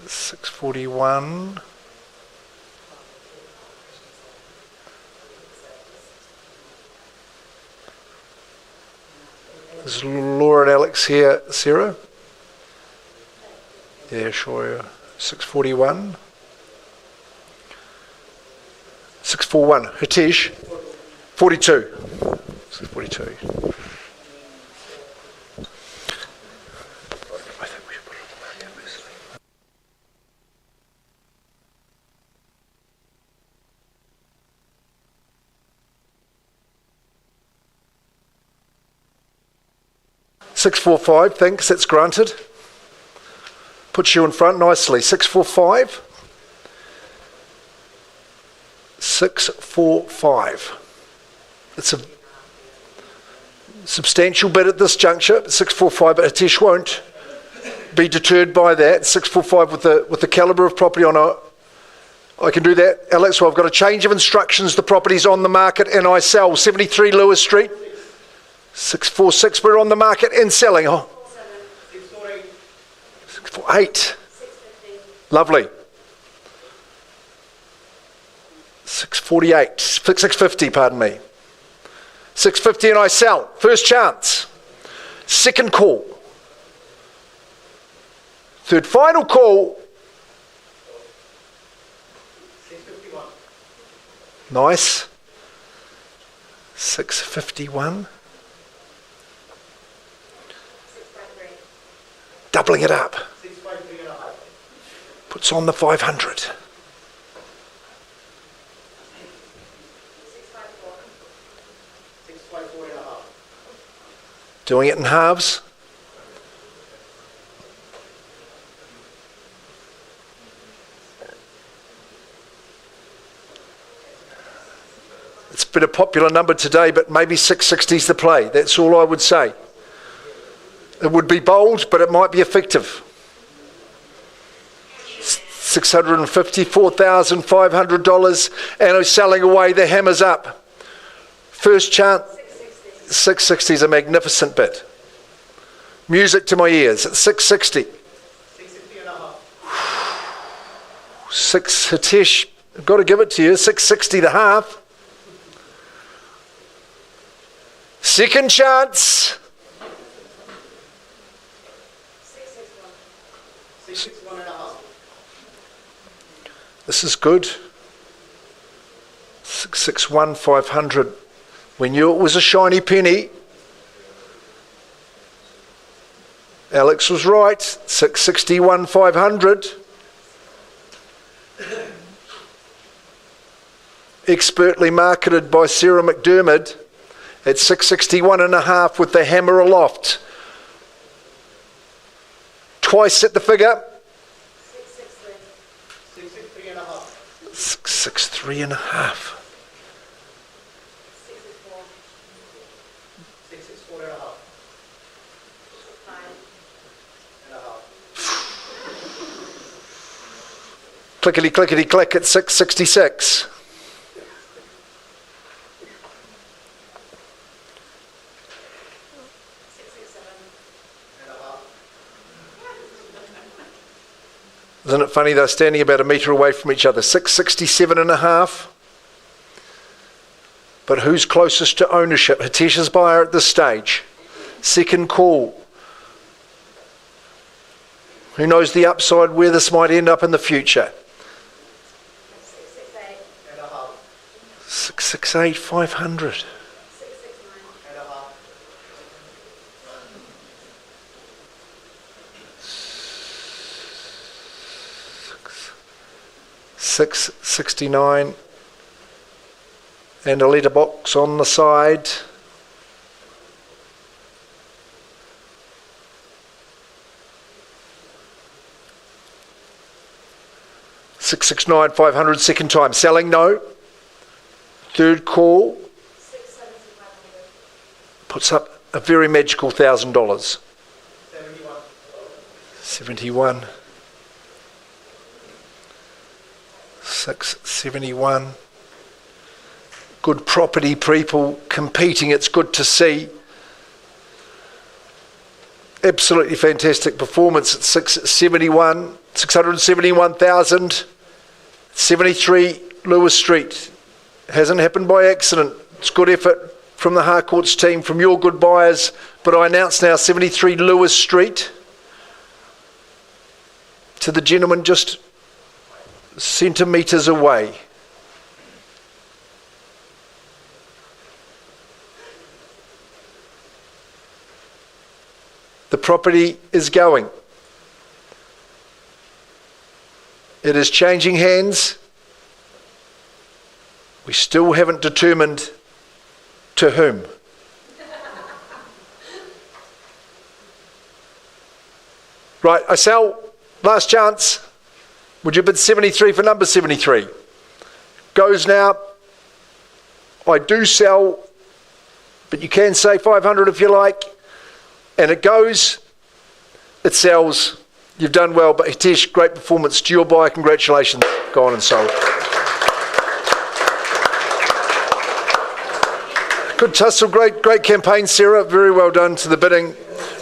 641. Is Laura and Alex here, Sarah? Yeah, sure. 641. 641. Hitesh. 42. 642. I think we should put it on the market, basically. $645, thanks, that's granted. Puts you in front nicely. 645. 645. It's a substantial bid at this juncture. 645, but Hitesh won't be deterred by that. 645 with the calibre of property on it. I can do that. Alex, well, I've got a change of instructions. The property's on the market and I sell. 73 Lewis Street. 646, we're on the market and selling. Oh. 648. Lovely. 648. 650, pardon me. 650 and I sell. First chance. Second call. Third final call. 651. Nice. 651. Doubling it up. 653 and a half. Puts on the 500. 654 and a half. Doing it in halves. It's been a popular number today, but maybe 660 is the play. That's all I would say. It would be bold, but it might be effective. $654,500 and is selling away. The hammer's up. First chance. 660 is a magnificent bid. Music to my ears. It's 660. 660 and a half. 6 Hitesh, got to give it to you, 660 the half. Second chance. 661. This is good. 661 500. We knew it was a shiny penny. Alex was right. 661 500. Expertly marketed by Sarah McDermott at 661 and a half with the hammer aloft. Twice at the figure. 663 and a half. 663 and a half. 664. 664 and a half. 5 and a half. Clickety clickety click at 666. 667 and a half. Isn't it funny they're standing about a metre away from each other? 667 and a half. But who's closest to ownership? Hitesh's buyer at this stage. Second call. Who knows the upside, where this might end up in the future? 668 and a half. 668 500. 669 and a half. 669. And a letterbox on the side. $669 500 second time. Selling no. Third call 670 500. puts up a very magical $1,000. 71. 71. 671. Good property people competing. It's good to see. Absolutely fantastic performance at 671. 671,000. 73 Lewis Street. Hasn't happened by accident. It's good effort from the Harcourts team, from your good buyers. But I announce now 73 Lewis Street to the gentleman just centimetres away. The property is going. It is changing hands. We still haven't determined to whom. Right, I sell. Last chance. Would you bid 73 for number 73? Goes now. I do sell, but you can say 500 if you like. And it goes. It sells. You've done well, but Hitesh, great performance. To your buyer, congratulations. Gone and sold. Good tussle, great campaign, Sarah. Very well done to the bidding.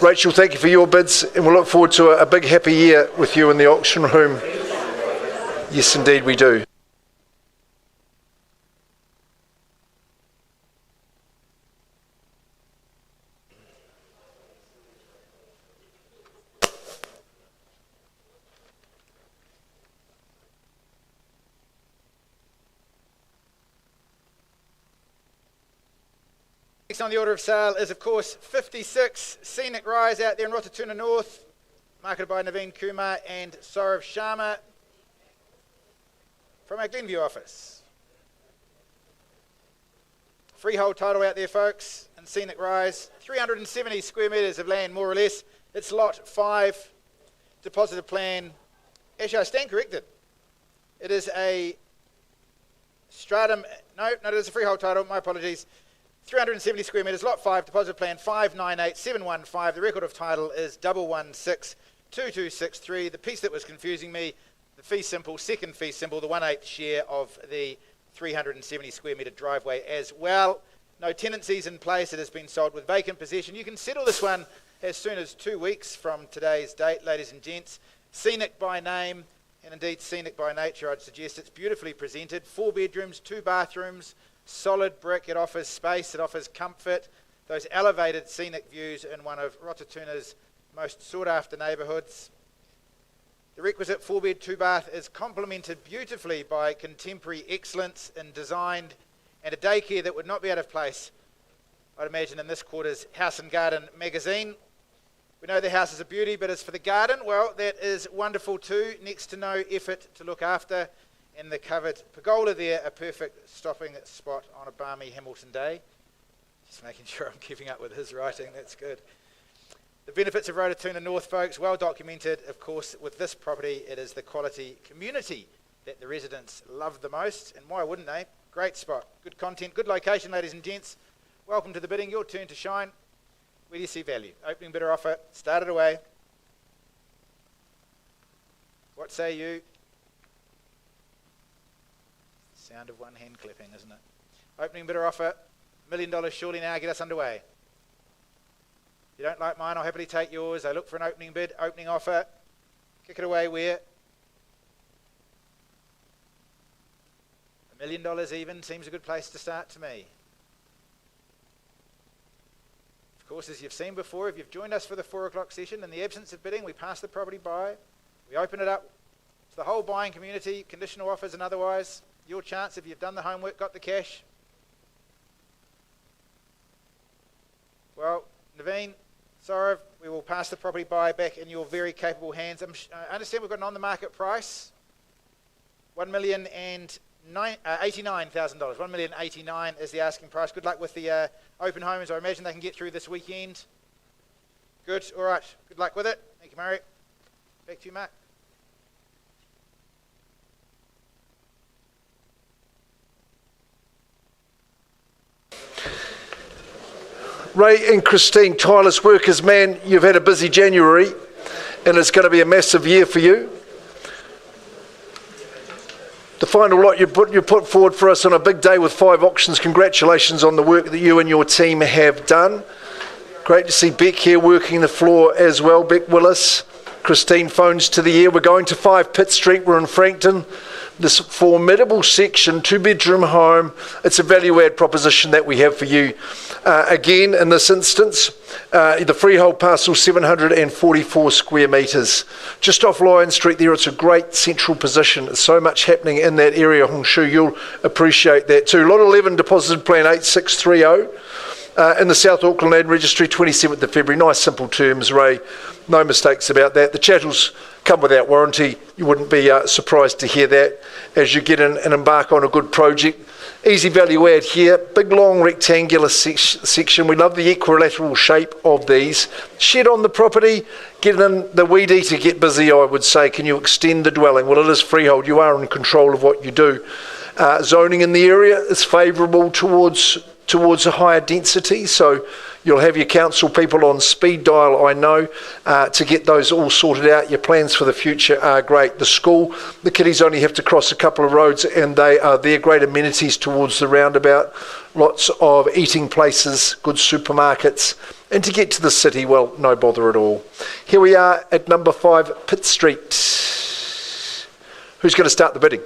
Rachel, thank you for your bids, and we'll look forward to a big happy year with you in the auction room. Yes, indeed we do. Next on the order of sale is, of course, 56 Scenic Rise out there in Rotatuna North, marketed by Naveen Kumar and Saurav Sharma from our Glenview office. Freehold title out there, folks, and Scenic Rise. 370 square metres of land, more or less. It's lot 5, deposited plan. Actually, I stand corrected. It is a stratum, no, it is a freehold title, my apologies. 370 square metres, lot 5, deposit plan 598715. The record of title is 1162263. The piece that was confusing me, the fee simple, second fee simple, the 1/8 share of the 370 square metre driveway as well. No tenancies in place. It has been sold with vacant possession. You can settle this one as soon as 2 weeks from today's date, ladies and gents. Scenic by name, and indeed scenic by nature. I'd suggest it's beautifully presented. 4 bedrooms, 2 bathrooms, solid brick. It offers space, it offers comfort, those elevated scenic views in one of Rotatuna's most sought after neighbourhoods. The requisite 4-bed, 2-bath is complemented beautifully by contemporary excellence in design and a daycare that would not be out of place, I'd imagine, in this quarter's House and Garden magazine. We know the house is a beauty, but as for the garden, well, that is wonderful too. Next to no effort to look after, and the covered pergola there, a perfect stopping spot on a balmy Hamilton day. Just making sure I'm keeping up with his writing, that's good. The benefits of Rotatuna North, folks, well documented. Of course, with this property, it is the quality community that the residents love the most, and why wouldn't they? Great spot, good content, good location, ladies and gents. Welcome to the bidding, your turn to shine. Where do you see value? Opening bidder offer, start it away. What say you? Sound of one hand clapping, isn't it? Opening bidder offer, $1 million surely now, get us underway. If you don't like mine, I'll happily take yours. I look for an opening bid, opening offer. Kick it away where? $1 million even seems a good place to start to me. Of course, as you've seen before, if you've joined us for the 4 o'clock session, in the absence of bidding, we pass the property by. We open it up to the whole buying community, conditional offers and otherwise. Your chance if you've done the homework, got the cash. Well, Naveen, Saurav, we will pass the property by back in your very capable hands. I understand we've got an on-the-market price, $1,089,000. $1,089,000 is the asking price. Good luck with the open homes. I imagine they can get through this weekend. Good. All right. Good luck with it. Thank you, Murray. Back to you, Mark. Ray and Christine, tireless workers, man, you've had a busy January and it's going to be a massive year for you. The final lot you put forward for us on a big day with 5 auctions. Congratulations on the work that you and your team have done. Great to see Beck here working the floor as well. Beck Willis, Christine phones to the air. We're going to 5 Pitt Street. We're in Frankton. This formidable section, 2-bedroom home. It's a value-add proposition that we have for you. Again, in this instance, the freehold parcel, 744 square metres. Just off Lion Street there, it's a great central position. There's so much happening in that area, Hongshu. You'll appreciate that too. Lot 11, deposited plan 8630. In the South Auckland Land Registry, 27th of February. Nice, simple terms, Ray. No mistakes about that. The chattels come without warranty. You wouldn't be surprised to hear that as you get in and embark on a good project. Easy value add here. Big, long, rectangular section. We love the equilateral shape of these. Shed on the property. Get in the weed eater, get busy, I would say. Can you extend the dwelling? Well, it is freehold. You are in control of what you do. Zoning in the area is favourable towards a higher density, so you'll have your council people on speed dial, I know, to get those all sorted out. Your plans for the future are great. The school, the kiddies only have to cross a couple of roads and they are there. Great amenities towards the roundabout, lots of eating places, good supermarkets, and to get to the city, well, no bother at all. Here we are at number 5 Pitt Street. Who's going to start the bidding?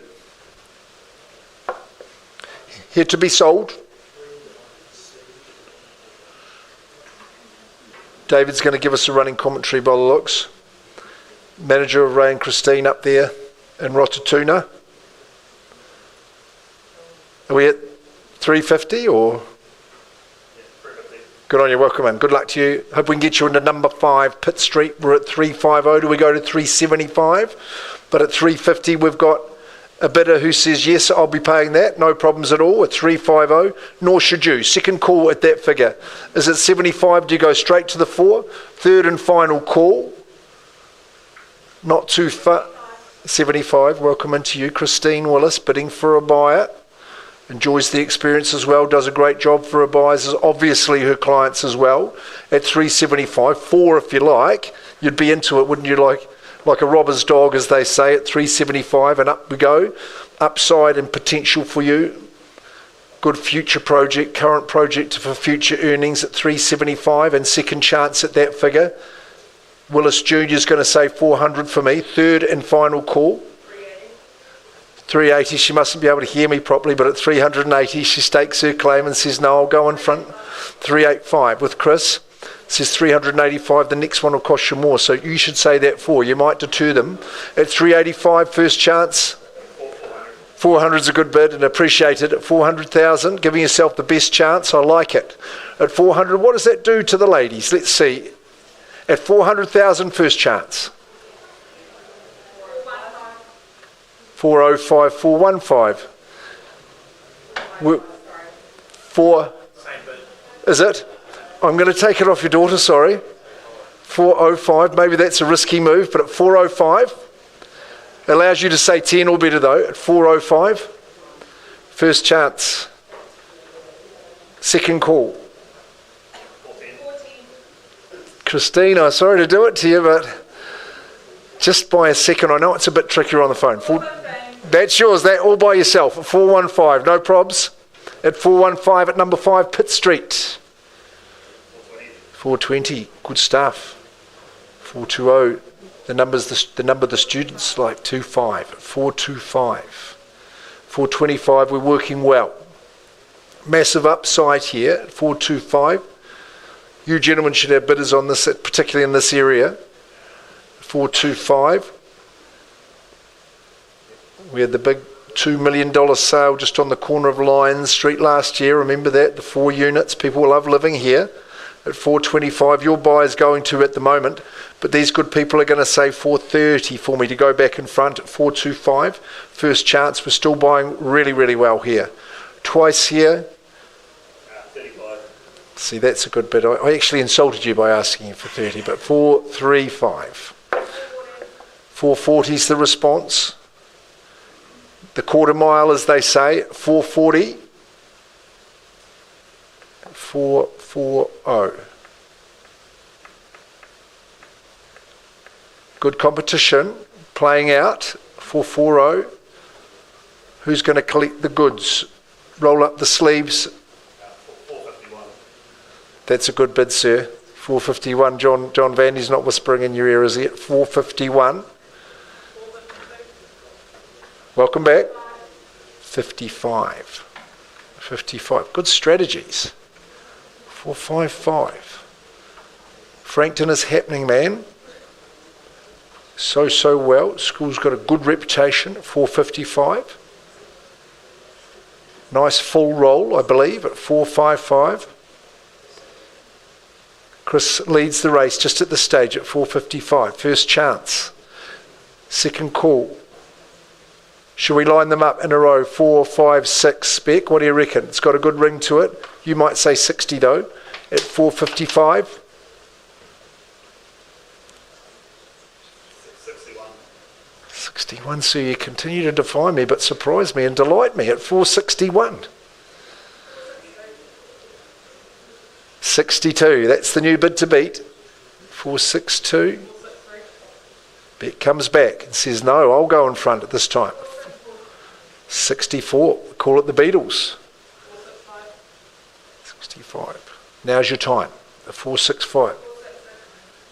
Here to be sold. David's going to give us a running commentary by the looks. Manager of Ray and Christine up there in Rotatuna. Are we at 350 or? Yeah, 350. Good on you, welcome in. Good luck to you. Hope we can get you into number 5 Pitt Street. We're at 350. Do we go to 375? But at 350 we've got a bidder who says, yes, I'll be paying that, no problems at all, at 350, nor should you. Second call at that figure. Is it 75? Do you go straight to the 4? Third and final call. Not too far. 75, welcome into you. Christine Willis, bidding for a buyer. Enjoys the experience as well, does a great job for her buyers, obviously her clients as well. At 375, 4 if you like, you'd be into it, wouldn't you, like a robber's dog, as they say, at 375, and up we go. Upside and potential for you. Good future project, current project for future earnings at 375, and second chance at that figure. Willis Jr. is going to say 400 for me. Third and final call. 300. 380, she mustn't be able to hear me properly, but at 380, she stakes her claim and says, no, I'll go in front. 385 with Chris. Says 385, the next one will cost you more. So you should say that 4. You might deter them. At 385, first chance. 400 is a good bid and appreciate it. At 400,000, giving yourself the best chance. I like it. At 400, what does that do to the ladies? Let's see. At 400,000, first chance. 405, 415. 4. Same bid. Is it? I'm going to take it off your daughter, sorry. 405, maybe that's a risky move, but at 405, allows you to say 10 or better though, at 405, first chance. Second call. 14. Christina, sorry to do it to you, but just by a second, I know it's a bit trickier on the phone. That's yours, that all by yourself, at 415, no probs. At 415 at number 5, Pitt Street. 420, good stuff. 420, the number the students like, 25. 425. 425, we're working well. Massive upside here at 425. You gentlemen should have bidders on this, particularly in this area. 425. We had the big $2 million sale just on the corner of Lyons Street last year. Remember that? The 4 units. People love living here. At 425, your buyer's going to at the moment, but these good people are going to say 430 for me to go back in front at 425. First chance, we're still buying really, really well here. Twice here. 35. See, that's a good bid. I actually insulted you by asking you for 30, but 435. 440 is the response. The quarter mile, as they say, 440. 440. Good competition playing out. 440. Who's going to collect the goods? Roll up the sleeves. 451. That's a good bid, sir. 451. John Vandy's not whispering in your ear, is he? At 451. Welcome back. 55. 55. Good strategies. 455. Frankton is happening, man. So well. School's got a good reputation at 455. Nice full roll, I believe, at 455. Chris leads the race just at this stage at 455. First chance. Second call. Should we line them up in a row? 4, 5, 6. Beck, what do you reckon? It's got a good ring to it. You might say 60 though. At 455. 61. 61, so you continue to defy me but surprise me and delight me at 461. 62, that's the new bid to beat. 462. Beck comes back and says, no, I'll go in front at this time. 64, call it the Beatles. 65. Now's your time. The 465.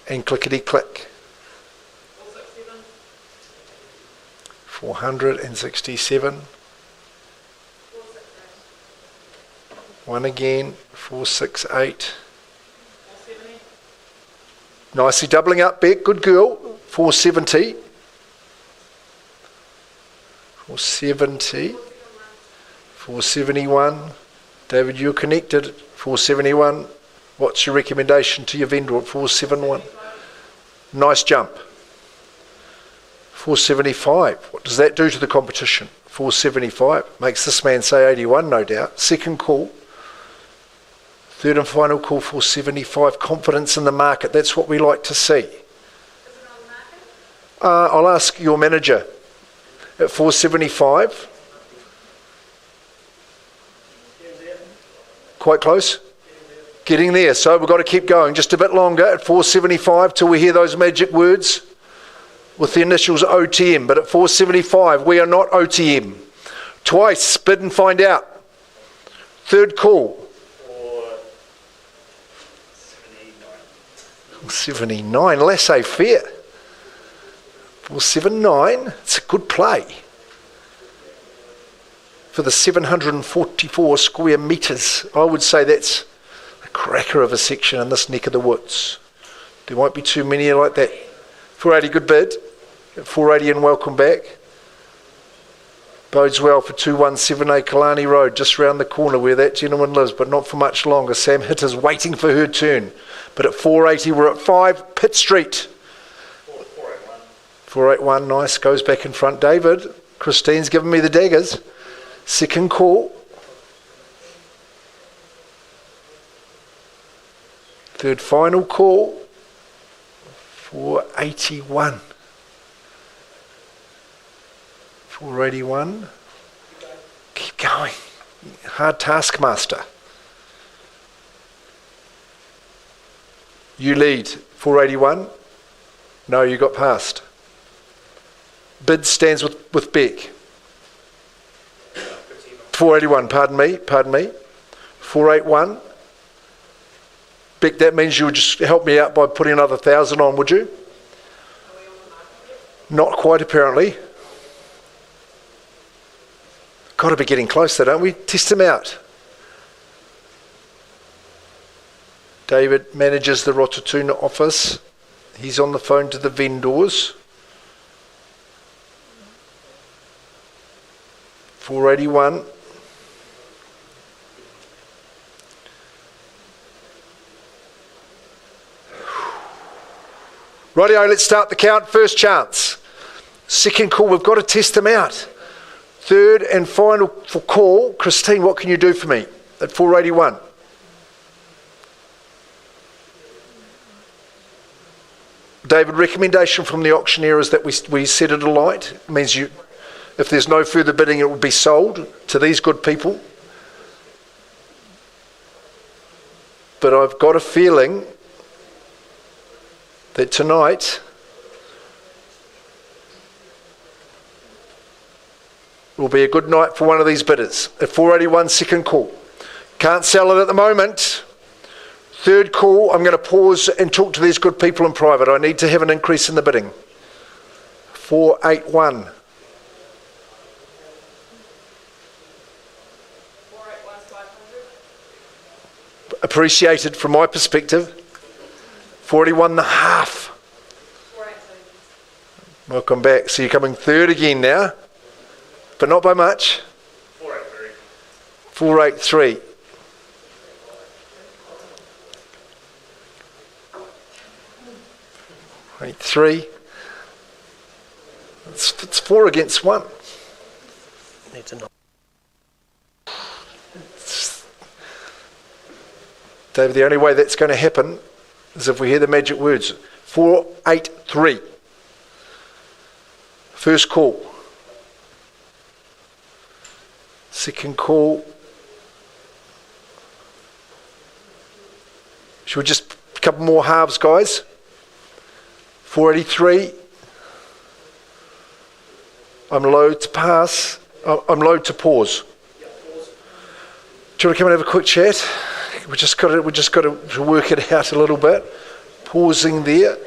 And clickety click. 467. One again. 468. Nicely doubling up, Beck. Good girl. 470. 470. 471. David, you're connected. 471. What's your recommendation to your vendor at 471? Nice jump. 475. What does that do to the competition? 475. Makes this man say 81, no doubt. Second call. Third and final call, 475. Confidence in the market. That's what we like to see. I'll ask your manager. At 475. Quite close? Getting there. So we've got to keep going just a bit longer at 475 till we hear those magic words with the initials OTM. But at 475, we are not OTM. Twice, bid and find out. Third call. 479. Laissez-faire. 479. It's a good play. for the 744 square metres. I would say that's a cracker of a section in this neck of the woods. There won't be too many like that. 480, good bid. 480 and welcome back. Bodes well for 217A Kalani Road, just round the corner where that gentleman lives, but not for much longer. Sam Hitter's waiting for her turn. But at 480, we're at 5 Pitt Street. 481. 481, nice. Goes back in front. David, Christine's given me the daggers. Second call. Third final call. 481. 481. Keep going. Hard taskmaster. You lead. 481. No, you got past. Bid stands with Beck. 481, pardon me. 481. Beck, that means you would just help me out by putting another 1,000 on, would you? Not quite, apparently. Got to be getting close though, don't we? Test him out. David manages the Rotatuna office. He's on the phone to the vendors. 481. Rightio, let's start the count. First chance. Second call, we've got to test them out. Third and final for call. Christine, what can you do for me at 481? David, recommendation from the auctioneer is that we set it alight. It means if there's no further bidding, it will be sold to these good people. But I've got a feeling that tonight will be a good night for one of these bidders. At 481, second call. Can't sell it at the moment. Third call, I'm going to pause and talk to these good people in private. I need to have an increase in the bidding. 481. 481,500. Appreciated from my perspective. 41 and a half. 483. Welcome back. So you're coming third again now, but not by much. 483. 483. 3. It's 4 against 1. David, the only way that's going to happen is if we hear the magic words. 483. First call. Second call. Should we just a couple more halves, guys? 483. I'm low to pass. I'm low to pause. Do you want to come and have a quick chat? We just got to work it out a little bit. Pausing there.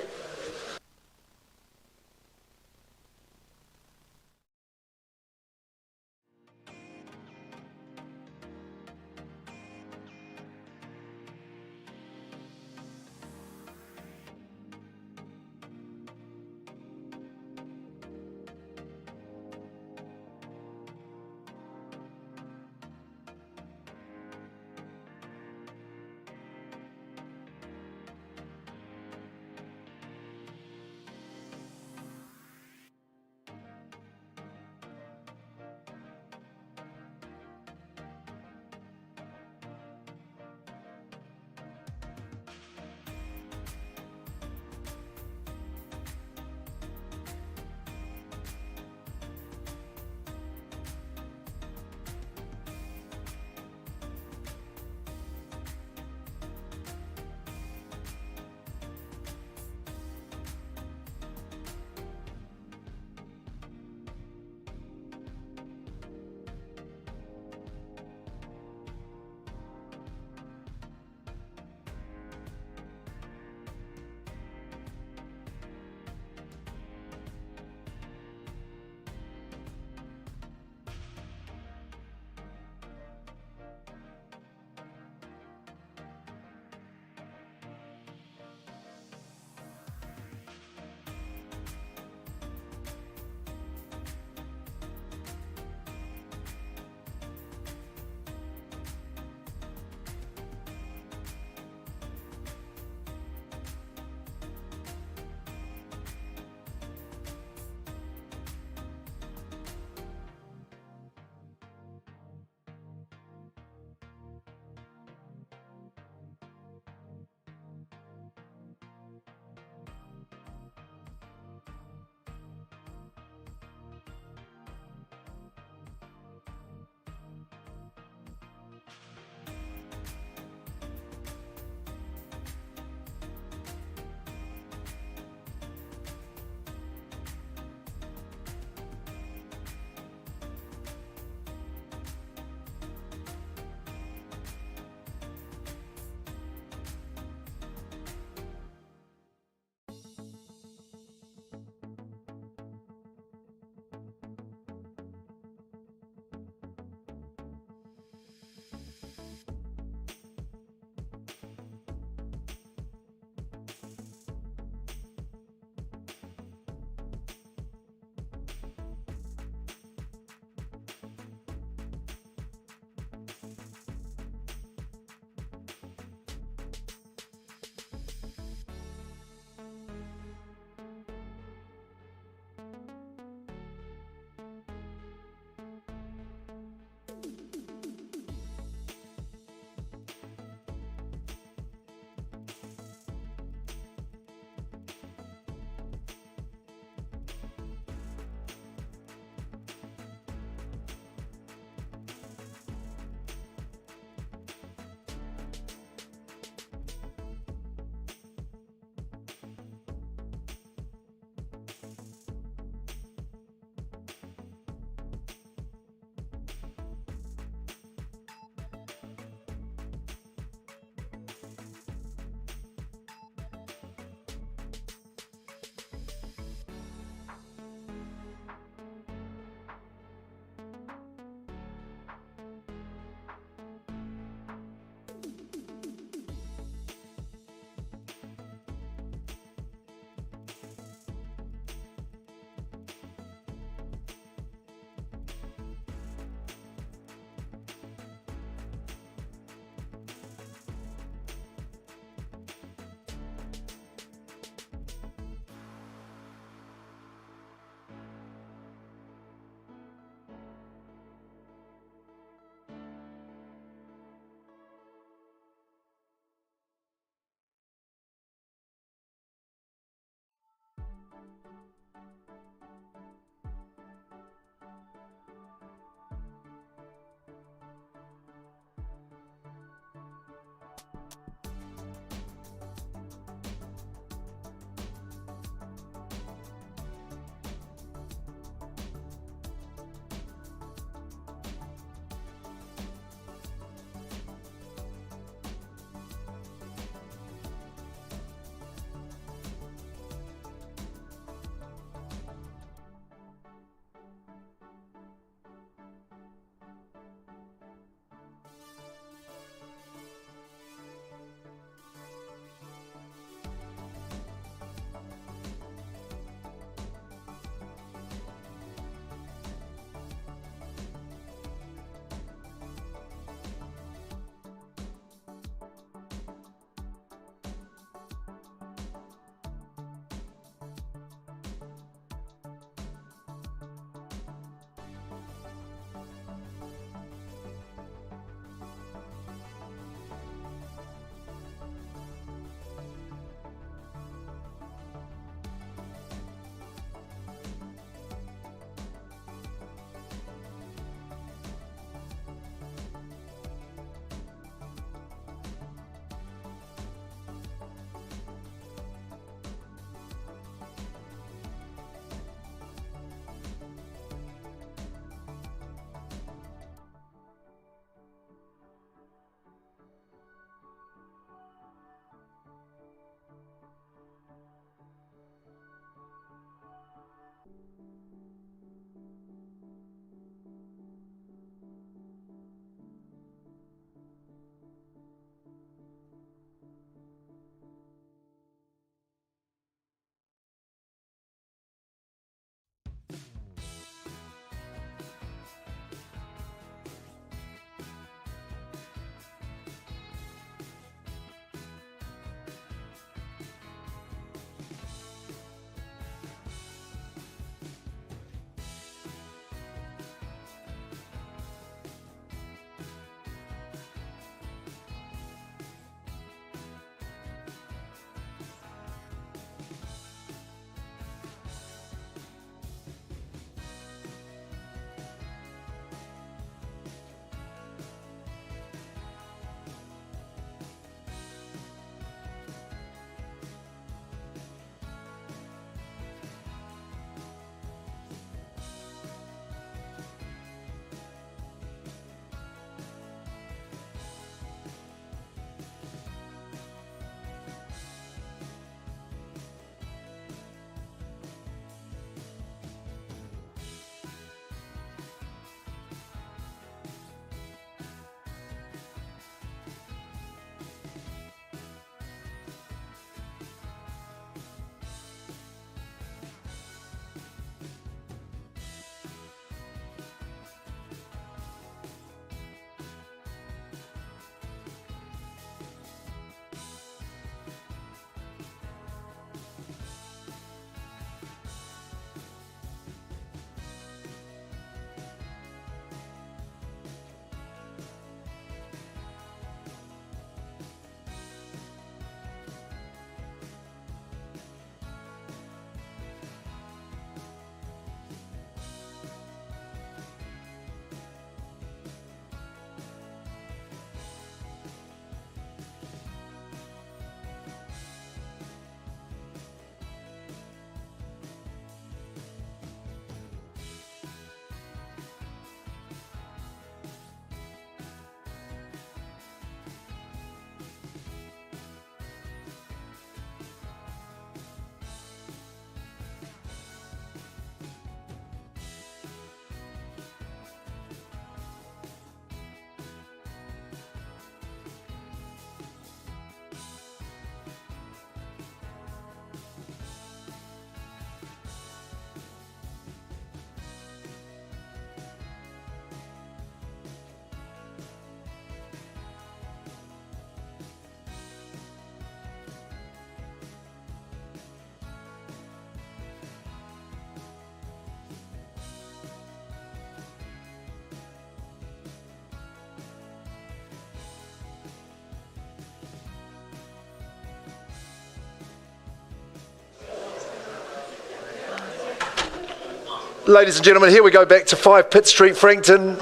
Ladies and gentlemen, here we go back to 5 Pitt Street, Frankton.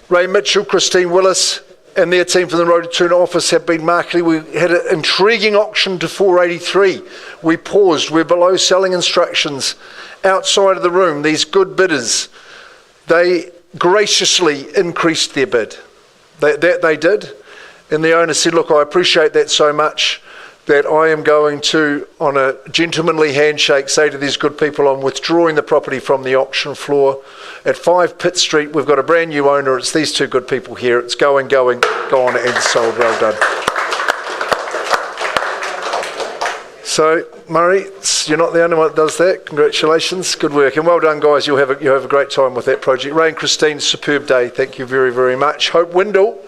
Ray Mitchell, Christine Willis and their team from the Road to Turn office have been marketing. We had an intriguing auction to 483. We paused. We're below selling instructions. Outside of the room, these good bidders, they graciously increased their bid. They did. And the owner said, look, I appreciate that so much that I am going to, on a gentlemanly handshake, say to these good people, I'm withdrawing the property from the auction floor. At 5 Pitt Street, we've got a brand new owner. It's these two good people here. It's gone and sold. Well done. So, Murray, you're not the only one that does that. Congratulations. Good work. And well done, guys. You'll have a great time with that project. Ray and Christine, superb day. Thank you very, very much. Hope Windle.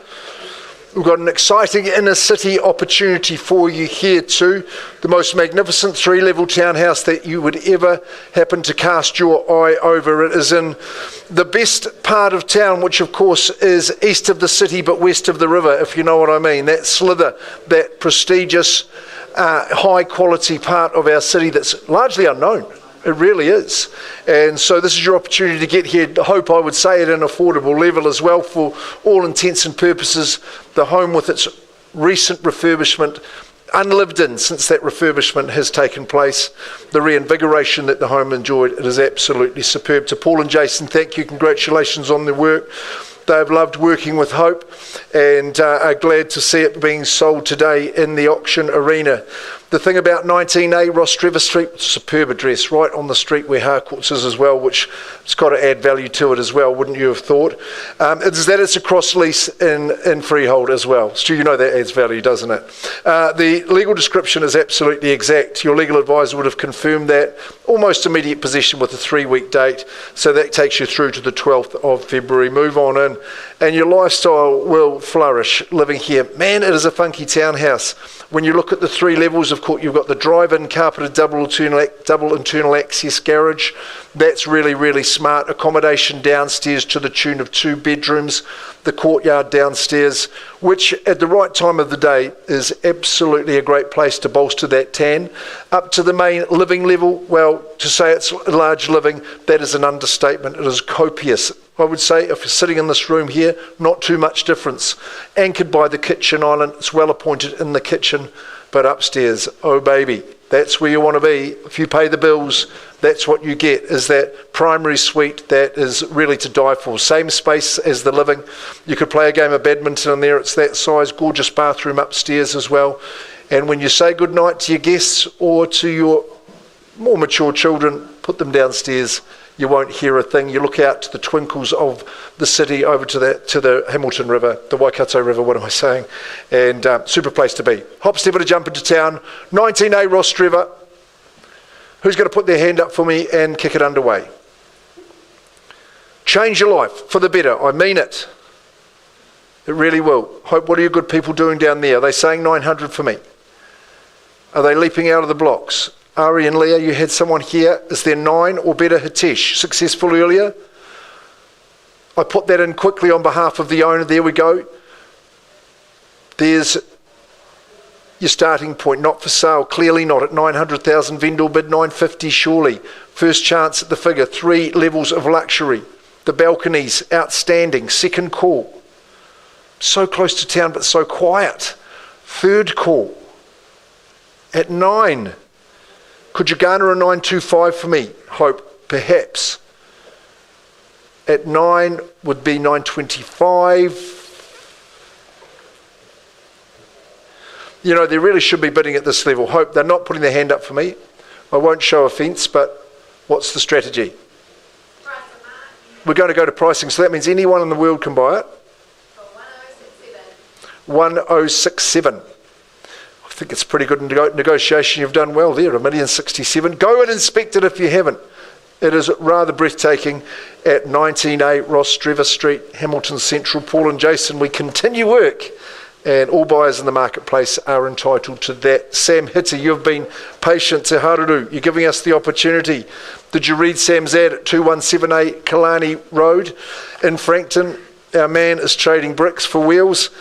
We've got an exciting inner city opportunity for you here too. The most magnificent 3-level townhouse that you would ever happen to cast your eye over. It is in the best part of town, which of course is east of the city but west of the river, if you know what I mean. That slither, that prestigious, high quality part of our city that's largely unknown. It really is. And so this is your opportunity to get here. I hope I would say at an affordable level as well, for all intents and purposes. The home with its recent refurbishment, unlived in since that refurbishment has taken place, the reinvigoration that the home enjoyed, it is absolutely superb. To Paul and Jason, thank you, congratulations on the work. They've loved working with Hope and are glad to see it being sold today in the auction arena. The thing about 19A Ross Trevor Street, superb address, right on the street where Harcourts is as well, which has got to add value to it as well, wouldn't you have thought? Is that it's a cross lease in freehold as well. Stu, you know that adds value, doesn't it? The legal description is absolutely exact. Your legal advisor would have confirmed that. Almost immediate possession with a 3-week date, so that takes you through to the 12th of February. Move on in, and your lifestyle will flourish living here. Man, it is a funky townhouse. When you look at the 3 levels, of course, you've got the drive-in carpeted double internal access garage. That's really, really smart. Accommodation downstairs to the tune of 2 bedrooms. The courtyard downstairs, which at the right time of the day is absolutely a great place to bolster that tan. Up to the main living level, well, to say it's large living, that is an understatement. It is copious. I would say if you're sitting in this room here, not too much difference. Anchored by the kitchen island, it's well appointed in the kitchen, but upstairs, oh baby, that's where you want to be. If you pay the bills, that's what you get, is that primary suite that is really to die for. Same space as the living. You could play a game of badminton in there, it's that size. Gorgeous bathroom upstairs as well. And when you say goodnight to your guests or to your more mature children, put them downstairs. You won't hear a thing. You look out to the twinkles of the city over to the Hamilton River, the Waikato River, what am I saying? And super place to be. Hop, step to jump into town. 19A Ross Trevor. Who's going to put their hand up for me and kick it underway? Change your life for the better. I mean it. It really will. Hope, what are you good people doing down there? Are they saying 900 for me? Are they leaping out of the blocks? Ari and Leah, you had someone here. Is there 9 or better? Hitesh, successful earlier. I put that in quickly on behalf of the owner. There we go. There's your starting point. Not for sale. Clearly not at 900,000. Vendor bid 950 surely. First chance at the figure. 3 levels of luxury. The balconies, outstanding. Second call. So close to town but so quiet. Third call. At 9. Could you garner a 925 for me? Hope, perhaps. At 9 would be 925. You know, they really should be bidding at this level. Hope, they're not putting their hand up for me. I won't show offence, but what's the strategy? We're going to go to pricing, so that means anyone in the world can buy it. 1067. I think it's pretty good negotiation. You've done well there, 1,067,000. Go and inspect it if you haven't. It is rather breathtaking at 19A Ross Trevor Street, Hamilton Central. Paul and Jason, we continue work, and all buyers in the marketplace are entitled to that. Sam Hitter, you've been patient. Te Haruru, you're giving us the opportunity. Did you read Sam's ad at 217A Killarney Road in Frankton? Our man is trading bricks for wheels.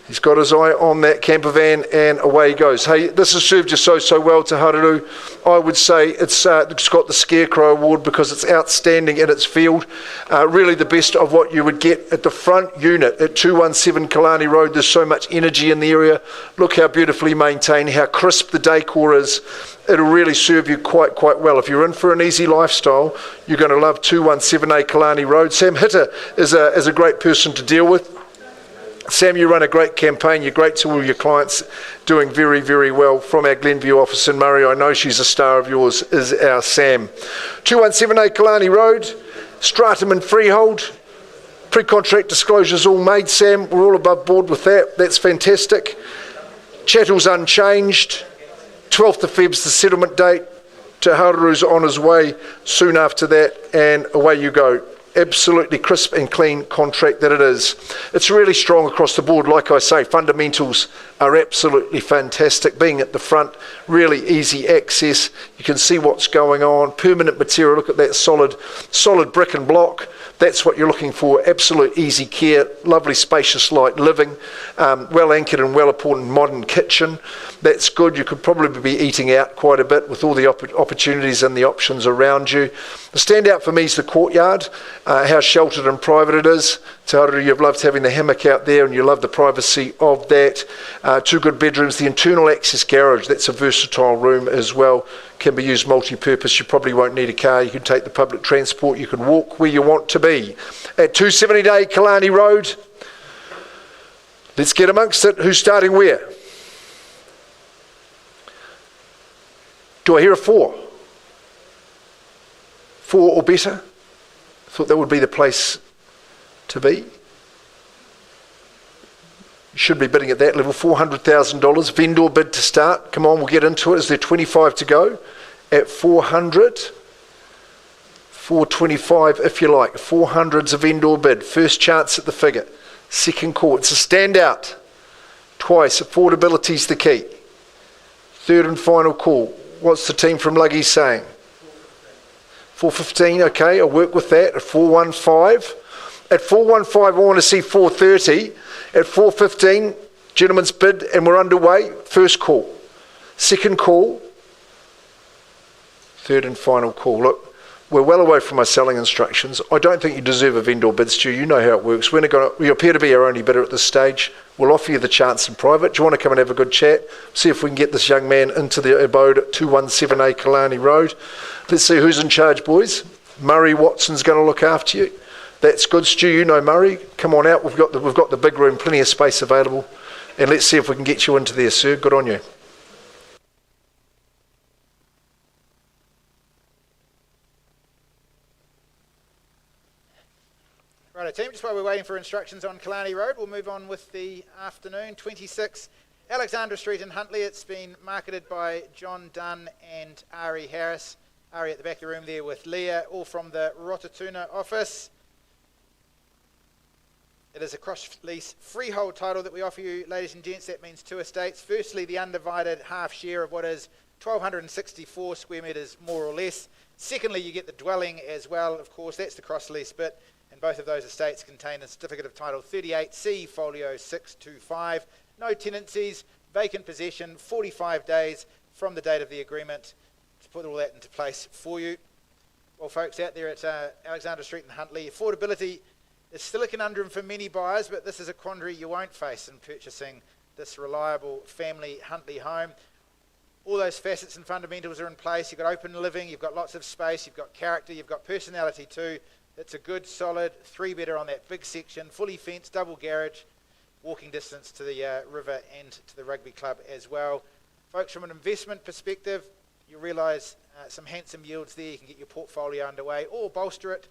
He's got his eye on that camper van, and away he goes. Hey, this has served you so well, Te Hararu. I would say it's got the Scarecrow Award because it's outstanding in its field. Really the best of what you would get at the front unit at 217 Killarney Road. There's so much energy in the area. Look how beautifully maintained, how crisp the decor is. It'll really serve you quite well. If you're in for an easy lifestyle, you're going to love 217A Killarney Road. Sam Hitter is a great person to deal with. Sam, you run a great campaign. You're great to all your clients, doing very well. From our Glenview office in Murray, I know she's a star of yours, is our Sam. 217A Killarney Road, Stratum and Freehold. Pre-contract disclosures all made, Sam. We're all above board with that. That's fantastic. Chattel's unchanged. 12th of Feb's the settlement date. Te Hararu's on his way soon after that, and away you go. Absolutely crisp and clean contract that it is. It's really strong across the board. Like I say, fundamentals are absolutely fantastic. Being at the front, really easy access. You can see what's going on. Permanent material. Look at that solid brick and block. That's what you're looking for. Absolute easy care. Lovely spacious light living. Well anchored and well appointed modern kitchen. That's good. You could probably be eating out quite a bit with all the opportunities and the options around you. The standout for me is the courtyard. How sheltered and private it is. Te Hararu, you've loved having the hammock out there and you love the privacy of that. 2 good bedrooms. The internal access garage, that's a versatile room as well. Can be used multi-purpose. You probably won't need a car. You can take the public transport. You can walk where you want to be. At 270 Killarney Road, let's get amongst it. Who's starting where? Do I hear a 4? 4 or better? Thought that would be the place to be. You should be bidding at that level. $400,000 vendor bid to start. Come on, we'll get into it. Is there 25 to go? At 400, 425 if you like. 400's a vendor bid. First chance at the figure. Second call. It's a standout. Twice. Affordability's the key. Third and final call. What's the team from Luggy saying? 415, okay, I'll work with that. At 415. At 415, I want to see 430. At 415, gentlemen's bid, and we're underway. First call. Second call. Third and final call. Look, we're well away from our selling instructions. I don't think you deserve a vendor bid, Stu. You know how it works. We appear to be our only bidder at this stage. We'll offer you the chance in private. Do you want to come and have a good chat? See if we can get this young man into the abode at 217A Killarney Road. Let's see who's in charge, boys. Murray Watson's going to look after you. That's good, Stu. You know Murray. Come on out. We've got the big room, plenty of space available. And let's see if we can get you into there, sir. Good on you. Right, team, just while we're waiting for instructions on Killarney Road, we'll move on with the afternoon. 26 Alexandra Street in Huntly. It's been marketed by John Dunn and Ari Harris. Ari at the back of the room there with Leah, all from the Rotatuna office. It is a cross-lease freehold title that we offer you, ladies and gents. That means 2 estates. Firstly, the undivided half share of what is 1,264 square metres, more or less. Secondly, you get the dwelling as well, of course. That's the cross-lease bit. And both of those estates contain a certificate of title 38C, folio 625. No tenancies, vacant possession, 45 days from the date of the agreement to put all that into place for you. Well, folks, out there at Alexandra Street in Huntly, affordability is still a conundrum for many buyers, but this is a quandary you won't face in purchasing this reliable family Huntly home. All those facets and fundamentals are in place. You've got open living, you've got lots of space, you've got character, you've got personality too. It's a good, solid 3-bedder on that big section, fully fenced, double garage, walking distance to the river and to the rugby club as well. Folks, from an investment perspective, you realise some handsome yields there. You can get your portfolio underway or bolster it.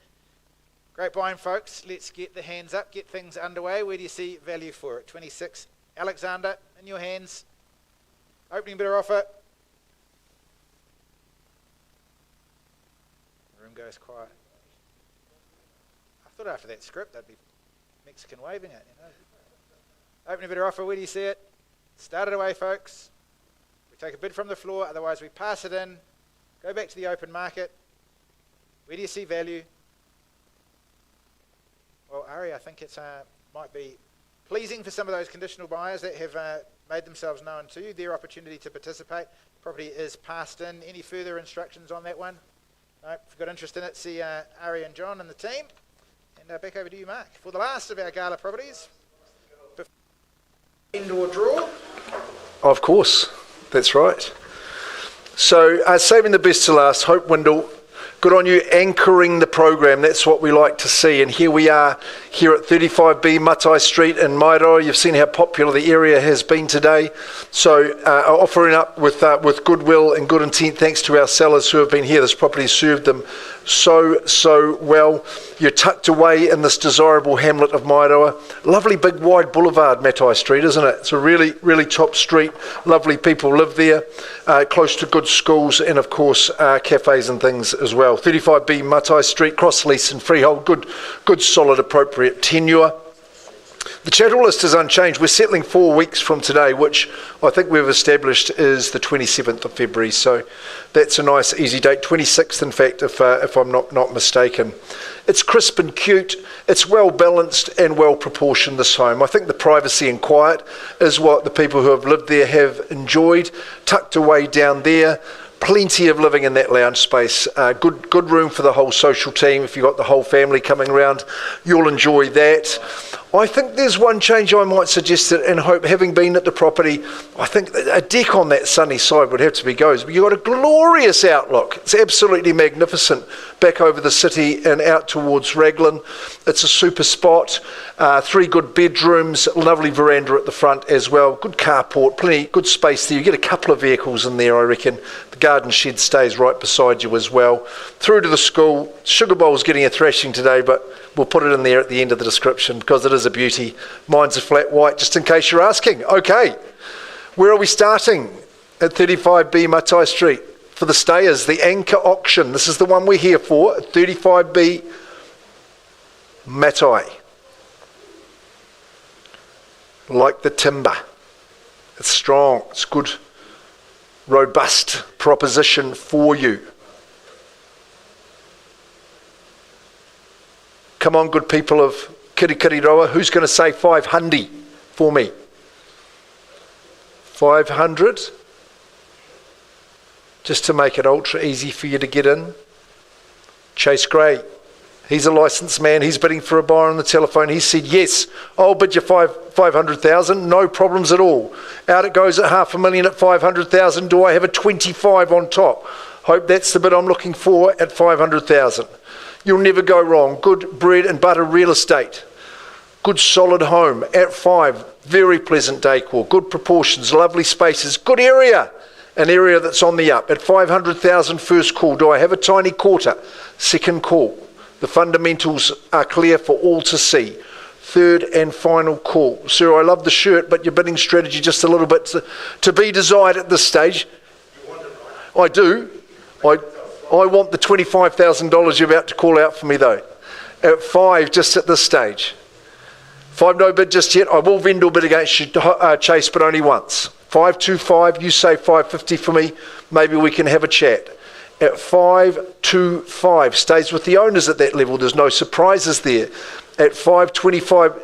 Great buying, folks. Let's get the hands up, get things underway. Where do you see value for it? 26 Alexander, in your hands. Opening bidder offer. The room goes quiet. I thought after that script that'd be Mexican waving it, you know. Opening bidder offer, where do you see it? Start it away, folks. We take a bid from the floor, otherwise we pass it in. Go back to the open market. Where do you see value? Well, Ari, I think it's might be Pleasing for some of those conditional buyers that have made themselves known to you, their opportunity to participate. Property is passed in. Any further instructions on that one? No, if you've got interest in it, see Ari and John and the team. And back over to you, Mark, for the last of our Gala properties. Indoor draw. Of course, that's right. So saving the best to last, Hope Windle, good on you, anchoring the program. That's what we like to see. And here we are, here at 35B Matai Street in Mairoa. You've seen how popular the area has been today. So offering up with goodwill and good intent, thanks to our sellers who have been here. This property served them so well. You're tucked away in this desirable hamlet of Mairoa. Lovely big wide boulevard, Matai Street, isn't it? It's a really top street. Lovely people live there, close to good schools and of course cafes and things as well. 35B Matai Street, cross lease and freehold, good solid appropriate tenure. The chattel list is unchanged. We're settling 4 weeks from today, which I think we've established is the 27th of February. So that's a nice easy date. 26th, in fact, if I'm not mistaken. It's crisp and cute. It's well balanced and well proportioned, this home. I think the privacy and quiet is what the people who have lived there have enjoyed. Tucked away down there. Plenty of living in that lounge space. Good room for the whole social team. If you've got the whole family coming around, you'll enjoy that. I think there's one change I might suggest that, and Hope, having been at the property, I think a deck on that sunny side would have to be goes. But you've got a glorious outlook. It's absolutely magnificent back over the city and out towards Raglan. It's a super spot. 3 good bedrooms, lovely veranda at the front as well. Good carport, plenty, good space there. You get a couple of vehicles in there, I reckon. The garden shed stays right beside you as well. Through to the school. Sugar Bowl's getting a thrashing today, but we'll put it in there at the end of the description because it is a beauty. Mine's a flat white, just in case you're asking. Okay, where are we starting? At 35B Matai Street. For the stayers, the anchor auction. This is the one we're here for, at 35B Matai. Like the timber. It's strong, it's good, robust proposition for you. Come on, good people of Kirikiriroa, who's going to say 500 for me? 500? Just to make it ultra easy for you to get in. Chase Gray, he's a licensed man, he's bidding for a buyer on the telephone. He said, yes, I'll bid you 500,000, no problems at all. Out it goes at $500,000 at 500,000. Do I have a 25 on top? Hope that's the bid I'm looking for at 500,000. You'll never go wrong. Good bread and butter real estate. Good solid home at 5. Very pleasant decor. Good proportions. Lovely spaces. Good area. An area that's on the up. At 500,000 first call. Do I have a tiny quarter? Second call. The fundamentals are clear for all to see. Third and final call. Sir, I love the shirt, but your bidding strategy just a little bit to be desired at this stage. You want it, right? I do. I want the $25,000 you're about to call out for me, though. At 5, just at this stage. 5, no bid just yet. I will vendor bid against you, Chase, but only once. 525, you say 550 for me. Maybe we can have a chat. At 525, stays with the owners at that level. There's no surprises there. At 525,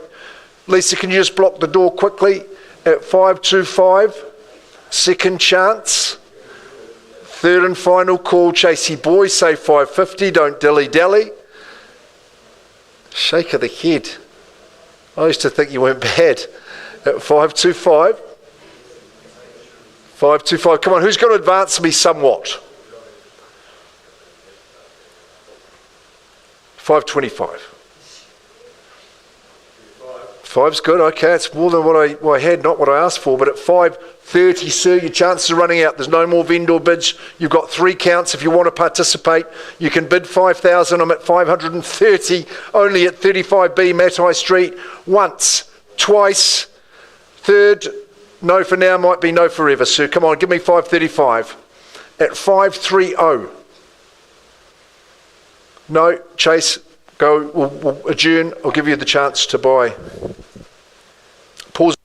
Lisa, can you just block the door quickly? At 525, second chance. Third and final call, Chasey boy, say 550, don't dilly-dally. Shake of the head. I used to think you weren't bad. At 525. 525, come on, who's going to advance me somewhat? 525. 5's good, okay, it's more than what I had, not what I asked for, but at 530, sir, your chances are running out. There's no more vendor bids. You've got 3 counts. If you want to participate, you can bid 5,000. I'm at 530, only at 35B Matai Street. Once, twice, third, no for now, might be no forever, sir. Come on, give me 535. At 530. No, Chase, go, we'll adjourn. I'll give you the chance to buy. Pause.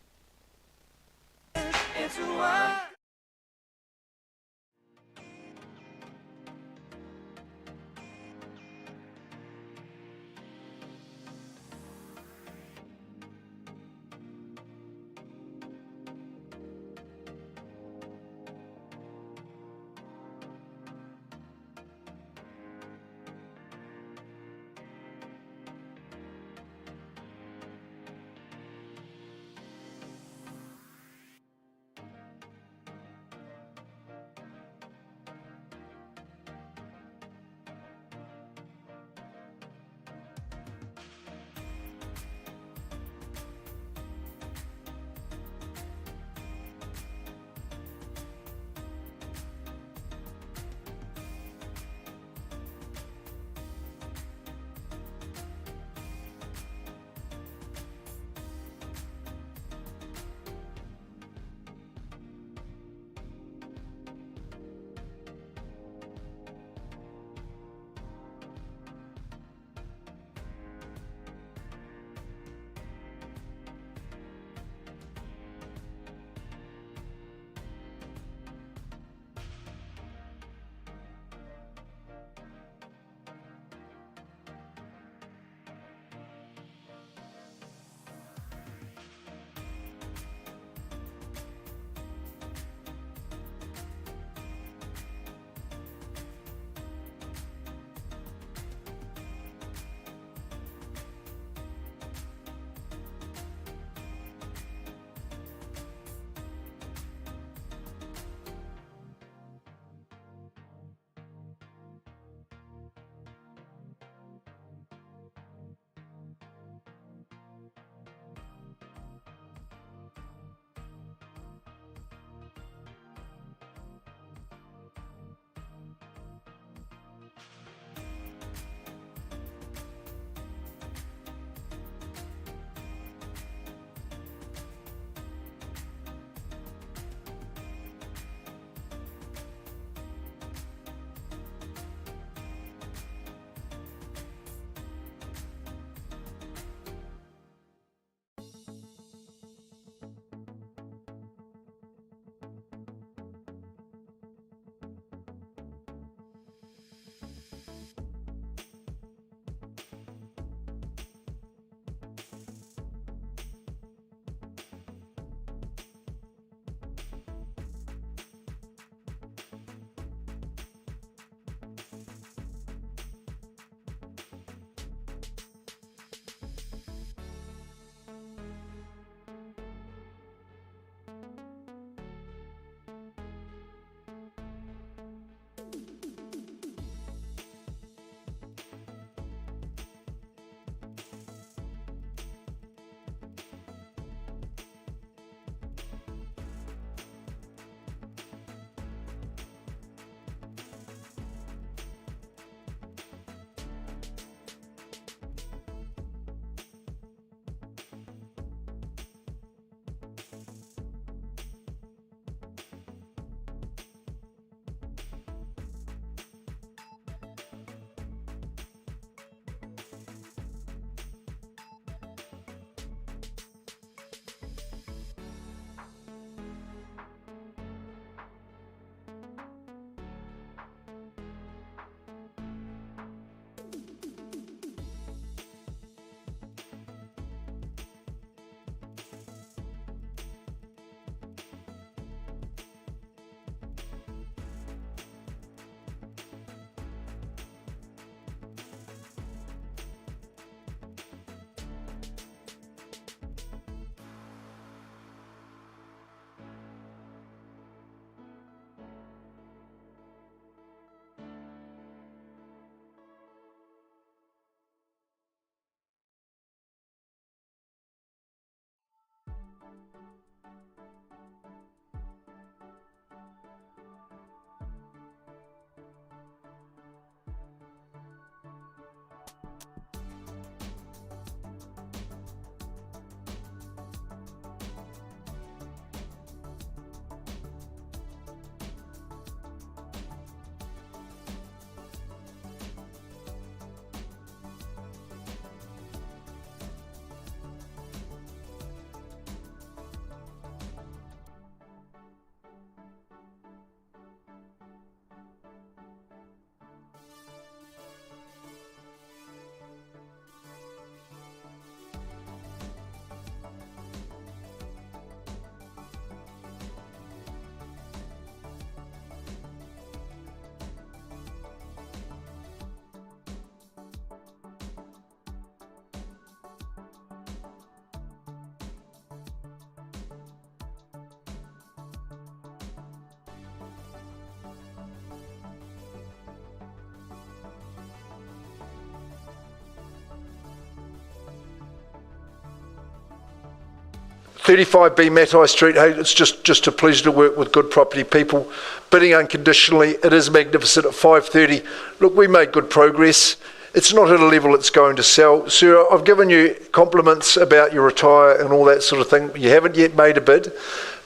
35B Matai Street, hey, it's just a pleasure to work with good property people. Bidding unconditionally, it is magnificent at 5:30. Look, we made good progress. It's not at a level it's going to sell. Sir, I've given you compliments about your retire and all that sort of thing. You haven't yet made a bid,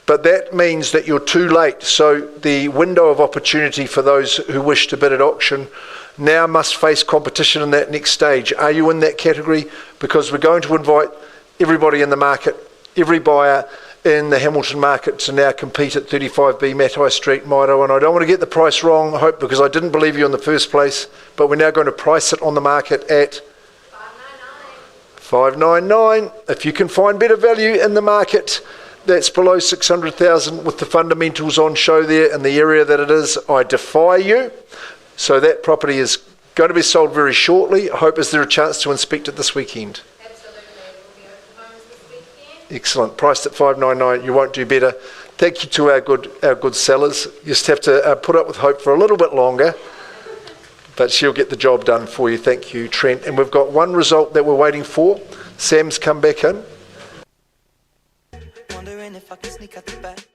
but that means that you're too late. So the window of opportunity for those who wish to bid at auction now must face competition in that next stage. Are you in that category? Because we're going to invite everybody in the market, every buyer in the Hamilton market to now compete at 35B Matai Street, Maido, and I don't want to get the price wrong, I hope, because I didn't believe you in the first place, but we're now going to price it on the market at $599. If you can find better value in the market that's below 600,000 with the fundamentals on show there in the area that it is, I defy you. So that property is going to be sold very shortly. I hope is there a chance to inspect it this weekend? Absolutely. We'll be open homes this weekend. Excellent. Priced at $599. You won't do better. Thank you to our good sellers. You just have to put up with Hope for a little bit longer, but she'll get the job done for you. Thank you, Trent. And we've got one result that we're waiting for. Sam's come back in. Wondering if I can sneak out the back.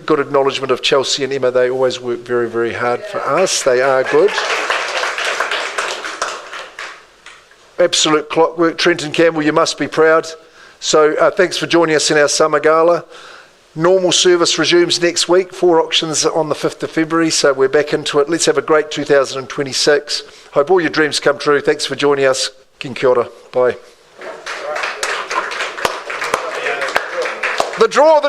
Good acknowledgement of Chelsea and Emma. They always work very, very hard for us. They are good. Absolute clockwork. Trenton Campbell, you must be proud. So thanks for joining us in our summer gala. Normal service resumes next week. 4 auctions on the 5th of February, so we're back into it. Let's have a great 2026. Hope all your dreams come true. Thanks for joining us. Kia ora. Bye. The draw.